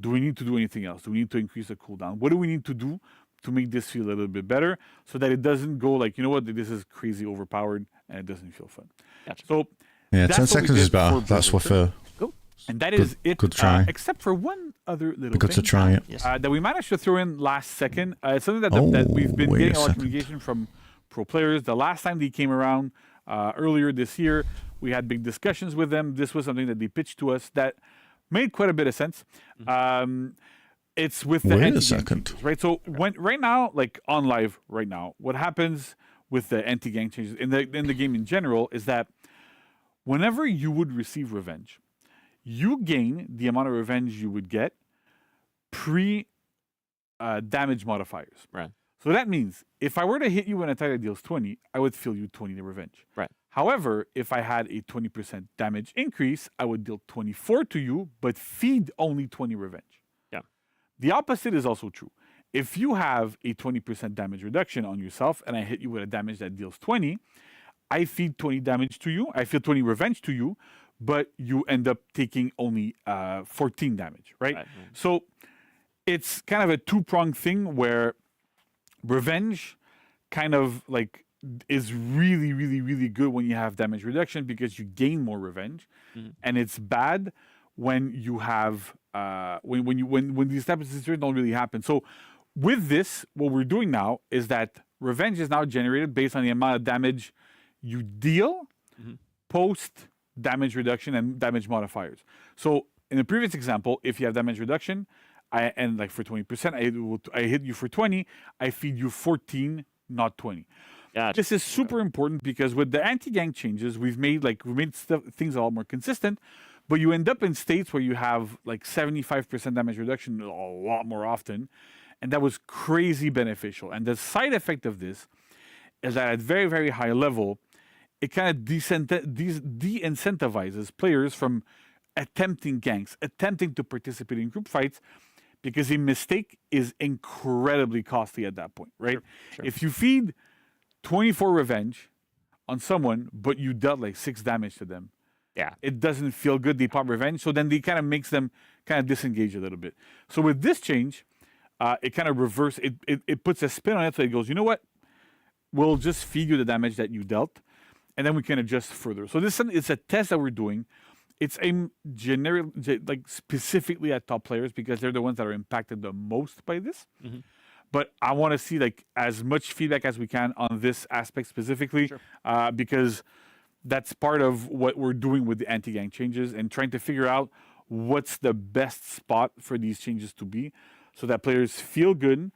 Do we need to do anything else? Do we need to increase the cooldown? What do we need to do to make this feel a little bit better so that it doesn't go like, you know what, this is crazy overpowered and it doesn't feel fun. Gotcha. So Yeah, that's 10 what we seconds is did better. for That's what Berserker. for. And that is it, good try. except for one other little Good to thing try it. that we managed to throw in last second. It's something that we've been wait getting a a lot of second. communication from pro players. The last time they came around earlier this year, we had big discussions with them. This was something that they pitched to us that made quite a bit of sense. It's with the Wait a anti-game second. changes, right? So right now, like on live right now, what happens with the anti-gang changes in the game in general is that whenever you would receive revenge, you gain the amount of revenge you would get pre damage modifiers. Right. So that means if I were to hit you when a attack that deals 20, I would feel you 20 revenge. Right. However, if I had a 20% damage increase, I would deal 24 to you, but feed only 20 revenge. Yeah. The opposite is also true. If you have a 20% damage reduction on yourself and I hit you with a damage that deals 20, I feed 20 damage to you, I feel 20 revenge to you, but you end up taking only 14 damage, right? So it's kind of a two-pronged thing where revenge kind of like is really, really, really good when you have damage reduction because you gain more revenge, and it's bad when you have when these types of situations don't really happen. So with this, what we're doing now is that revenge is now generated based on the amount of damage you deal post damage reduction and damage modifiers. So in the previous example, if you have damage reduction, and like for 20%, I hit you for 20, I feed you 14, not 20. Gotcha. This is super important because with the anti-gank changes, we've made things a lot more consistent, but you end up in states where you have like 75% damage reduction a lot more often, and that was crazy beneficial. And the side effect of this is that at very, very high level, it kind of de-incentivizes players from attempting ganks, attempting to participate in group fights, because a mistake is incredibly costly at that point, right? Sure. If you feed 24 revenge on someone, but you dealt like 6 damage to them, it doesn't feel good. They pop revenge, so then they kind of makes them kind of disengage a little bit. So with this change, it kind of reverse. It puts a spin on it, so it goes, you know what? We'll just feed you the damage that you dealt, and then we can adjust further. So this is a test that we're doing. It's aimed specifically at top players because they're the ones that are impacted the most by this. But I want to see like as much feedback as we can on this aspect specifically, because that's part of what we're doing with the anti-gank changes and trying to figure out what's the best spot for these changes to be, so that players feel good.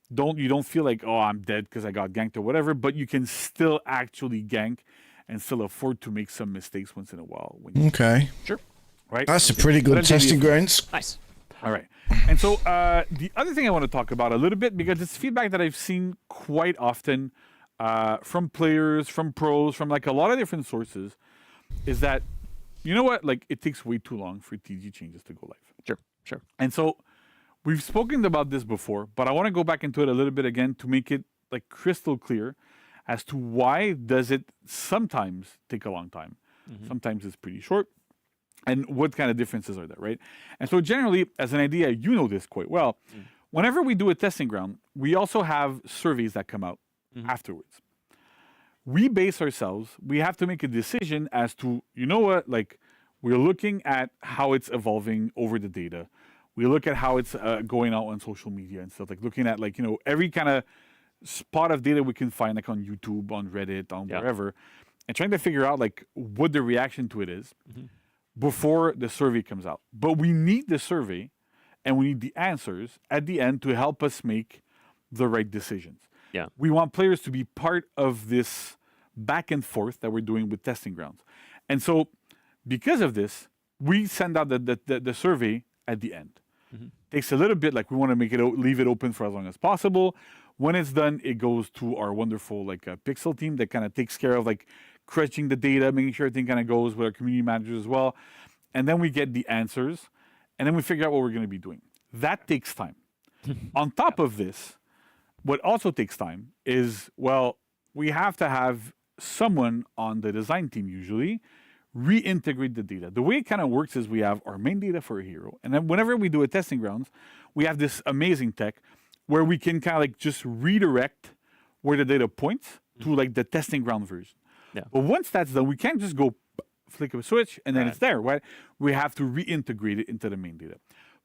You don't feel like, oh, I'm dead because I got ganked or whatever, but you can still actually gank and still afford to make some mistakes once in a while. Okay. Sure. Right? That's a pretty good testing grounds. Nice. All right. And so the other thing I want to talk about a little bit, because it's feedback that I've seen quite often from players, from pros, from like a lot of different sources, is that, you know what, like it takes way too long for TG changes to go live. Sure. And so we've spoken about this before, but I want to go back into it a little bit again to make it like crystal clear as to why does it sometimes take a long time. Sometimes it's pretty short. And what kind of differences are there, right? And so generally, as an idea, you know this quite well. Whenever we do a testing ground, we also have surveys that come out afterwards. We base ourselves, we have to make a decision as to, you know what, like we're looking at how it's evolving over the data. We look at how it's going out on social media and stuff, like looking at like, you know, every kind of spot of data we can find, like on YouTube, on Reddit, on wherever, and trying to figure out like what the reaction to it is before the survey comes out. But we need the survey and we need the answers at the end to help us make the right decisions. We want players to be part of this back and forth that we're doing with testing grounds. And so because of this, we send out the survey at the end. Takes a little bit, like we want to make it leave it open for as long as possible. When it's done, it goes to our wonderful like Pixel team that kind of takes care of like crunching the data, making sure everything kind of goes with our community managers as well. And then we get the answers, and then we figure out what we're going to be doing. That takes time. On top of this, what also takes time is, well, we have to have someone on the design team usually reintegrate the data. The way it kind of works is we have our main data for a hero, and then whenever we do a testing grounds, we have this amazing tech where we can kind of like just redirect where the data points to like the testing ground version. But once that's done, we can't just go flick a switch and then it's there, right? We have to reintegrate it into the main data.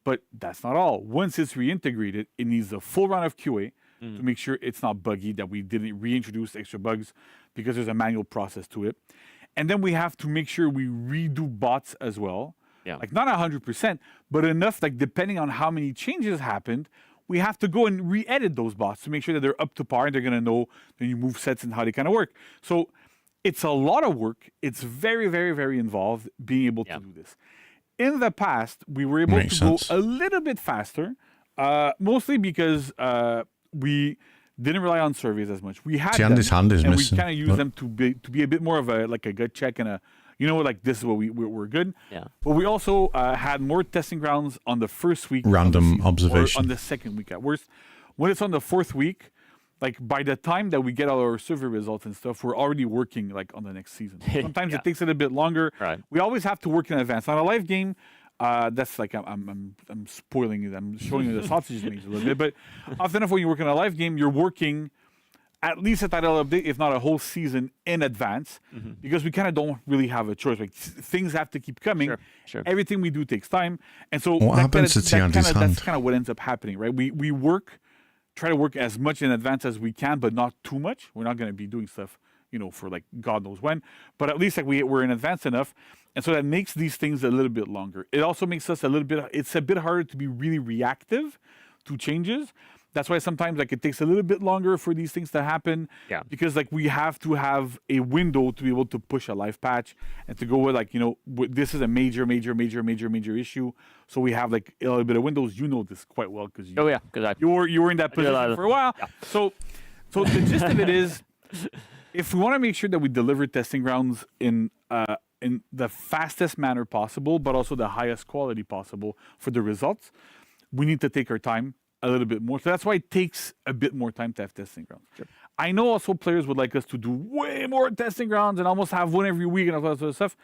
But that's not all. Once it's reintegrated, it needs a full round of QA to make sure it's not buggy, that we didn't reintroduce extra bugs, because there's a manual process to it. And then we have to make sure we redo bots as well. Like not 100%, but enough, like depending on how many changes happened, we have to go and re-edit those bots to make sure that they're up to par and they're going to know the new move sets and how they kind of work. So it's a lot of work. It's very, very, very involved being able to do this. In the past, we were able to go a little bit faster, mostly because we didn't rely on surveys as much. We had them, and we kind of use them to be a bit more of a gut check and a, you know, like this is what we're good. But we also had more testing grounds on the first week, random observation, or on the second week at worst. When it's on the fourth week, like by the time that we get all our survey results and stuff, we're already working like on the next season. Sometimes it takes a little bit longer. We always have to work in advance. On a live game, that's like I'm spoiling it. I'm showing you the sausage meat a little bit. But often enough, when you work in a live game, you're working at least a title update, if not a whole season in advance, because we kind of don't really have a choice. Like things have to keep coming. Everything we do takes time, and so what happens to Tiandi's hand? That's kind of what ends up happening, right? We try to work as much in advance as we can, but not too much. We're not going to be doing stuff, for like God knows when. But at least like we're in advance enough. And so that makes these things a little bit longer. It also makes us it's a bit harder to be really reactive to changes. That's why sometimes like it takes a little bit longer for these things to happen. Yeah. Because like we have to have a window to be able to push a live patch and to go with like, this is a major issue. So we have like a little bit of windows. You know this quite well because you were in that position for a while. Yeah. So the gist of it is, if we want to make sure that we deliver testing grounds in the fastest manner possible, but also the highest quality possible for the results, we need to take our time a little bit more. So that's why it takes a bit more time to have testing grounds. Sure. I know also players would like us to do way more testing grounds and almost have one every week and all that sort of stuff.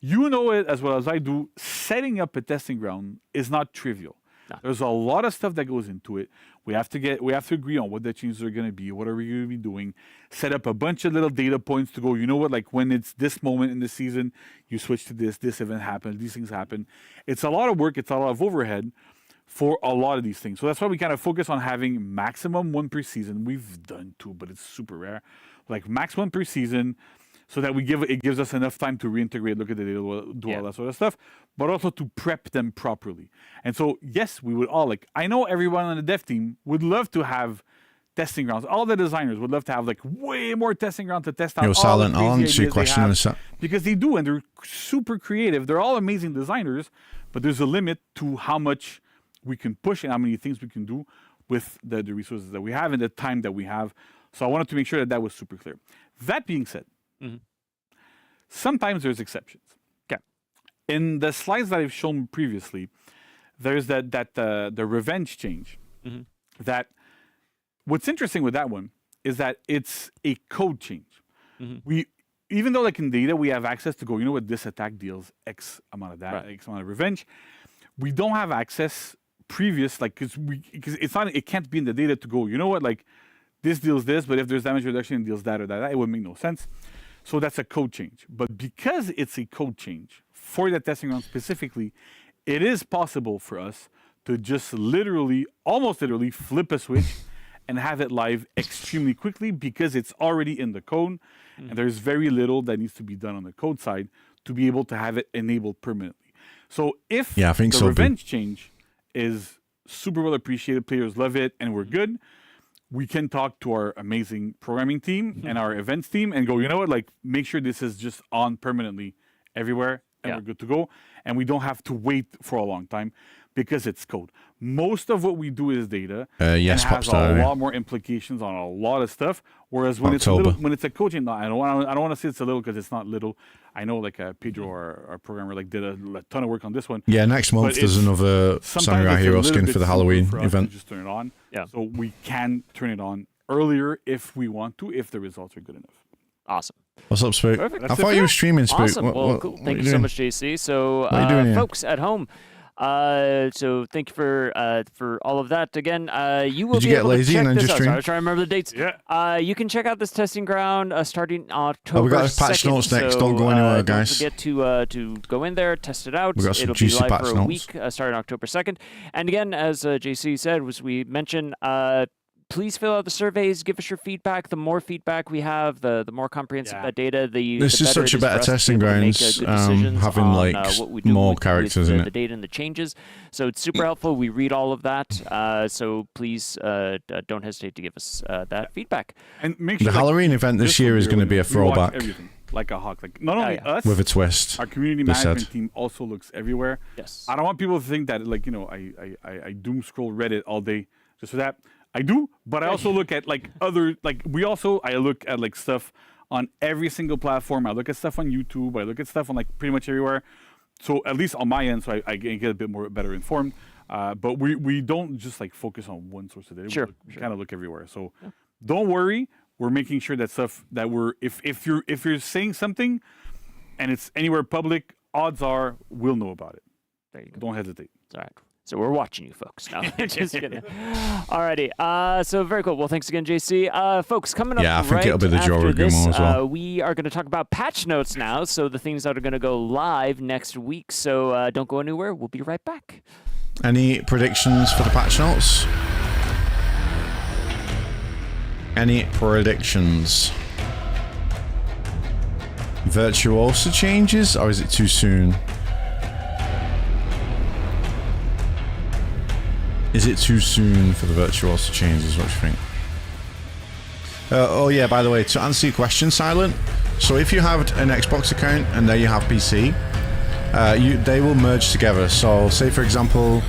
You know it as well as I do. Setting up a testing ground is not trivial. No. There's a lot of stuff that goes into it. We have to agree on what the changes are going to be. What are we going to be doing? Set up a bunch of little data points to go, like when it's this moment in the season, you switch to this event happens, these things happen. It's a lot of work. It's a lot of overhead for a lot of these things. So that's why we kind of focus on having maximum 1 per season. We've done 2, but it's super rare. Like max 1 per season, so that it gives us enough time to reintegrate, look at the data, do all that sort of stuff, but also to prep them properly. And so, yes, we would all I know everyone on the dev team would love to have testing grounds. All the designers would love to have like way more testing grounds to test out. Yo, Silent, I'll answer your question in a sec. Because they do, and they're super creative. They're all amazing designers, but there's a limit to how much we can push and how many things we can do with the resources that we have and the time that we have. So I wanted to make sure that was super clear. That being said, sometimes there's exceptions. Okay. In the slides that I've shown previously, there's the revenge change. That what's interesting with that one is that it's a code change. Even though like in data we have access to go, this attack deals X amount of that, X amount of revenge, we don't have access previous, like because it can't be in the data to go, like this deals this, but if there's damage reduction, it deals that or that, it would make no sense. So that's a code change. But because it's a code change for the testing ground specifically, it is possible for us to just almost literally flip a switch and have it live extremely quickly because it's already in the code and there's very little that needs to be done on the code side to be able to have it enabled permanently. So if the revenge change is super well appreciated, players love it, and we're good, we can talk to our amazing programming team and our events team and go, make sure this is just on permanently everywhere and we're good to go. And we don't have to wait for a long time because it's code. Most of what we do is data and has a lot more implications on a lot of stuff. Whereas when it's a code change, I don't want to say it's a little because it's not little. I know Pedro, our programmer, did a ton of work on this one. Yeah, next month there's another Samurai Hero skin for the Halloween event. Just turn it on. Yeah. So we can turn it on earlier if we want to, if the results are good enough. Awesome. What's up, Spook? I thought you were streaming, Spook. Awesome. Cool. Thank you so much, JC. So, folks at home, so thank you for all of that. Again, you will Did you be get able lazy to check and then this just out. stream? Sorry, I was trying to remember the dates. Yeah. You can check out this testing ground starting October. Oh, we got this patch 2nd, notes next. So, Don't go anywhere, guys. Don't forget to go in there, test it out. We got some It'll be juicy live patch for a notes. week starting October 2nd. And again, as JC said, we mentioned, please fill out the surveys. Give us your feedback. The more feedback we have, the more comprehensive that data. This is such a better testing grounds, having what we do more with characters in the it. data and the changes. So it's super helpful. We read all of that. So please don't hesitate to give us that feedback. And make sure The Halloween event this year is going to be a throwback everything, like a hawk. Not only us with a twist. Our community management team also looks everywhere. Yes. I don't want people to think that I doom scroll Reddit all day just for that. I do, but I also look at I look at stuff on every single platform. I look at stuff on YouTube. I look at stuff on pretty much everywhere. So at least on my end, so I get a bit better informed. But we don't just focus on one source of data. Sure. We kind of look everywhere. So don't worry. We're making sure that stuff that if you're saying something and it's anywhere public, odds are we'll know about it. There you go. Don't hesitate. All right. So we're watching you, folks. No, just kidding. Alrighty. So very cool. Well, thanks again, JC. Folks, coming up I think it'll be the Joe after this, Ragumo as well. we are going to talk about patch notes now. So the things that are going to go live next week. So don't go anywhere. We'll be right back. Any predictions for the patch notes? Any predictions? Virtuosa changes, or is it too soon? Is it too soon for the Virtuosa changes? What do you think? Oh yeah, by the way, to answer your question, Silent, so if you have an Xbox account and there you have PC, they will merge together. So say for example,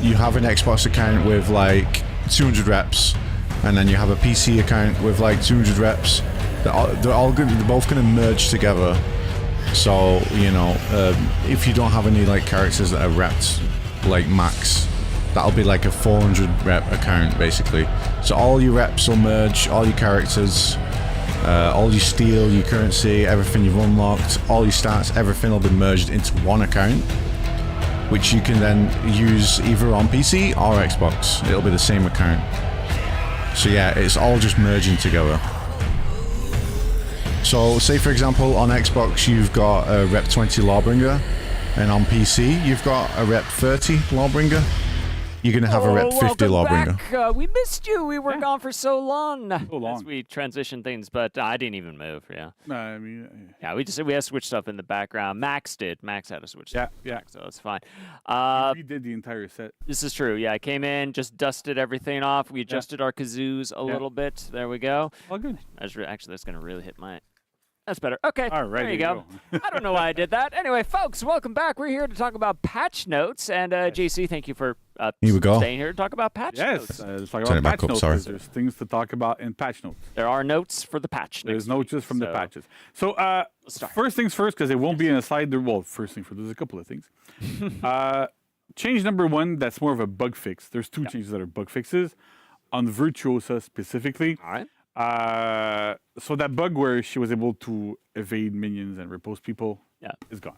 you have an Xbox account with like 200 reps, and then you have a PC account with like 200 reps. They're both gonna merge together. So you know, if you don't have any like characters that are repped like max, that'll be like a 400 rep account basically. So all your reps will merge, all your characters, all your steel, your currency, everything you've unlocked, all your stats, everything will be merged into one account, which you can then use either on PC or Xbox. It'll be the same account. So yeah, it's all just merging together. So say for example on Xbox you've got a rep 20 Lawbringer, and on PC you've got a rep 30 Lawbringer. You're going to have a rep 50 Lawbringer. Back. We missed you. We were gone for so long. As we transition things, but I didn't even move. Yeah. I mean, yeah, we had switched stuff in the background. Max did. Max had to switch. Yeah, stuff so it's fine. We did the entire set. This is true. Yeah, I came in, just dusted everything off. We adjusted our kazoos a little bit. There we go. All good. Actually, that's going to really hit my. That's better. Okay, all right, there you go. I don't know why I did that. Anyway, folks, welcome back. We're here to talk about patch notes. And JC, thank you for staying here to talk about patch notes. Let's talk about patch notes. There's things to talk about in patch notes. There are notes for the patch. There's notes just from the patches. So first things first, because it won't be in a slide. Well, first thing first, there's a couple of things. Change number one, that's more of a bug fix. There's two changes that are bug fixes on Virtuosa specifically. All right. So that bug where she was able to evade minions and repose people is gone.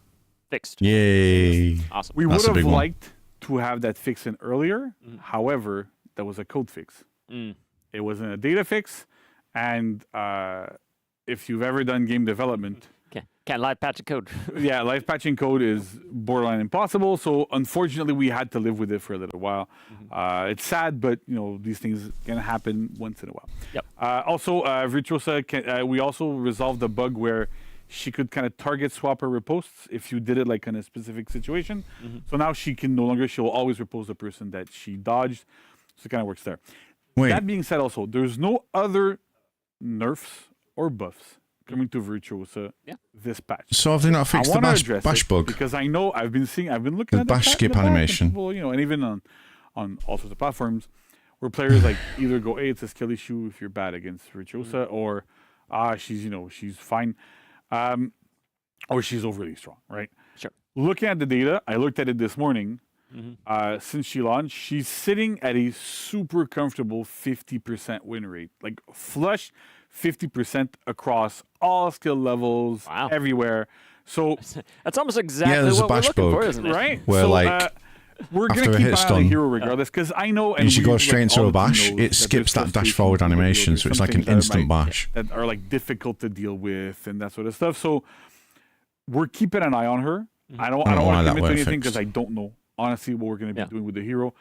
Fixed. Yay. Awesome. We would have liked to have that fix in earlier. However, that was a code fix. It wasn't a data fix. And if you've ever done game development... Can't live patching code. Yeah, live patching code is borderline impossible. So unfortunately, we had to live with it for a little while. It's sad, but you know these things can happen once in a while. Yep. Also, Virtuosa, we also resolved the bug where she could kind of target swap her riposts if you did it like in a specific situation. So now she can no longer. She'll always repose the person that she dodged. So it kind of works there. That being said, also there's no other nerfs or buffs coming to Virtuosa this patch. So have they not fixed the bash bug? Because I know I've been looking at the bash skip animation. And people, and even on all sorts of platforms where players like either go, hey, it's a skill issue if you're bad against Virtuosa, or she's fine, or she's overly strong, right? Sure. Looking at the data, I looked at it this morning. Since she launched, she's sitting at a super comfortable 50% win rate, like flush 50% across all skill levels, everywhere. So that's almost exactly what we're looking for, isn't it? Right? Where we're gonna keep an eye on the hero regardless, because I know. And you go straight into a bash, it skips that dash forward animation, so it's like an instant bash. That are like difficult to deal with and that sort of stuff. So we're keeping an eye on her. I don't want to commit to anything because I don't know honestly what we're going to be doing with the hero.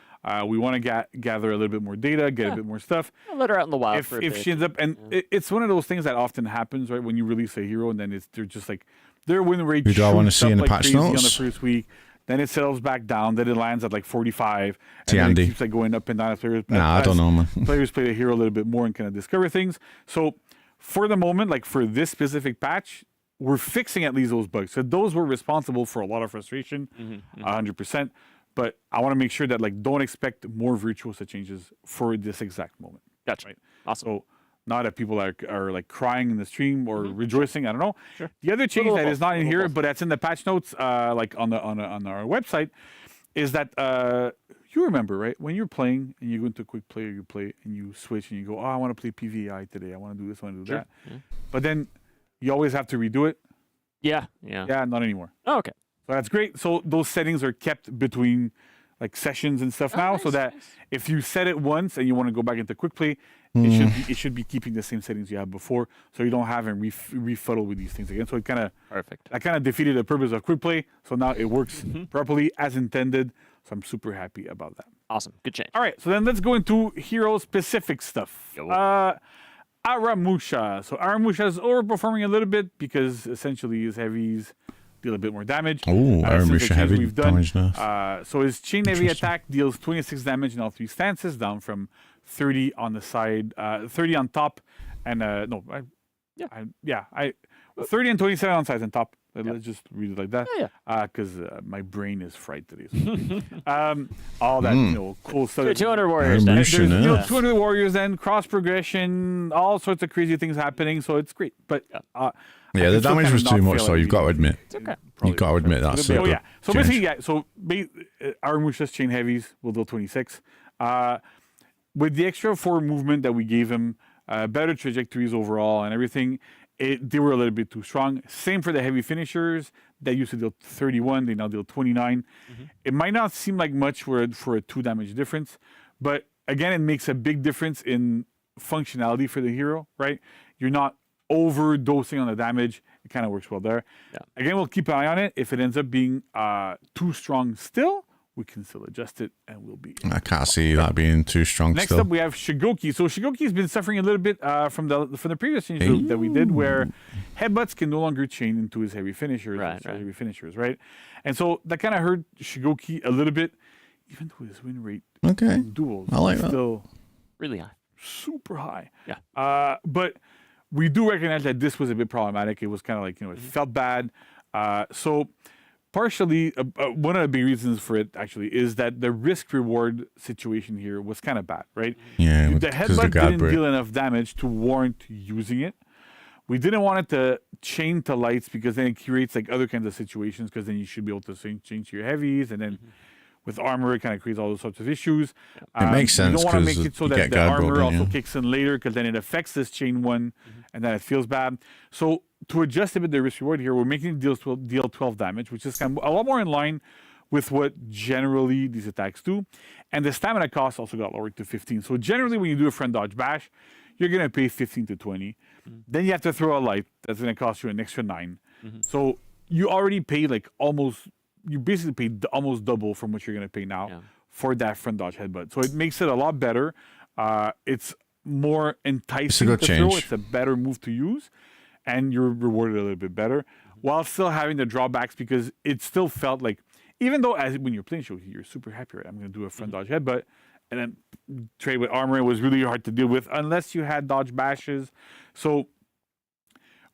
We want to gather a little bit more data, get a bit more stuff. I'll let her out in the wild if, for a if bit. she ends up, and it's one of those things that often happens, right? When you release a hero and then they're just like, their win rate Who do I want to see in the like patch crazy on the notes? first week. Then it settles back down. Then it lands at like 45. And then it keeps like going up and down as players. I don't know, man. Players play the hero a little bit more and kind of discover things. So for the moment, like for this specific patch, we're fixing at least those bugs. So those were responsible for a lot of frustration, 100%. But I want to make sure that like don't expect more Virtuosa changes for this exact moment. Gotcha. Right? Awesome. So not that people are like crying in the stream or rejoicing. I don't know. Sure. The other change that is not in here, but that's in the patch notes, like on our website, is that you remember, right? When you're playing and you go into a quick play, or you play and you switch and you go, oh, I want to play PVI today. I want to do this. I want to do that. Yeah. But then you always have to redo it. Yeah. Yeah, not anymore. Oh, okay. So that's great. So those settings are kept between like sessions and stuff now, so that if you set it once and you want to go back into quick play, it should be keeping the same settings you had before, so you don't have and refuddle with these things again. So it kind of defeated the purpose of quick play. So now it works properly as intended. So I'm super happy about that. Awesome, good change. All right, so then let's go into hero specific stuff. Aramusha. So Aramusha is overperforming a little bit because essentially his heavies deal a bit more damage. Oh, Aramusha heavy we've done. damage now. So his chain heavy Interesting. attack deals 26 damage in all three stances, down from 30 on the side, 30 on top, and 30 and 27 on sides and top. Let's just read it like that. Because my brain is fried today. So. All that cool stuff. 200 warriors then. There's 200 warriors then, cross progression, all sorts of crazy things happening. So it's great. But the damage was too much, though. You've got to admit. It's okay. You've got to admit that's So basically, Aramusha's chain heavies will deal 26. With the extra 4 movement that we gave him, better trajectories overall and everything, they were a little bit too strong. Same for the heavy finishers. They used to deal 31. They now deal 29. It might not seem like much for a 2 damage difference, but again, it makes a big difference in functionality for the hero, right? You're not overdosing on the damage. It kind of works well there. Again, we'll keep an eye on it. If it ends up being too strong still, we can still adjust it and we'll be. I can't see that being too strong. Next still. up, we have Shigoki. So Shigoki's been suffering a little bit from the previous change that we did, where headbutts can no longer chain into his heavy finishers. Heavy finishers, right? And so that kind of hurt Shigoki a little bit, even though his win rate in duels is still really high, super high. Yeah. But we do recognize that this was a bit problematic. It was kind of like it felt bad. So. Partially, one of the big reasons for it actually is that the risk-reward situation here was kind of bad, right? Yeah, the headbutt didn't deal enough damage to warrant using it. We didn't want it to chain to lights because then it creates like other kinds of situations, because then you should be able to change your heavies, and then with armor it kind of creates all those sorts of issues. It makes sense. We don't want to make it so that the armor also yeah. kicks in later, because then it affects this chain one, and then it feels bad. So to adjust a bit the risk reward here, we're making it deal 12 damage, which is kind of a lot more in line with what generally these attacks do. And the stamina cost also got lowered to 15. So generally when you do a friend dodge bash, you're going to pay 15 to 20. Then you have to throw a light. That's going to cost you an extra 9. So you already paid you basically paid almost double from what you're going to pay now for that front dodge headbutt. So it makes it a lot better. It's more enticing to throw. It's a better move to use. And you're rewarded a little bit better, while still having the drawbacks, because it still felt like, even though when you're playing Shogi, you're super happy, right? I'm going to do a front dodge headbutt, and then trade with armor. It was really hard to deal with unless you had dodge bashes. So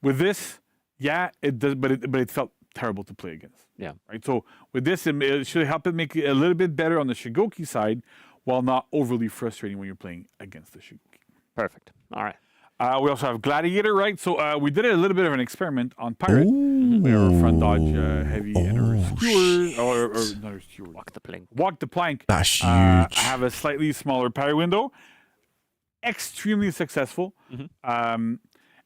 with this, it does, but it felt terrible to play against. Yeah. Right. So with this, it should help it make it a little bit better on the Shigoki side, while not overly frustrating when you're playing against the Shigoki. Perfect. All right. We also have Gladiator, right? So we did a little bit of an experiment on Pirate. We have a front dodge heavy and a skewer, or not a skewer. Walk the plank. Walk the plank. That's huge. I have a slightly smaller parry window. Extremely successful,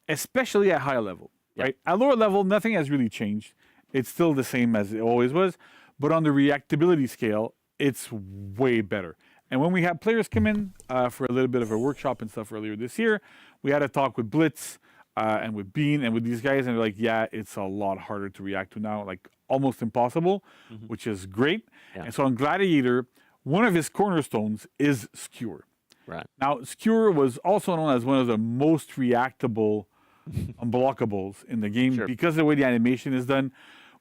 especially at high level, right? At lower level, nothing has really changed. It's still the same as it always was. But on the reactability scale, it's way better. And when we had players come in for a little bit of a workshop and stuff earlier this year, we had a talk with Blitz and with Bean and with these guys, and they're like, yeah, it's a lot harder to react to now, like almost impossible, which is great. And so on Gladiator, one of his cornerstones is Skewer. Right. Now, Skewer was also known as one of the most reactable unblockables in the game because of the way the animation is done.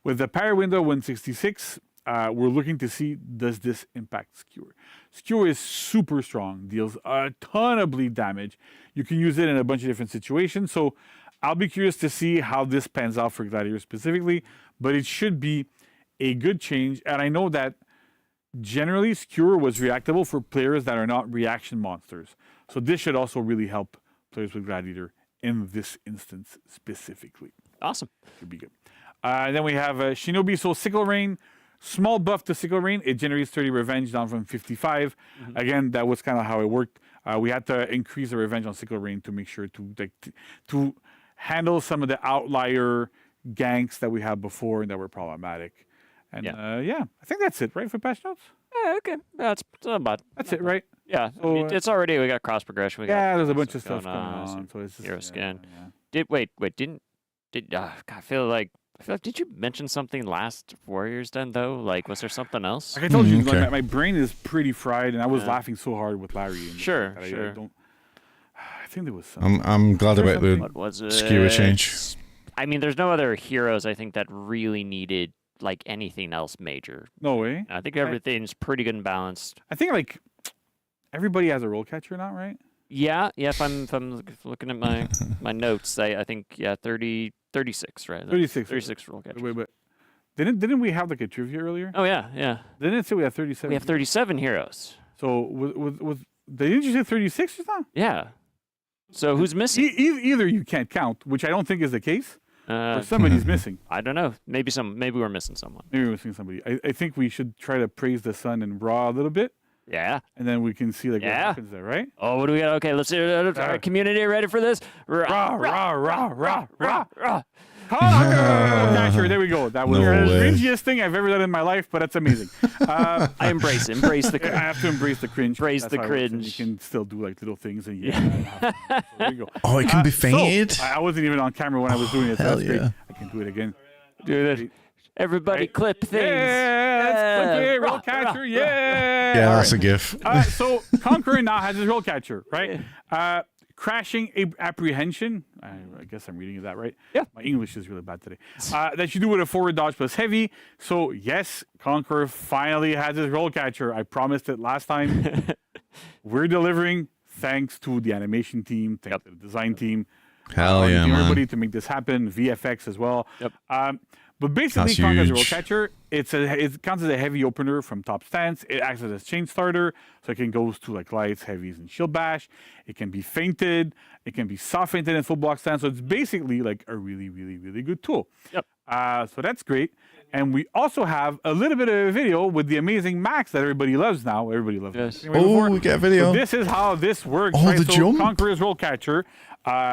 With the parry window 166, we're looking to see, does this impact Skewer? Skewer is super strong, deals a ton of bleed damage. You can use it in a bunch of different situations. So I'll be curious to see how this pans out for Gladiator specifically, but it should be a good change. And I know that generally Skewer was reactable for players that are not reaction monsters. So this should also really help players with Gladiator in this instance specifically. Awesome. Should be good. Then we have Shinobi. So Sickle Rain. Small buff to Sickle Rain. It generates 30 revenge down from 55. Again, that was kind of how it worked. We had to increase the revenge on Sickle Rain to make sure to handle some of the outlier ganks that we had before and that were problematic. And I think that's it, right, for patch notes? Yeah, okay. That's about. That's it, right? Yeah. So, I mean, it's already, we got cross progression. There's a bunch of stuff going on. So it's just, hero skin. I feel like, did you mention something last Warriors Den though? Like, was there something else? Like I told you, like, my brain is pretty fried, and I was laughing so hard with Larry. And Sure. I think there was some. I'm glad about the What was it? skewer change. I mean, there's no other heroes I think that really needed like anything else major. No way. I think everything's pretty good and balanced. I think like everybody has a roll catcher now, right? Yeah. If I'm looking at my notes, I think 36, right? 36 roll catchers. Wait, but didn't we have like a trivia earlier? Oh yeah. Didn't it say we have 37? We have 37 heroes. So didn't you say 36 just now? Yeah. So who's missing? Either you can't count, which I don't think is the case, or somebody's missing. I don't know. Maybe we're missing someone. Maybe we're missing somebody. I think we should try to praise the sun and Raw a little bit. Yeah. And then we can see like what happens there, right? Oh, what do we got? Okay, let's see. Our community ready for this? Rah. Catcher, there we go. That was the cringiest thing I've ever done in my life, but it's amazing. I embrace the cringe. I have to embrace the cringe. Embrace the cringe. You can still do like little things, and so there you go. Oh, it can be fainted. So, I wasn't even on camera when I was doing it. So Hell that's great. yeah. I can do it again. Do it. Everybody clip things. Yeah, clip it, roll catcher. Yeah. Yeah, that's a gif. So Conqueror now has his roll catcher, right? Crashing apprehension. I guess I'm reading that right. Yeah. My English is really bad today. That you do with a forward dodge plus heavy. So yes, Conqueror finally has his roll catcher. I promised it last time. We're delivering thanks to the animation team, thanks to the design team. Hell yeah, man. Everybody to make this happen. VFX as well. Yep. But basically, That's Conk has a roll huge. catcher. It counts as a heavy opener from top stance. It acts as a chain starter, so it can go to like lights, heavies, and shield bash. It can be feinted. It can be soft feinted in full block stance. So it's basically like a really, really, really good tool. Yep. So that's great. And we also have a little bit of a video with the amazing Max that everybody loves now. Everybody loves Yes. it. Oh, we get a video. So this is how this works. Oh, right? the So jump. Conqueror's roll catcher.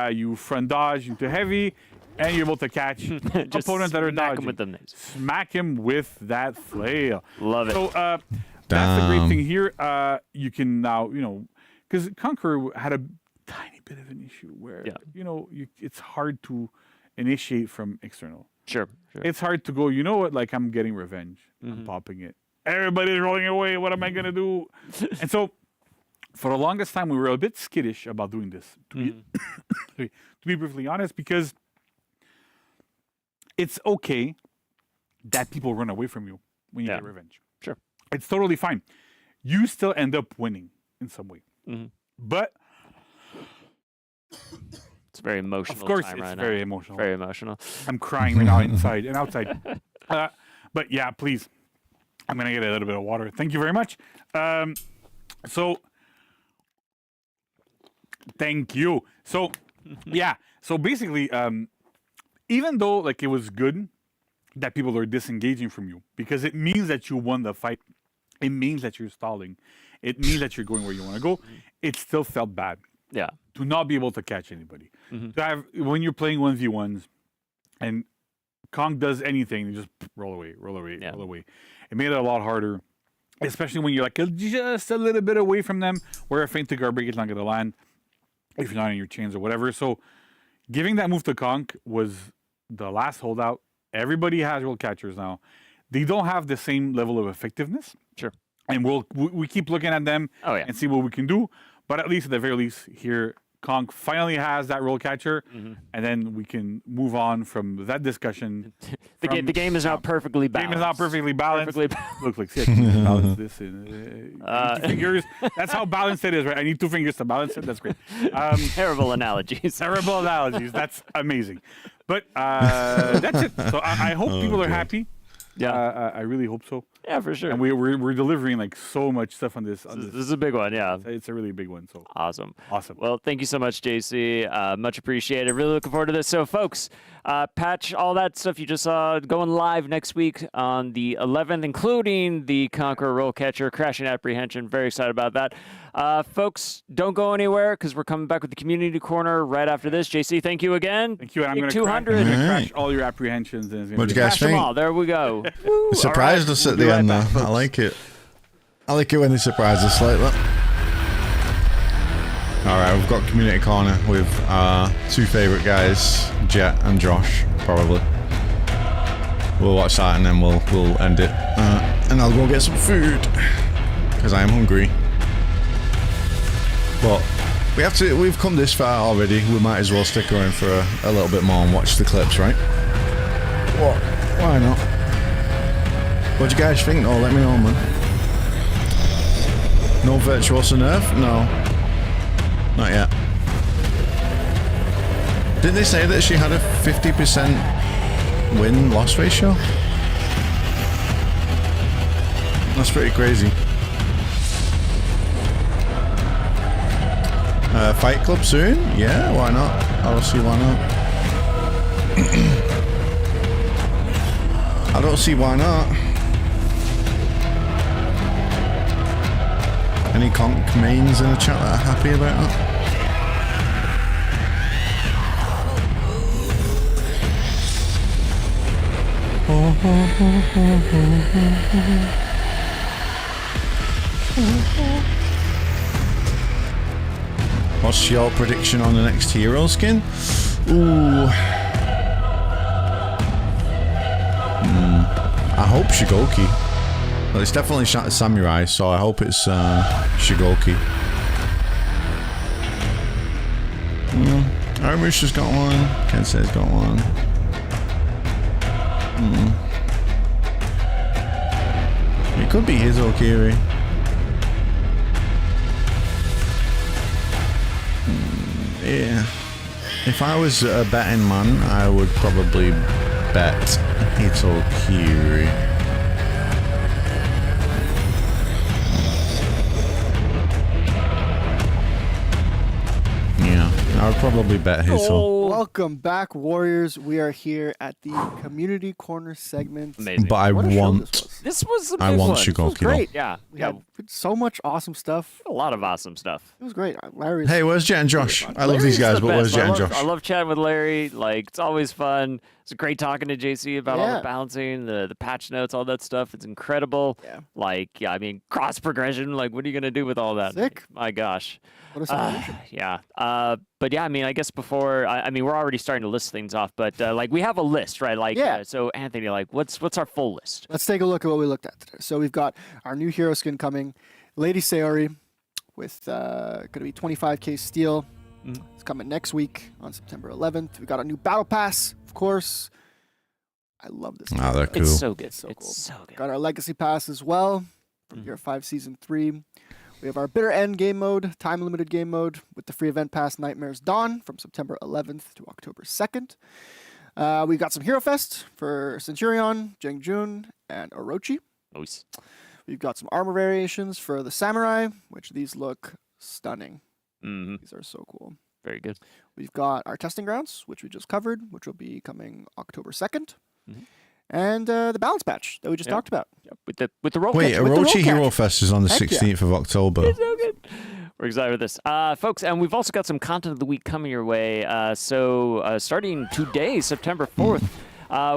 You front dodge into heavy, and you're able to catch opponents that are smack 'em dodging. with them. Smack him with that flail. Love it. So that's the great thing here. You can now, because Conqueror had a tiny bit of an issue where, it's hard to initiate from external. Sure. It's hard to go, you know what, like I'm getting revenge. I'm popping it. Everybody's rolling away. What am I going to do? And so for the longest time, we were a bit skittish about doing this, to be briefly honest, because it's okay that people run away from you when you get revenge. Sure. It's totally fine. You still end up winning in some way. But it's a very emotional. of course, time it's right very now. emotional. Very emotional. I'm crying right now inside and outside. But yeah, please. I'm going to get a little bit of water. Thank you very much. So, thank you. So, yeah. So basically, even though like it was good that people are disengaging from you because it means that you won the fight, it means that you're stalling, it means that you're going where you want to go, it still felt bad. Yeah. To not be able to catch anybody. To have when you're playing 1v1s and Kong does anything, you just roll away. It made it a lot harder, especially when you're like just a little bit away from them, where a feint to garbage is not going to land if you're not in your chains or whatever. So giving that move to Conk was the last holdout. Everybody has roll catchers now. They don't have the same level of effectiveness. Sure. And we keep looking at them and see what we can do. But at least at the very least here, Conk finally has that roll catcher, and then we can move on from that discussion. The game is not perfectly balanced. The game is not perfectly balanced. Looks like, see, I can balance this in 2 fingers. That's how balanced it is, right? I need 2 fingers to balance it. That's great. Terrible analogies. Terrible analogies. That's amazing. But that's it. So I hope people are happy. Yeah, I really hope so. Yeah, for sure. And we're delivering like so much stuff on this. This is a big one, yeah. It's a really big one. So awesome. Well, thank you so much, JC. Much appreciated. Really looking forward to this. So, folks, patch all that stuff you just saw going live next week on the 11th, including the Conqueror Roll Catcher, Crashing Apprehension. Very excited about that. Folks, don't go anywhere because we're coming back with the Community Corner right after this. JC, thank you again. Thank you. I'm going to 200. crash all your apprehensions. And What'd you guys think? Them all. There we go. They surprised us at the end, though. I like it. I like it when they surprise us like that. Alright, we've got Community Corner with our 2 favourite guys, Jet and Josh, probably. We'll watch that and then we'll end it. And I'll go get some food, because I am hungry. But We've come this far already. We might as well stick around for a little bit more and watch the clips, right? What? Why not? What do you guys think? Oh, let me know, man. No Virtuoso nerf? No. Not yet. Didn't they say that she had a 50% win-loss ratio? That's pretty crazy. Fight Club soon? Yeah, why not? I don't see why not. I don't see why not. Any conk mains in the chat that are happy about that? What's your prediction on the next hero skin? Ooh. I hope Shigoki. Well, it's definitely Samurai, so I hope it's Shigoki. Aramusha's got one. Kensei's got one. It could be his Okiri. Yeah. If I was a betting man, I would probably bet Hitokiri. Yeah, I would probably bet Hito. Welcome back, Warriors. We are here at the Community Corner segment. Amazing. But I want... This was a I big want one. Shigoki, This was great. though. Yeah. We had so much awesome stuff. A lot of awesome stuff. It was great. Larry's Hey, where's Jet and Josh? I love these guys, but where's Jet and Josh? I love chatting with Larry. Like, it's always fun. It's great talking to JC about all Yeah. the balancing, the patch notes, all that stuff. It's incredible. Yeah. Like, yeah, I mean, cross progression. Like, what are you gonna do with all that? Sick. My gosh. What a celebration. Yeah. But yeah, I mean, I guess before, I mean, we're already starting to list things off, but like, we have a list, right? Like, Yeah. So Anthony, like, what's our full list? Let's take a look at what we looked at today. So we've got our new hero skin coming, Lady Sayori, with going to be 25k steel. It's coming next week on September 11th. We got a new battle pass, of course. I love this. Oh, they're cool. It's so good. It's so It's cool. so good. Got our legacy pass as well from Year 5 Season 3. We have our Bitter End game mode, time limited game mode with the free event pass Nightmares Dawn from September 11th to October 2nd. We got some Hero Fest for Centurion, Jengjun, and Orochi. Nice. We've got some armor variations for the Samurai, which these look stunning. These are so cool. Very good. We've got our testing grounds, which we just covered, which will be coming October 2nd. And the balance patch that we just talked about. Yep. With the roll Wait, catch, with the roll Orochi Hero catch. Fest is on the Heck yeah. 16th of October. It's so good. We're excited with this. Folks, and we've also got some content of the week coming your way. So starting today, September 4th,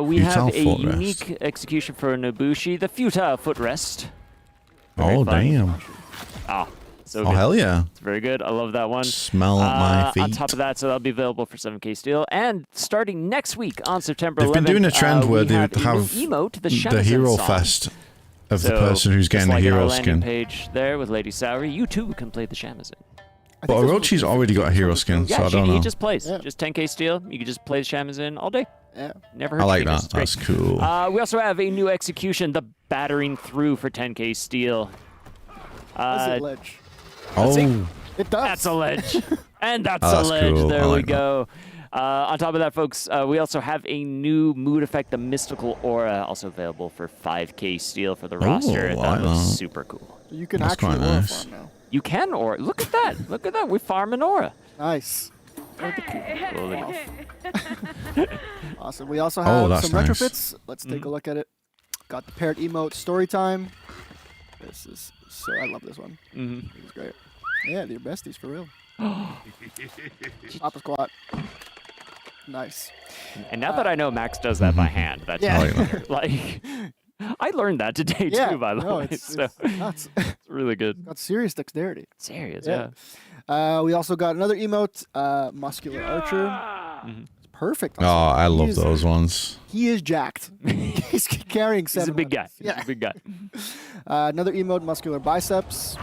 we have a Futile footrest. unique execution for Nobushi, the Futile Footrest. Oh, damn. Ah, so Oh, good. hell yeah. It's very good. I love that one. Smell my On feet. top of that, so that'll be available for 7K Steel. And starting next week on September 11th, They've been doing a trend where we they have have a new emote, the the Shamisen Hero song. Fest of the So, person who's just getting the like on our hero landing skin. page there with Lady Saori, you too can play the Shamisen. But Orochi's already got a hero skin, so I don't he know. just plays. Just 10K Steel. You can just play the Shamisen all day. Yeah. Never I hurt like your fingers. that. It's That's great. cool. We also have a new execution, the Battering Through for 10K Steel. Does it ledge? Oh. It does. That's a ledge. And that's Oh, a that's ledge. cool. There I we like that. go. On top of that, folks, we also have a new mood effect, the Mystical Aura, also available for 5K Steel for the roster. I That like looks that. super cool. You can That's actually quite aura nice. farm now. You can Aura. Look at that. Look at that. We farm an Aura. Nice. Cool enough. Awesome. We also Oh, have that's some nice. retrofits. Let's take a look at it. Got the parrot emote story time. This is so. I love this one. This is great. Yeah, they're besties for real. Papa squat. Nice. And now that I know Max does that by hand, that's Yeah. like I learned that today Yeah, too, by the no, way. it's So nuts. it's really good. Got serious dexterity. Serious, Yeah. yeah. We also got another emote, Muscular Archer. It's perfect. Oh, I He love is- those ones. He is jacked. He's carrying He's seven. a big guy. weapons. Yeah. He's a big guy. Another emote, Muscular Biceps.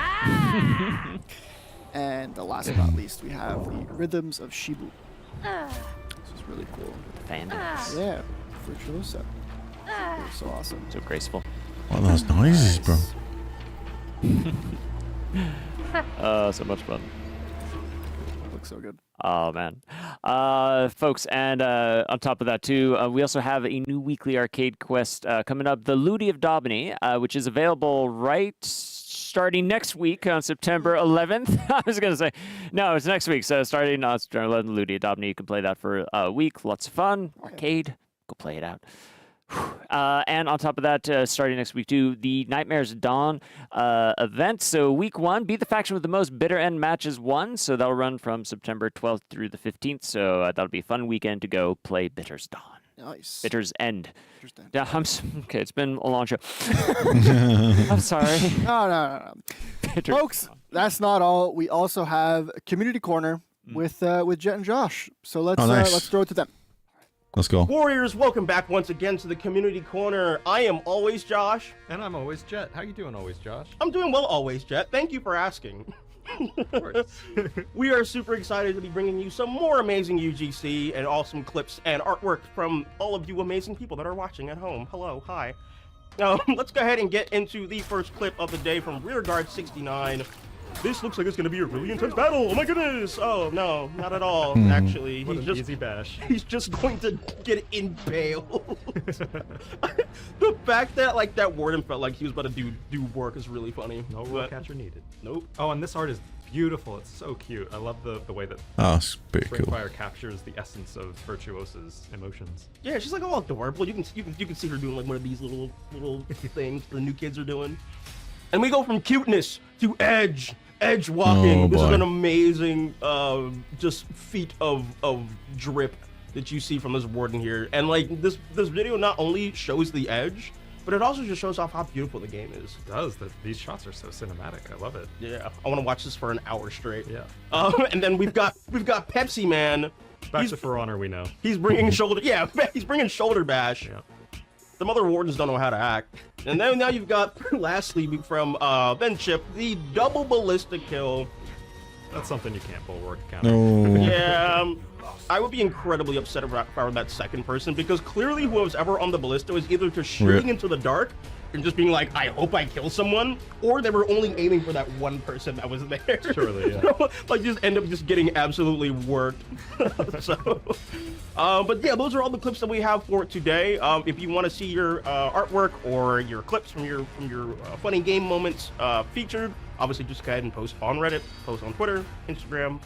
And the last but not least, we have the Rhythms of Shibu. This is really cool. Fantastic. Yeah, Virtuoso. So awesome. So graceful. What are those noises, bro? So much fun. Looks so good. Oh, man. Folks, and on top of that, too, we also have a new weekly arcade quest coming up, The Ludi of Daubeny, which is available starting next week on September 11th. I was going to say, no, it's next week. So starting on September 11th, Ludi of Daubeny, you can play that for a week. Lots of fun. Arcade. Go play it out. And on top of that, starting next week, too, the Nightmares Dawn event. So week 1, be the faction with the most bitter end matches won. So that'll run from September 12th through the 15th. So that'll be a fun weekend to go play Bitter's Dawn. Nice. Bitter's End. Interesting. Yeah, okay, it's been a long show. I'm sorry. No. Folks, that's not all. We also have a community corner with Jet and Josh. So let's throw it to them. Let's go. Warriors, welcome back once again to the Community Corner. I am always Josh. And I'm always Jet. How you doing, always Josh? I'm doing well, always Jet. Thank you for asking. We are super excited to be bringing you some more amazing UGC and awesome clips and artwork from all of you amazing people that are watching at home. Hello, hi. Now, let's go ahead and get into the first clip of the day from Rearguard 69. This looks like it's going to be a really intense battle. Oh my goodness. Oh, no, not at all, actually. What an easy bash. He's just going to get impaled. The fact that, like, that warden felt like he was about to do work is really funny. No roll catcher needed. Nope. Oh, and this art is beautiful. It's so cute. I love the way that it's pretty cool. Springfire captures the essence of Virtuosa's emotions. Yeah, she's like all adorable. You can see her doing like one of these little things the new kids are doing. And we go from cuteness to edge walking. Oh, this is boy. an amazing just feat of drip that you see from this warden here. And like this video not only shows the edge, but it also just shows off how beautiful the game is. It does. These shots are so cinematic. I love it. Yeah, I want to watch this for an hour straight. Yeah. And then we've got Pepsi Man. Back to For Honor, we know. He's bringing shoulder. Yeah, he's bringing shoulder bash. Yeah. The other wardens don't know how to act. And then now you've got, lastly, from Ben Chip, the double ballistic kill. That's something you can't bulwark counter. No. Yeah, I would be incredibly upset if I were that second person, because clearly whoever's ever on the ballista was either just shooting into the dark and just being like, I hope I kill someone, or they were only aiming for that one person that was there. Surely, yeah. Like, just end up just getting absolutely worked. So, but yeah, those are all the clips that we have for today. If you want to see your artwork or your clips from your funny game moments featured, obviously just go ahead and post on Reddit, post on Twitter, Instagram,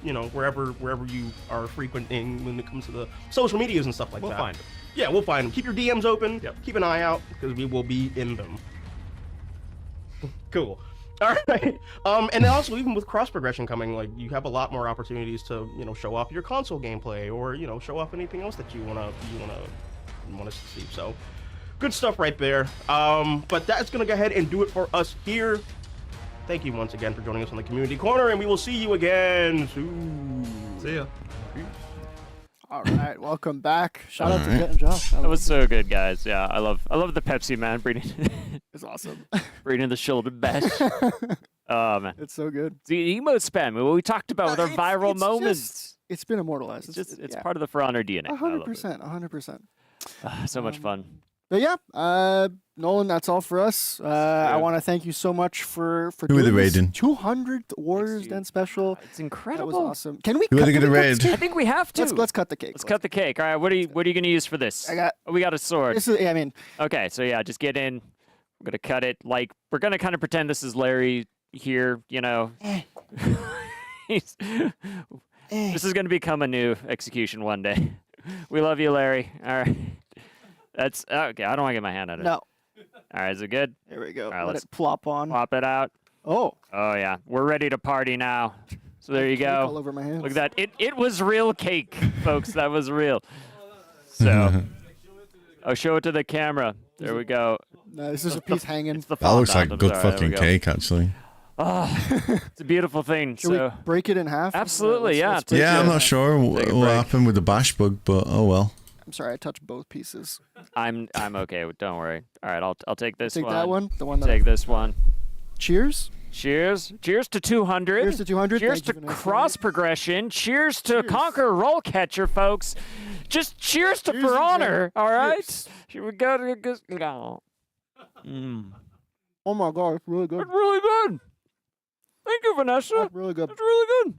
you know, wherever you are frequenting when it comes to the social medias and stuff like that. We'll find them. Yeah, we'll find them. Keep your DMs open. Yep. Keep an eye out, because we will be in them. Cool. All right. And then also, even with cross progression coming, like, you have a lot more opportunities to, you know, show off your console gameplay, or, you know, show off anything else that you wanna see. So, good stuff right there. But that's gonna go ahead and do it for us here. Thank you once again for joining us on the Community Corner, and we will see you again soon. See ya. All right, welcome back. Shout out to Jet and Josh. That was so good, guys. Yeah, I love the Pepsi Man bringing It's awesome. bringing the shoulder bash. Oh man, It's so good. the emote spam. What we talked about with our viral moments. It's been immortalized. It's part of the For Honor DNA. 100%. 100%. So much fun. But yeah, Nolan, that's all for us. I want to thank you so much for Who are doing they this raiding? 200th Warriors Den special. It's incredible. That was awesome. Can we? Who are cut they gonna can we cut this raid? cake? I think we have to. Let's cut the cake. Let's cut the cake. All right, what are you gonna use for this? We got a sword. This is. I mean. Okay, so yeah, just get in. We're gonna cut it. Like, we're gonna kind of pretend this is Larry here. You know. This is gonna become a new execution one day. We love you, Larry. All right. That's okay. I don't want to get my hand on it. No. All right, is it good? There we go. All right, Let let's it plop on. Plop it out. Oh. Oh yeah, we're ready to party now. So there you Cake go. all over my hands. Look at that. It was real cake, folks. That was real. So, I'll show it to the camera. There we go. No, this is a piece hanging. It's the That looks like fondant. good Sorry, there fucking we go. cake, actually. Oh, it's a beautiful thing. Should So we break it in half? absolutely, yeah. Let's break Yeah, it I'm in not half. sure Take a what break. happened with the bash bug, but oh well. I'm sorry, I touched both pieces. I'm okay. Don't worry. All right, I'll take this Take one. that one. The one that. Take this one. Cheers. Cheers. Cheers to 200. Cheers to 200. Cheers to cross progression. Cheers to Conquer Roll Catcher, folks. Just cheers to For Honor, all right? We got to go. Oh my god, it's really good. It's really good. Thank you, Vanessa. That's really good. It's really good.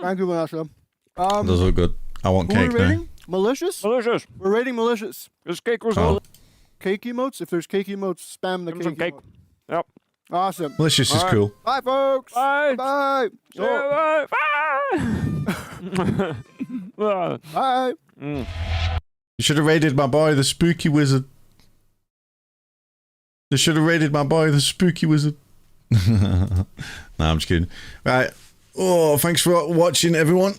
Thank you, Vanessa. Those look good. I want who are cake we now. rating? Malicious? Malicious. We're rating malicious. This cake was Oh. Cake emotes? If there's cake emotes, spam the some cake. cake. Yep. Awesome. Malicious is All right. cool. Bye, folks. Bye. Bye. Yeah, bye. Bye. You should have raided my boy, the spooky wizard. They should have raided my boy, the spooky wizard. Nah, I'm just kidding. Right. Oh, thanks for watching, everyone.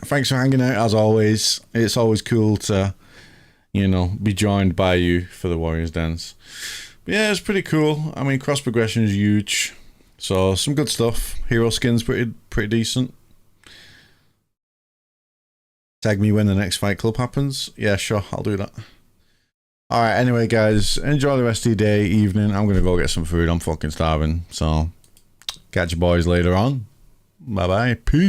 Thanks for hanging out, as always. It's always cool to, you know, be joined by you for the Warriors Dance. But yeah, it's pretty cool. I mean, cross progression is huge. So, some good stuff. Hero skin's pretty decent. Tag me when the next Fight Club happens. Yeah, sure, I'll do that. Alright, anyway, guys, enjoy the rest of your day, evening. I'm gonna go get some food. I'm fucking starving. So, catch you boys later on. Bye-bye. Peace.